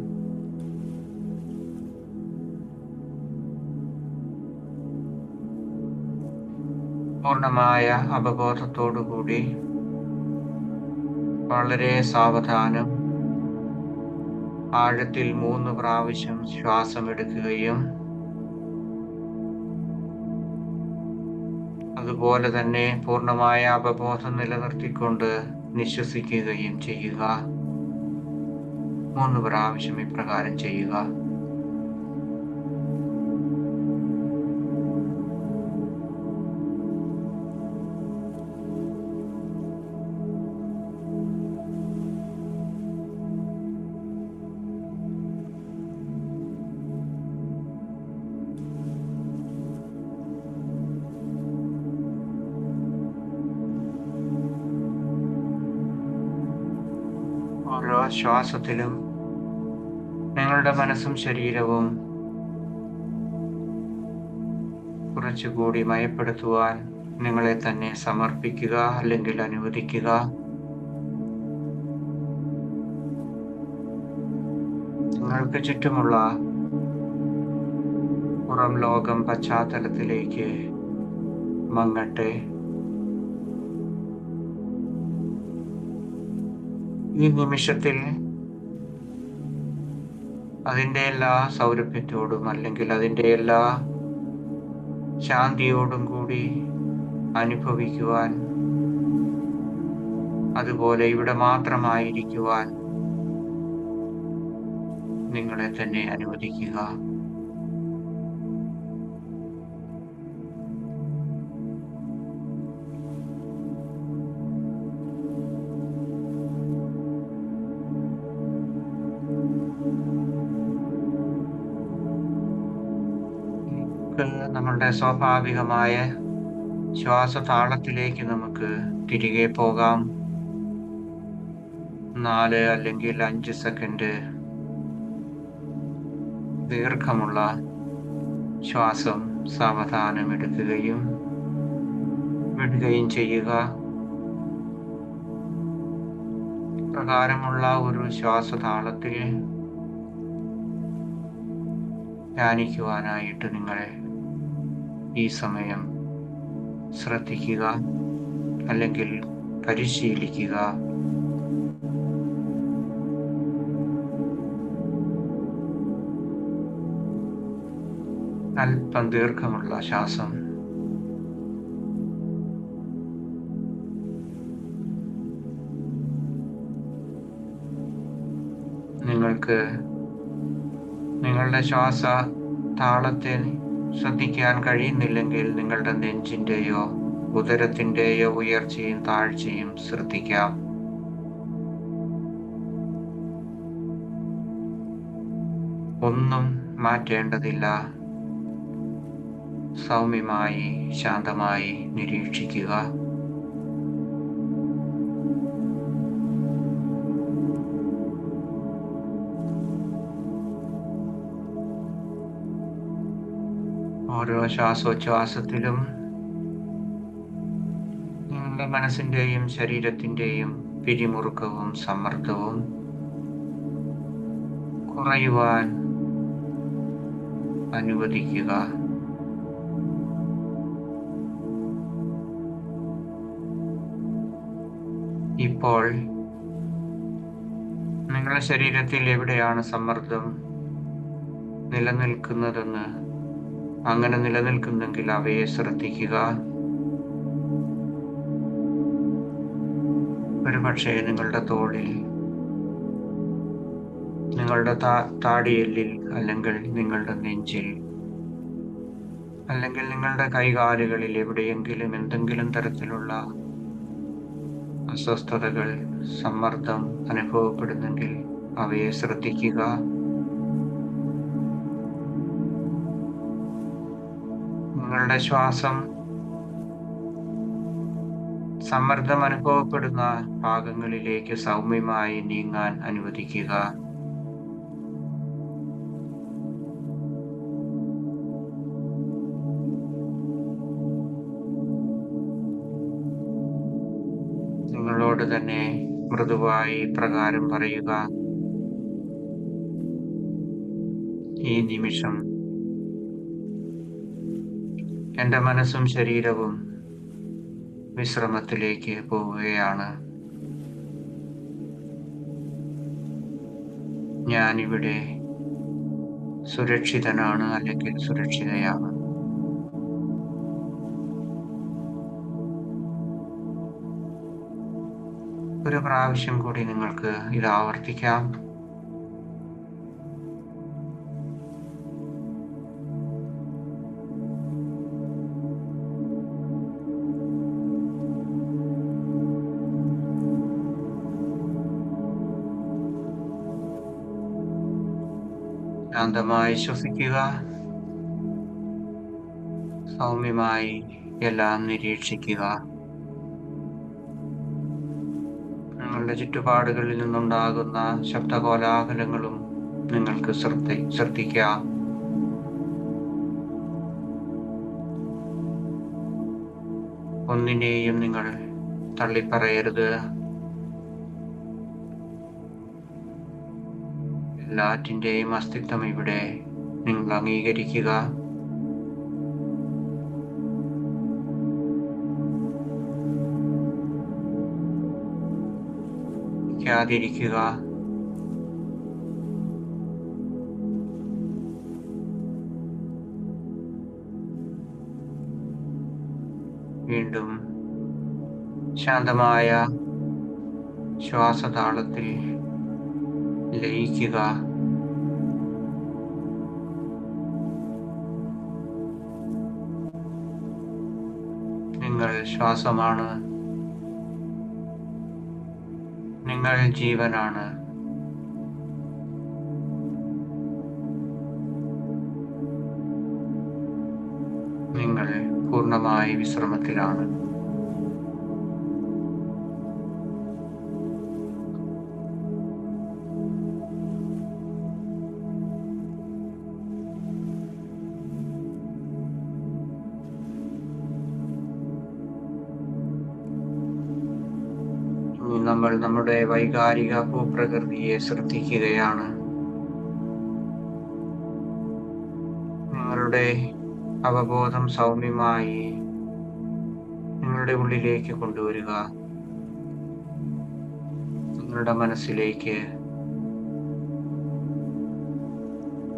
പൂർണ്ണമായ അവബോധത്തോടുകൂടി വളരെ സാവധാനം ആഴത്തിൽ 3 പ്രാവശ്യം ശ്വാസം എടുക്കുകയും അതുപോലെ തന്നെ പൂർണ്ണമായ അവബോധം നിലനിർത്തിക്കൊണ്ട് നിശ്വസിക്കുകയും ചെയ്യുക. 3 പ്രാവശ്യം ഇപ്രകാരം ചെയ്യുക. ഓരോ ശ്വാസത്തിലും നിങ്ങളുടെ മനസ്സും ശരീരവും കുറച്ചുകൂടി മയപ്പെടുത്തുവാൻ നിങ്ങളെ തന്നെ സമർപ്പിക്കുക, അല്ലെങ്കിൽ അനുവദിക്കുക. നിങ്ങൾക്ക് ചുറ്റുമുള്ള പുറം ലോകം പശ്ചാത്തലത്തിലേക്ക് മങ്ങട്ടെ. ഈ നിമിഷത്തിൽ അതിൻ്റെ എല്ലാ സൗരഭ്യത്തോടും, അല്ലെങ്കിൽ അതിൻ്റെ എല്ലാ ശാന്തിയോടും കൂടി അനുഭവിക്കുവാൻ, അതുപോലെ ഇവിടെ മാത്രമായിരിക്കുവാൻ നിങ്ങളെ തന്നെ അനുവദിക്കുക. നമ്മളുടെ സ്വാഭാവികമായ ശ്വാസതാളത്തിലേക്ക് നമുക്ക് തിരികെ പോകാം. 4 അല്ലെങ്കിൽ 5 സെക്കൻഡ് ദീർഘമുള്ള ശ്വാസം സാവധാനം എടുക്കുകയും വിടുകയും ചെയ്യുക. പ്രകാരമുള്ള ഒരു ശ്വാസതാളത്തിൽ ധ്യാനിക്കുവാനായിട്ട് നിങ്ങളെ ഈ സമയം ശ്രദ്ധിക്കുക, അല്ലെങ്കിൽ പരിശീലിക്കുക. അല്പം ദീർഘമുള്ള ശ്വാസം നിങ്ങൾക്ക് നിങ്ങളുടെ ശ്വാസ താളത്തെ ശ്രദ്ധിക്കാൻ കഴിയുന്നില്ലെങ്കിൽ നിങ്ങളുടെ നെഞ്ചിൻ്റെയോ ഉദരത്തിൻ്റെയോ ഉയർച്ചയും താഴ്ചയും ശ്രദ്ധിക്കാം. ഒന്നും മാറ്റേണ്ടതില്ല. സൗമ്യമായി ശാന്തമായി നിരീക്ഷിക്കുക. ഓരോ ശ്വാസോച്ഛ്വാസത്തിലും നിങ്ങളുടെ മനസ്സിൻ്റെയും ശരീരത്തിൻ്റെയും പിരിമുറുക്കവും സമ്മർദ്ദവും കുറയുവാൻ അനുവദിക്കുക. ഇപ്പോൾ നിങ്ങളുടെ ശരീരത്തിൽ എവിടെയാണ് സമ്മർദ്ദം നിലനിൽക്കുന്നതെന്ന്, അങ്ങനെ നിലനിൽക്കുന്നെങ്കിൽ അവയെ ശ്രദ്ധിക്കുക. ഒരു പക്ഷേ നിങ്ങളുടെ തോളിൽ, നിങ്ങളുടെ താടിയെല്ലിൽ, അല്ലെങ്കിൽ നിങ്ങളുടെ നെഞ്ചിൽ, അല്ലെങ്കിൽ നിങ്ങളുടെ കൈകാലുകളിൽ എവിടെയെങ്കിലും എന്തെങ്കിലും തരത്തിലുള്ള അസ്വസ്ഥതകൾ, സമ്മർദ്ദം അനുഭവപ്പെടുന്നെങ്കിൽ അവയെ ശ്രദ്ധിക്കുക. നിങ്ങളുടെ ശ്വാസം സമ്മർദ്ദം അനുഭവപ്പെടുന്ന ഭാഗങ്ങളിലേക്ക് സൗമ്യമായി നീങ്ങാൻ അനുവദിക്കുക. നിങ്ങളോട് തന്നെ മൃദുവായി പ്രകാരം പറയുക: ഈ നിമിഷം എൻ്റെ മനസ്സും ശരീരവും വിശ്രമത്തിലേക്ക് പോവുകയാണ്. ഞാനിവിടെ സുരക്ഷിതനാണ്, അല്ലെങ്കിൽ സുരക്ഷിതയാണ്. ഒരു പ്രാവശ്യം കൂടി നിങ്ങൾക്ക് ഇത് ആവർത്തിക്കാം. ശാന്തമായി ശ്വസിക്കുക. സൗമ്യമായി എല്ലാം നിരീക്ഷിക്കുക. നിങ്ങളുടെ ചുറ്റുപാടുകളിൽ നിന്നുണ്ടാകുന്ന ശബ്ദകോലാഹലങ്ങളും നിങ്ങൾക്ക് ശ്രദ്ധിക്കാം. ഒന്നിനെയും നിങ്ങൾ തള്ളിപ്പറയരുത്. എല്ലാറ്റിൻ്റെയും അസ്തിത്വം ഇവിടെ നിങ്ങൾ അംഗീകരിക്കുക. ിരിക്കുക. വീണ്ടും ശാന്തമായ ശ്വാസതാളത്തിൽ ലയിക്കുക. നിങ്ങൾ ശ്വാസമാണ്. നിങ്ങൾ ജീവനാണ്. നിങ്ങൾ പൂർണ്ണമായി വിശ്രമത്തിലാണ്. നമ്മൾ നമ്മുടെ വൈകാരിക ഭൂപ്രകൃതിയെ ശ്രദ്ധിക്കുകയാണ്. നിങ്ങളുടെ അവബോധം സൗമ്യമായി നിങ്ങളുടെ ഉള്ളിലേക്ക് കൊണ്ടുവരിക. നിങ്ങളുടെ മനസ്സിലേക്ക്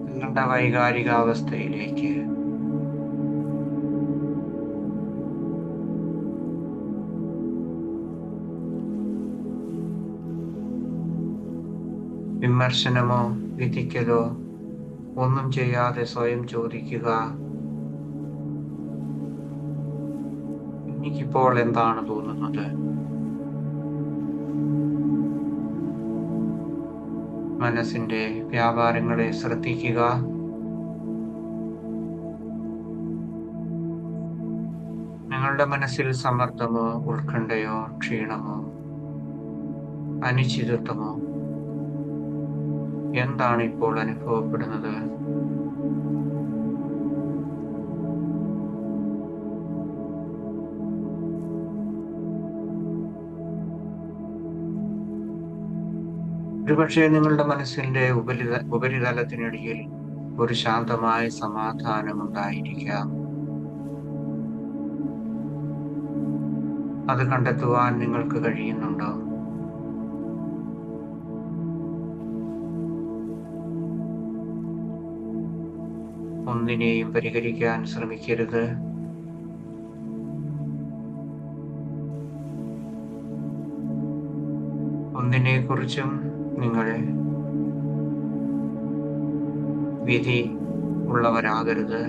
നിങ്ങളുടെ വൈകാരികാവസ്ഥയിലേക്ക് വിമർശനമോ വിധിക്കലോ ഒന്നും ചെയ്യാതെ സ്വയം ചോദിക്കുക: എനിക്കിപ്പോൾ എന്താണ് തോന്നുന്നത്? മനസ്സിന്റെ വ്യാപാരങ്ങളെ ശ്രദ്ധിക്കുക. നിങ്ങളുടെ മനസ്സിൽ സമ്മർദ്ദമോ ഉത്കണ്ഠയോ ക്ഷീണമോ അനിശ്ചിതത്വമോ എന്താണ് ഇപ്പോൾ അനുഭവപ്പെടുന്നത്? ഒരുപക്ഷെ നിങ്ങളുടെ മനസ്സിന്റെ ഉപരിതലത്തിനിടയിൽ ഒരു ശാന്തമായ സമാധാനം ഉണ്ടായിരിക്കാം. അത് കണ്ടെത്തുവാൻ നിങ്ങൾക്ക് കഴിയുന്നുണ്ടോ? ഒന്നിനെയും പരിഹരിക്കാൻ ശ്രമിക്കരുത്. ഒന്നിനെക്കുറിച്ചും നിങ്ങൾ വിധി ഉള്ളവരാകരുത്.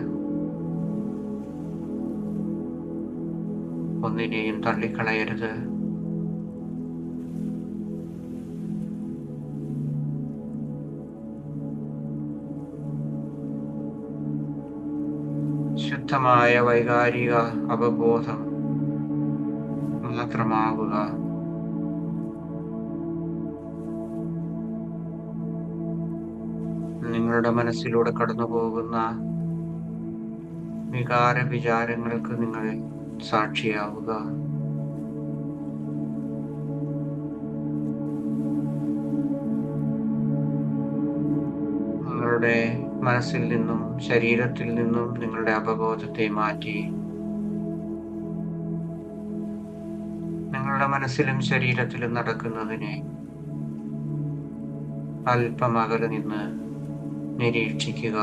ഒന്നിനെയും തള്ളിക്കളയരുത്. ശുദ്ധമായ വൈകാരിക അവബോധം മാത്രമാകുക. നിങ്ങളുടെ മനസ്സിലൂടെ കടന്നു പോകുന്ന വികാര വിചാരങ്ങൾക്ക് നിങ്ങൾ സാക്ഷിയാവുക. നിങ്ങളുടെ മനസ്സിൽ നിന്നും ശരീരത്തിൽ നിന്നും നിങ്ങളുടെ അവബോധത്തെ മാറ്റി നിങ്ങളുടെ മനസ്സിലും ശരീരത്തിലും നടക്കുന്നതിനെ അല്പം അകലെ നിന്ന് നിരീക്ഷിക്കുക.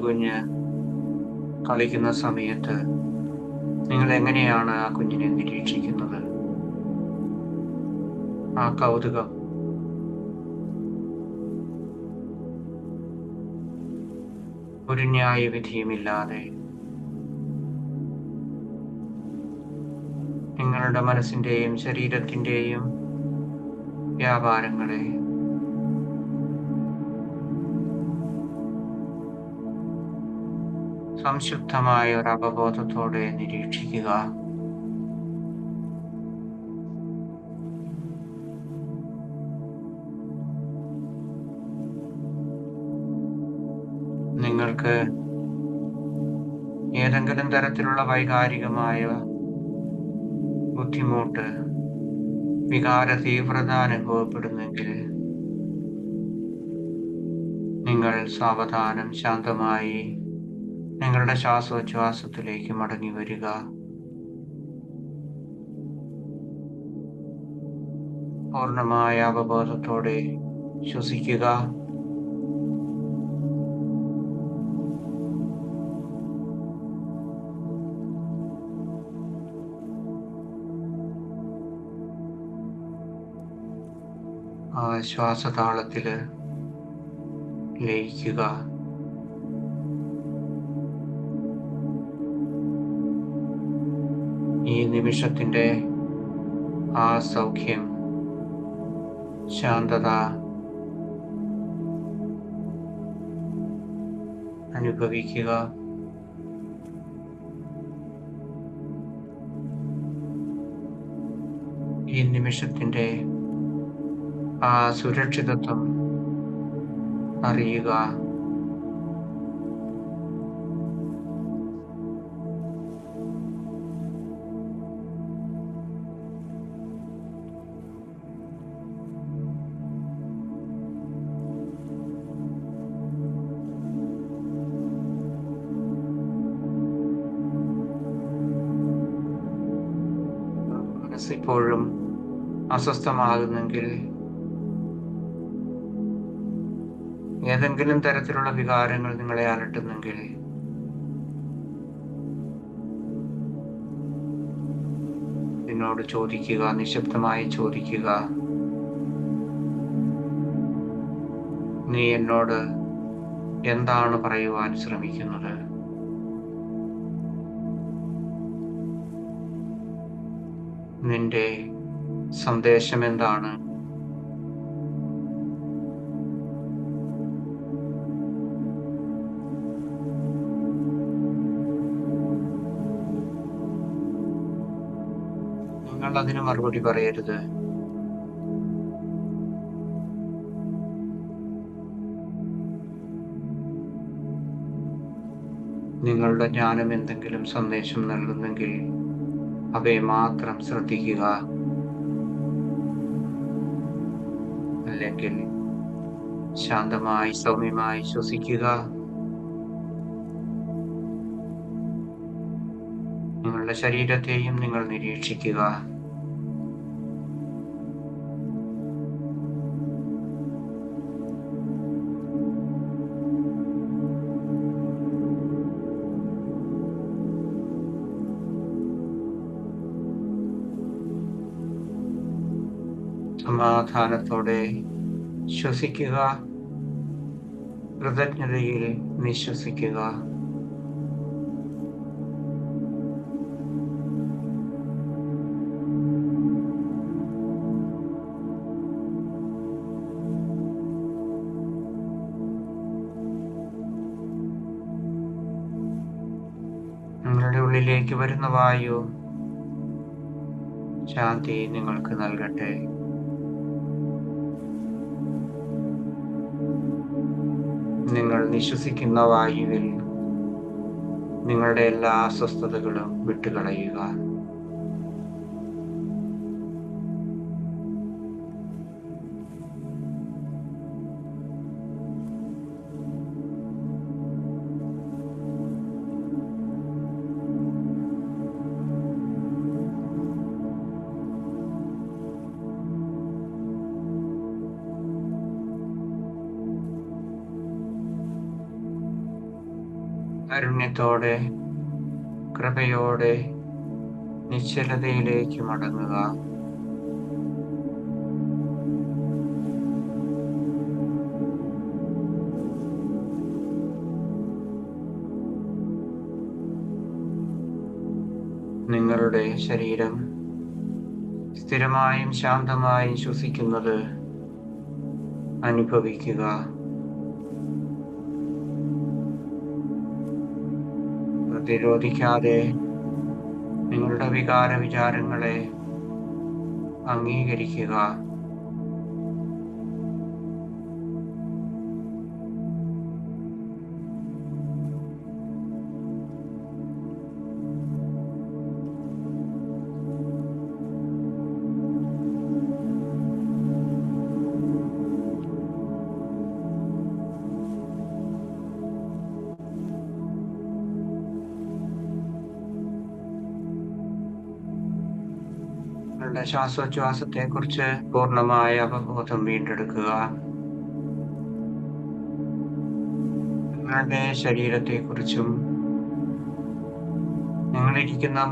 കുഞ്ഞ് കളിക്കുന്ന സമയത്ത് നിങ്ങൾ എങ്ങനെയാണ് ആ കുഞ്ഞിനെ നിരീക്ഷിക്കുന്നത്? ആ കൗതുകം ഒരു ന്യായവിധിയുമില്ലാതെ നിങ്ങളുടെ മനസ്സിന്റെയും ശരീരത്തിന്റെയും വ്യാപാരങ്ങളെ സംശുദ്ധമായ ഒരു അവബോധത്തോടെ നിരീക്ഷിക്കുക. നിങ്ങൾക്ക് ഏതെങ്കിലും തരത്തിലുള്ള വൈകാരികമായ ബുദ്ധിമുട്ട്, വികാര തീവ്രത അനുഭവപ്പെടുന്നെങ്കിൽ നിങ്ങൾ സാവധാനം ശാന്തമായി നിങ്ങളുടെ ശ്വാസോച്ഛ്വാസത്തിലേക്ക് മടങ്ങി വരിക. പൂർണ്ണമായ അവബോധത്തോടെ ശ്വസിക്കുക. ആ ശ്വാസതാളത്തില് ലയിക്കുക. ഈ നിമിഷത്തിന്റെ ആ സൗഖ്യം, ശാന്തത അനുഭവിക്കുക. ഈ നിമിഷത്തിന്റെ ആ സുരക്ഷിതത്വം അറിയുക. മനസ്സിപ്പോഴും അസ്വസ്ഥമാകുന്നെങ്കിൽ, ഏതെങ്കിലും തരത്തിലുള്ള വികാരങ്ങൾ നിങ്ങളെ അലട്ടുന്നെങ്കിൽ, എന്നോട് ചോദിക്കുക, നിശബ്ദമായി ചോദിക്കുക, നീ എന്നോട് എന്താണ് പറയുവാൻ ശ്രമിക്കുന്നത്? നിന്റെ സന്ദേശം എന്താണ്? നിങ്ങൾ അതിന് മറുപടി പറയരുത്. നിങ്ങളുടെ ജ്ഞാനം എന്തെങ്കിലും സന്ദേശം നൽകുന്നെങ്കിൽ അവയെ മാത്രം ശ്രദ്ധിക്കുക. അല്ലെങ്കിൽ ശാന്തമായി സൗമ്യമായി ശ്വസിക്കുക. നിങ്ങളുടെ ശരീരത്തെയും നിങ്ങൾ നിരീക്ഷിക്കുക. സമാധാനത്തോടെ ശ്വസിക്കുക. കൃതജ്ഞതയിൽ നിശ്വസിക്കുക. നിങ്ങളുടെ ഉള്ളിലേക്ക് വരുന്ന വായു ശാന്തി നിങ്ങൾക്ക് നൽകട്ടെ. നിങ്ങൾ നിശ്വസിക്കുന്ന വായുവിൽ നിങ്ങളുടെ എല്ലാ അസ്വസ്ഥതകളും വിട്ടുകളയുക. കാരുണ്യത്തോടെ കൃപയോടെ നിശ്ചലതയിലേക്ക് മടങ്ങുക. നിങ്ങളുടെ ശരീരം സ്ഥിരമായും ശാന്തമായും ശ്വസിക്കുന്നത് അനുഭവിക്കുക. പ്രതിരോധിക്കാതെ നിങ്ങളുടെ വികാര വിചാരങ്ങളെ അംഗീകരിക്കുക. നിങ്ങളുടെ ശ്വാസോച്ഛ്വാസത്തെ കുറിച്ച് പൂർണ്ണമായ അവബോധം വീണ്ടെടുക്കുക. നിങ്ങളുടെ ശരീരത്തെക്കുറിച്ചും നിങ്ങളിരിക്കുന്ന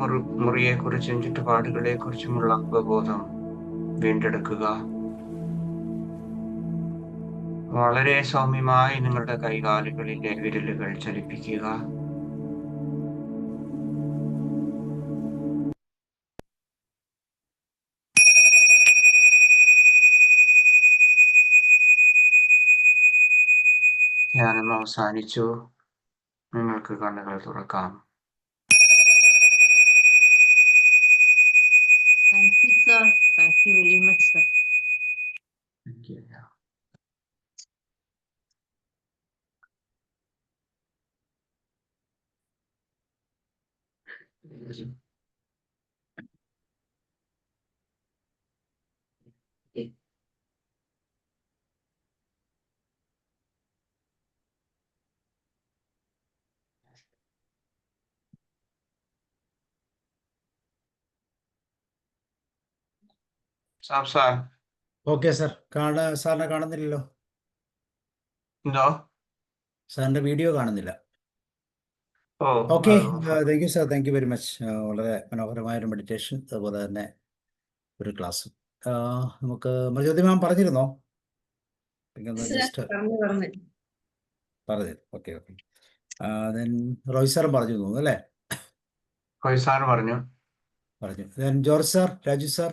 മുറിയെക്കുറിച്ചും ചുറ്റുപാടുകളെക്കുറിച്ചുമുള്ള അവബോധം വീണ്ടെടുക്കുക. വളരെ സൗമ്യമായി നിങ്ങളുടെ കൈകാലുകളിലെ വിരലുകൾ ചലിപ്പിക്കുക. ധ്യാനം അവസാനിച്ചു. നിങ്ങൾക്ക് കണ്ണുകൾ തുറക്കാം. Thank you, sir. Thank you very much, sir. Sir okay sir. സാറിനെ കാണുന്നില്ലല്ലോ. എന്തോ? സാറിന്റെ വീഡിയോ കാണുന്നില്ല. Oh okay, thank you sir. Thank you very much. വളരെ മനോഹരമായ ഒരു മെഡിറ്റേഷൻ, അതുപോലെ തന്നെ ഒരു ക്ലാസ്. നമുക്ക് മജോതി മാം പറഞ്ഞിരുന്നോ? ജസ്റ്റ് പറഞ്ഞു. Okay okay. ദെൻ റോയ് സാറും പറഞ്ഞു തോന്നുന്നു അല്ലേ? റോയ് സാർ പറഞ്ഞു. Then George sir, Raju sir,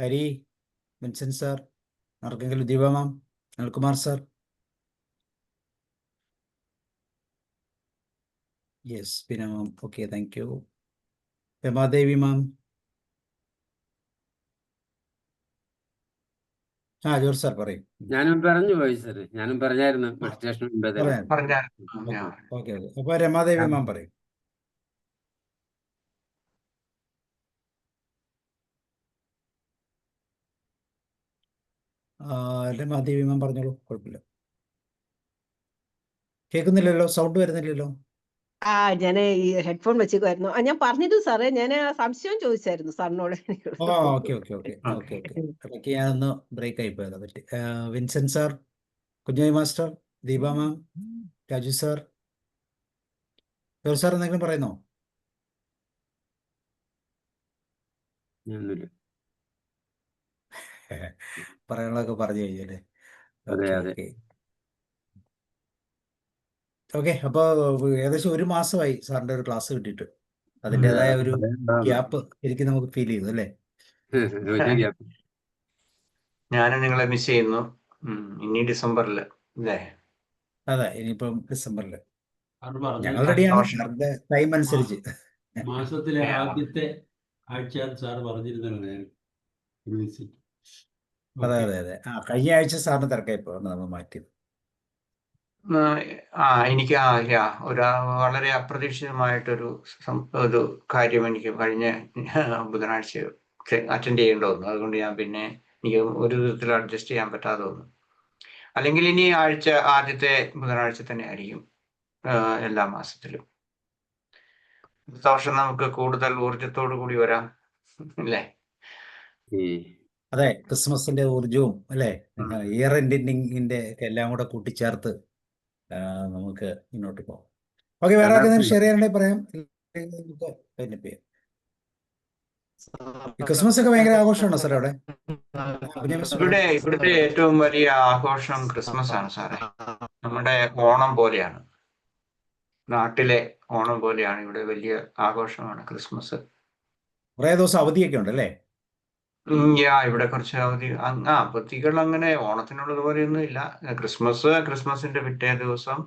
Hari, Vincent sir, ആർക്കെങ്കിലും, Deepa ma'am, Anilkumar sir. Yes, പിന്നെ ma'am. Okay, thank you. Ramadevi ma'am. George sir പറയും. ഞാനും പറഞ്ഞു പോയി സാർ, ഞാനും പറഞ്ഞായിരുന്നു മെഡിറ്റേഷൻ ഓക്കെ. അപ്പൊ രമാദേവി മാം പറയും. മാധവി മാം പറഞ്ഞോളൂ, കുഴപ്പമില്ല. കേൾക്കുന്നില്ലല്ലോ, സൗണ്ട് വരുന്നില്ലല്ലോ. ഞാൻ ഈ ഹെഡ്ഫോൺ വെച്ചേക്കുമായിരുന്നു. ഞാൻ പറഞ്ഞിട്ട് സാറേ, ഞാൻ സംശയം ചോദിച്ചായിരുന്നു സാറിനോട്. Okay okay okay okay okay അതൊക്കെ ഞാനൊന്ന് ബ്രേക്ക് ആയി പോയതാ പറ്റി. വിൻസെന്റ് സാർ, കുഞ്ഞായി മാസ്റ്റർ, ദീപ മാം, രാജു സാർ, സാർ എന്തെങ്കിലും പറയുന്നോ? ഒന്നുമില്ല. പറയാനുള്ളതൊക്കെ പറഞ്ഞു കഴിഞ്ഞല്ലേ? അതെ ഓക്കെ അതെ. Okay okay. അപ്പോൾ ഏകദേശം 1 മാസമായി സാറിൻ്റെ ഒരു ക്ലാസ് കിട്ടിയിട്ട്. അതിൻ്റെതായ ഒരു ഗ്യാപ്പ് എനിക്ക് നമുക്ക് ഫീൽ ചെയ്തു അല്ലേ? വലിയ ഗ്യാപ്പ്. ഞാനും നിങ്ങളെ മിസ് ചെയ്യുന്നു. ഇനി ഡിസംബറിൽ അല്ലേ? അതെ, ഇനിയിപ്പം ഡിസംബറിൽ സാറ് പറഞ്ഞ ഞങ്ങൾ റെഡിയാണ് സന്തോഷം. സാറിൻ്റെ ടൈം അനുസരിച്ച്. മാസത്തിലെ Yeah. ആദ്യത്തെ ആഴ്ച സാറ് പറഞ്ഞിരുന്നല്ലോ ഞാൻ വിസിറ്റ്. അതെ ഓക്കെ. അതെ അതെ. കഴിഞ്ഞ ആഴ്ച സാറിന് തിരക്കായി പോകാണ് നമ്മൾ മാറ്റിയത്. എനിക്ക് വളരെ അപ്രതീക്ഷിതമായിട്ടൊരു ഒരു കാര്യം എനിക്ക് കഴിഞ്ഞ ബുധനാഴ്ച അറ്റൻഡ് ചെയ്യേണ്ടി വന്നു. അതുകൊണ്ട് ഞാൻ പിന്നെ എനിക്ക് ഒരു വിധത്തിൽ അഡ്ജസ്റ്റ് ചെയ്യാൻ പറ്റാതെ വന്നു. അല്ലെങ്കിൽ ഇനി ആദ്യത്തെ ബുധനാഴ്ച തന്നെ ആയിരിക്കും എല്ലാ മാസത്തിലും. അടുത്ത വർഷം നമുക്ക് കൂടുതൽ ഊർജത്തോടു കൂടി വരാം അല്ലേ? അതെ, ക്രിസ്മസിന്റെ ഊർജവും അല്ലേ, ഇയർ എൻഡിങ്ങിന്റെ എല്ലാം കൂടെ കൂട്ടിച്ചേർത്ത് നമുക്ക് മുന്നോട്ട് പോകാം. ഓക്കെ, വേറെ ആർക്കെങ്കിലും ഷെയർ ചെയ്യാനുണ്ടെങ്കിൽ പറയാം. നമുക്ക് ഫൈനപ്പ് ചെയ്യാം. ഈ ക്രിസ്മസ് ഒക്കെ ഭയങ്കര ആഘോഷമാണോ സാർ അവിടെ? ഇവിടുത്തെ ഏറ്റവും വലിയ ആഘോഷം ക്രിസ്മസ് ആണ് സാറേ. നമ്മുടെ ഓണം പോലെയാണ്, നാട്ടിലെ ഓണം പോലെയാണ് ഇവിടെ വലിയ ആഘോഷമാണ് ക്രിസ്മസ്. കുറേ ദിവസം അവധിയൊക്കെ ഉണ്ടല്ലേ? ഇവിടെ കുറച്ച് അവധികൾ അങ്ങനെ ഓണത്തിനുള്ളത് പോലെയൊന്നും ഇല്ല. ക്രിസ്മസിന്റെ പിറ്റേ ദിവസം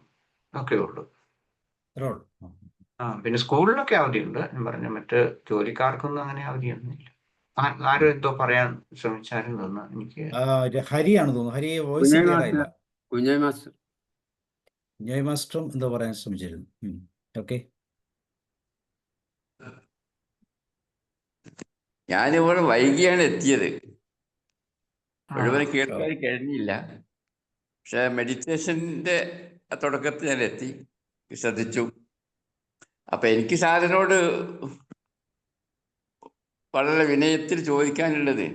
ഒക്കെ ഉള്ളു. പിന്നെ സ്കൂളിലൊക്കെ അവധിയുണ്ട്. ഞാൻ പറഞ്ഞ മറ്റ് ജോലിക്കാർക്കൊന്നും അങ്ങനെ അവധിയൊന്നുമില്ല. ആരും എന്തോ പറയാൻ ശ്രമിച്ചാലും തോന്നുന്നു എനിക്ക്. ഹരിയാണ് തോന്നുന്നു. ഹരി വോയിസ് ക്ലിയർ ആയില്ല. കുഞ്ഞായി മാസ്റ്റർ. കുഞ്ഞായി മാസ്റ്ററും എന്തോ പറയാൻ ശ്രമിച്ചിരുന്നു. ഓക്കെ. ഞാനിവിടെ വൈകിയാണ് എത്തിയത്, മുഴുവൻ കേൾക്കാൻ കഴിഞ്ഞില്ല. പക്ഷെ മെഡിറ്റേഷൻ്റെ തുടക്കത്തിൽ ഞാൻ എത്തി, ശ്രദ്ധിച്ചു. അപ്പൊ എനിക്ക് സാറിനോട് വളരെ വിനയത്തിൽ ചോദിക്കാനുള്ളത്,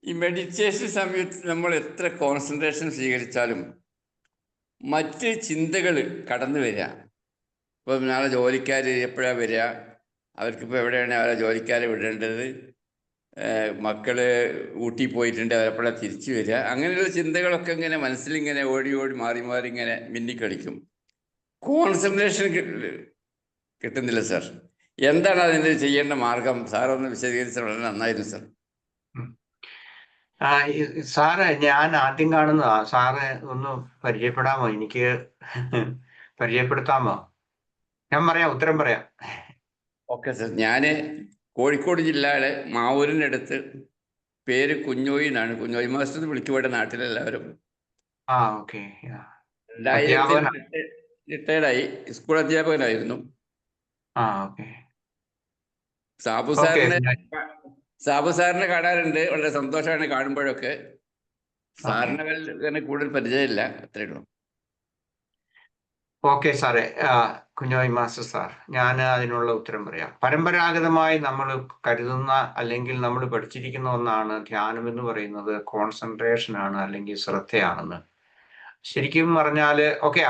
ഈ മെഡിറ്റേഷൻ സമയത്ത് നമ്മൾ എത്ര കോൺസെൻട്രേഷൻ സ്വീകരിച്ചാലും മറ്റ് ചിന്തകൾ കടന്നു വരിക. ഇപ്പം നാളെ ജോലിക്കാർ എപ്പോഴാണ് വരിക, അവർക്കിപ്പോൾ എവിടെയാണ് അവരെ ജോലിക്കാരെ വിടേണ്ടത്, മക്കള് ഊട്ടി പോയിട്ടുണ്ട് അവരെപ്പോഴാണ് തിരിച്ചു വരിക, അങ്ങനെയുള്ള ചിന്തകളൊക്കെ ഇങ്ങനെ മനസ്സിലിങ്ങനെ ഓടി ഓടി മാറി മാറി ഇങ്ങനെ മിന്നിക്കളിക്കും. കോൺസെൻട്രേഷൻ കിട്ടുന്നില്ല സാർ. എന്താണ് അതിന് ചെയ്യേണ്ട മാർഗം? സാറൊന്ന് വിശദീകരിച്ചാൽ വളരെ നന്നായിരുന്നു സാർ. സാറ് ഞാൻ ആദ്യം കാണുന്നതാ. സാറ് ഒന്ന് പരിചയപ്പെടാമോ? എനിക്ക് പരിചയപ്പെടുത്താമോ? ഞാൻ പറയാം, ഉത്തരം പറയാം. Okay sir. ഞാൻ കോഴിക്കോട് ജില്ലയിലെ മാവൂരിൻ്റെ അടുത്ത്, പേര് കുഞ്ഞോയി എന്നാണ്. കുഞ്ഞോയി മാസ്റ്റർ വിളിക്കുവാടെ നാട്ടിലെല്ലാവരും. ഓക്കെ. 2000 റിട്ടയർഡായി, സ്കൂൾ അധ്യാപകനായിരുന്നു. ഓക്കെ. സാബു സാറിനെ കാണാറുണ്ട്, വളരെ സന്തോഷമാണ് കാണുമ്പോഴൊക്കെ. സാറിനെ തന്നെ കൂടുതൽ പരിചയമില്ല, അത്രേ ഉള്ളൂ. ഓക്കെ സാറേ. കുഞ്ഞോയി മാസ്റ്റർ സാർ, ഞാൻ അതിനുള്ള ഉത്തരം പറയാം. പരമ്പരാഗതമായി നമ്മൾ കരുതുന്ന അല്ലെങ്കിൽ നമ്മൾ പഠിച്ചിരിക്കുന്ന ഒന്നാണ് ധ്യാനം എന്ന് പറയുന്നത് കോൺസെൻട്രേഷൻ ആണ് അല്ലെങ്കിൽ ശ്രദ്ധയാണെന്ന്. ശരിക്കും പറഞ്ഞാൽ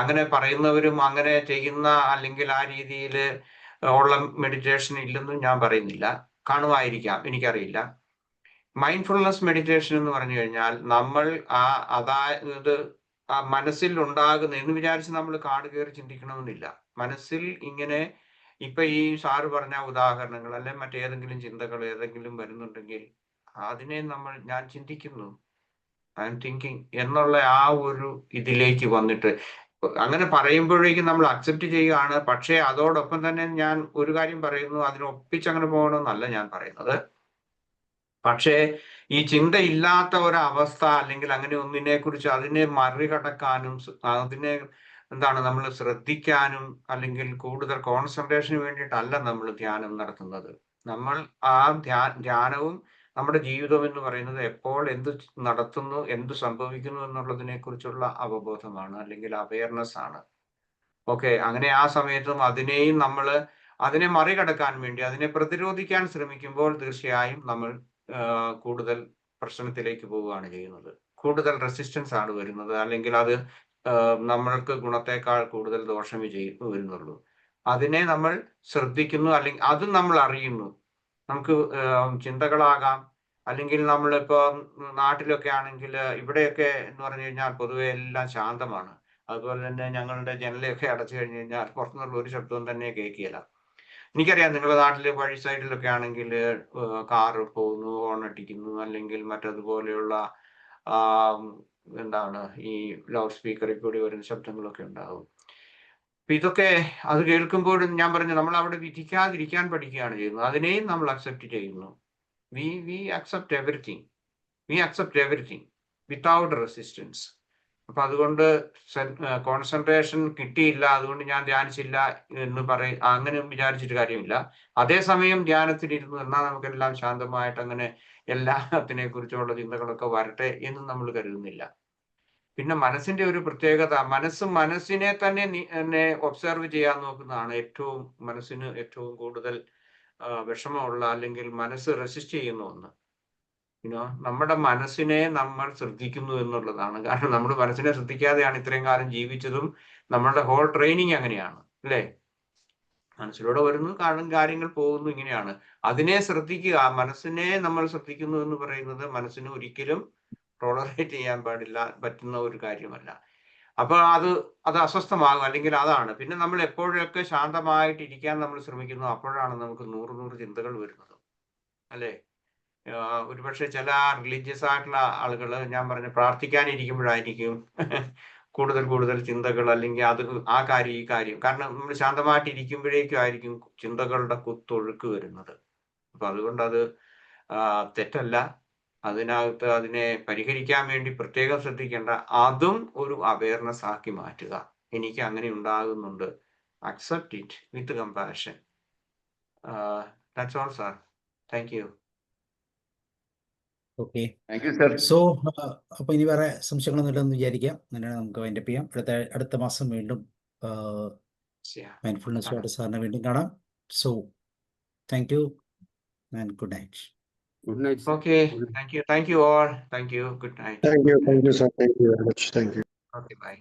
അങ്ങനെ പറയുന്നവരും അങ്ങനെ ചെയ്യുന്ന അല്ലെങ്കിൽ ആ രീതിയിൽ ഉള്ള മെഡിറ്റേഷൻ ഇല്ലെന്നും ഞാൻ പറയുന്നില്ല. കാണുമായിരിക്കാം, എനിക്കറിയില്ല. മൈൻഡ്ഫുൾനെസ് മെഡിറ്റേഷൻ എന്ന് പറഞ്ഞു കഴിഞ്ഞാൽ നമ്മൾ അതായത് മനസ്സിൽ ഉണ്ടാകുന്ന എന്ന് വിചാരിച്ച് നമ്മൾ കാട് കയറി ചിന്തിക്കണമെന്നില്ല. മനസ്സിൽ ഇങ്ങനെ ഇപ്പൊ ഈ സാറ് പറഞ്ഞ ഉദാഹരണങ്ങൾ അല്ലെ മറ്റേതെങ്കിലും ചിന്തകൾ ഏതെങ്കിലും വരുന്നുണ്ടെങ്കിൽ അതിനെ ഞാൻ ചിന്തിക്കുന്നു, ഐ എം തിങ്കിങ് എന്നുള്ള ആ ഒരു ഇതിലേക്ക് വന്നിട്ട് അങ്ങനെ പറയുമ്പോഴേക്കും നമ്മൾ അക്സെപ്റ്റ് ചെയ്യുകയാണ്. പക്ഷേ അതോടൊപ്പം തന്നെ ഞാൻ ഒരു കാര്യം പറയുന്നു, അതിനൊപ്പിച്ചങ്ങനെ പോകണമെന്നല്ല ഞാൻ പറയുന്നത്. പക്ഷേ ഈ ചിന്തയില്ലാത്ത ഒരവസ്ഥ അല്ലെങ്കിൽ അങ്ങനെ ഒന്നിനെ കുറിച്ച് അതിനെ മറികടക്കാനും അതിനെ നമ്മൾ ശ്രദ്ധിക്കാനും അല്ലെങ്കിൽ കൂടുതൽ കോൺസെൻട്രേഷന് വേണ്ടിയിട്ടല്ല നമ്മൾ ധ്യാനം നടത്തുന്നത്. നമ്മൾ ആ ധ്യാനവും നമ്മുടെ ജീവിതം എന്ന് പറയുന്നത് എപ്പോൾ എന്ത് നടത്തുന്നു, എന്ത് സംഭവിക്കുന്നു എന്നുള്ളതിനെ കുറിച്ചുള്ള അവബോധമാണ്, അല്ലെങ്കിൽ അവയർനെസ് ആണ്. ഓക്കെ, അങ്ങനെ ആ സമയത്തും അതിനെ മറികടക്കാൻ വേണ്ടി, അതിനെ പ്രതിരോധിക്കാൻ ശ്രമിക്കുമ്പോൾ തീർച്ചയായും നമ്മൾ കൂടുതൽ പ്രശ്നത്തിലേക്ക് പോവുകയാണ് ചെയ്യുന്നത്. കൂടുതൽ റെസിസ്റ്റൻസ് ആണ് വരുന്നത്, അല്ലെങ്കിൽ അത് നമ്മൾക്ക് ഗുണത്തെക്കാൾ കൂടുതൽ ദോഷമേ വരുന്നുള്ളൂ. അതിനെ നമ്മൾ ശ്രദ്ധിക്കുന്നു, അല്ലെങ്കിൽ അതും നമ്മൾ അറിയുന്നു. നമുക്ക് ചിന്തകളാകാം, അല്ലെങ്കിൽ നമ്മളിപ്പോ നാട്ടിലൊക്കെ ആണെങ്കിൽ, ഇവിടെയൊക്കെ എന്ന് പറഞ്ഞു കഴിഞ്ഞാൽ പൊതുവെ എല്ലാം ശാന്തമാണ്. അതുപോലെ തന്നെ ഞങ്ങളുടെ ജനലൊക്കെ അടച്ചു കഴിഞ്ഞു കഴിഞ്ഞാൽ പുറത്തുനിന്നുള്ള ഒരു ശബ്ദവും തന്നെ കേൾക്കില്ല. എനിക്കറിയാം നിങ്ങളുടെ നാട്ടിൽ വഴി സൈഡിലൊക്കെ ആണെങ്കിൽ കാറ് പോകുന്നു, ഹോൺ അടിക്കുന്നു, അല്ലെങ്കിൽ മറ്റതുപോലെയുള്ള എന്താണ് ഈ ലൗഡ് സ്പീക്കറിൽ കൂടി വരുന്ന ശബ്ദങ്ങളൊക്കെ ഉണ്ടാവും. അപ്പൊ ഇതൊക്കെ അത് കേൾക്കുമ്പോഴും ഞാൻ പറഞ്ഞു, നമ്മൾ അവിടെ വിധിക്കാതിരിക്കാൻ പഠിക്കുകയാണ് ചെയ്യുന്നത്. അതിനെയും നമ്മൾ അക്സെപ്റ്റ് ചെയ്യുന്നു. V accept everything without resistance. അപ്പൊ അതുകൊണ്ട് കോൺസെൻട്രേഷൻ കിട്ടിയില്ല, അതുകൊണ്ട് ഞാൻ ധ്യാനിച്ചില്ല എന്ന് അങ്ങനെ വിചാരിച്ചിട്ട് കാര്യമില്ല. അതേസമയം ധ്യാനത്തിലിരുന്നു എന്നാൽ നമുക്കെല്ലാം ശാന്തമായിട്ട് അങ്ങനെ എല്ലാത്തിനെ കുറിച്ചുള്ള ചിന്തകളൊക്കെ വരട്ടെ എന്ന് നമ്മൾ കരുതുന്നില്ല. പിന്നെ മനസ്സിന്റെ ഒരു പ്രത്യേകത, മനസ്സിനെ തന്നെ ഒബ്സർവ് ചെയ്യാൻ നോക്കുന്നതാണ് മനസ്സിന് ഏറ്റവും കൂടുതൽ വിഷമമുള്ള, അല്ലെങ്കിൽ മനസ്സ് റെസിസ്റ്റ് ചെയ്യുന്ന ഒന്ന്. നമ്മുടെ മനസ്സിനെ നമ്മൾ ശ്രദ്ധിക്കുന്നു എന്നുള്ളതാണ്. കാരണം നമ്മുടെ മനസ്സിനെ ശ്രദ്ധിക്കാതെയാണ് ഇത്രയും കാലം ജീവിച്ചതും. നമ്മളുടെ ഹോൾ ട്രെയിനിങ് അങ്ങനെയാണ്, അല്ലേ? മനസ്സിലൂടെ വരുന്നു, കാര്യങ്ങൾ പോകുന്നു, ഇങ്ങനെയാണ്. അതിനെ ശ്രദ്ധിക്കുക, മനസ്സിനെ നമ്മൾ ശ്രദ്ധിക്കുന്നു എന്ന് പറയുന്നത് മനസ്സിന് ഒരിക്കലും ടോളറേറ്റ് ചെയ്യാൻ പറ്റുന്ന ഒരു കാര്യമല്ല. അപ്പൊ അത് അസ്വസ്ഥമാകും, അല്ലെങ്കിൽ അതാണ്. പിന്നെ നമ്മൾ എപ്പോഴൊക്കെ ശാന്തമായിട്ടിരിക്കാൻ നമ്മൾ ശ്രമിക്കുന്നു, അപ്പോഴാണ് നമുക്ക് 100 ചിന്തകൾ വരുന്നത്, അല്ലേ? ഒരുപക്ഷെ ചില റിലീജിയസ് ആയിട്ടുള്ള ആളുകൾ, ഞാൻ പറഞ്ഞു, പ്രാർത്ഥിക്കാനിരിക്കുമ്പോഴായിരിക്കും കൂടുതൽ ചിന്തകൾ, അല്ലെങ്കിൽ ആ കാര്യം ഈ കാര്യം. കാരണം നമ്മൾ ശാന്തമായിട്ട് ഇരിക്കുമ്പോഴേക്കും ആയിരിക്കും ചിന്തകളുടെ കുത്തൊഴുക്ക് വരുന്നത്. അപ്പൊ അതുകൊണ്ട് അത് തെറ്റല്ല. അതിനെ പരിഹരിക്കാൻ വേണ്ടി പ്രത്യേകം ശ്രദ്ധിക്കേണ്ട, അതും ഒരു അവയർനെസ് ആക്കി മാറ്റുക. എനിക്ക് അങ്ങനെ ഉണ്ടാകുന്നുണ്ട്, accept it with compassion. That's all sir. Thank you. Okay, thank you sir. So അപ്പൊ ഇനി വേറെ സംശയങ്ങളൊന്നും ഇല്ലെന്ന് വിചാരിക്കാം. അങ്ങനെയാണ് നമുക്ക് വൈൻഡപ്പ് ചെയ്യാം. അടുത്ത മാസം വീണ്ടും മൈൻഡ്ഫുൾനെസ്സോടെ സാറിനെ വീണ്ടും കാണാം. So thank you and good night. Good night, sir. Okay, thank you all. Thank you. Good night. Thank you, sir. Thank you very much. Thank you. Okay, bye.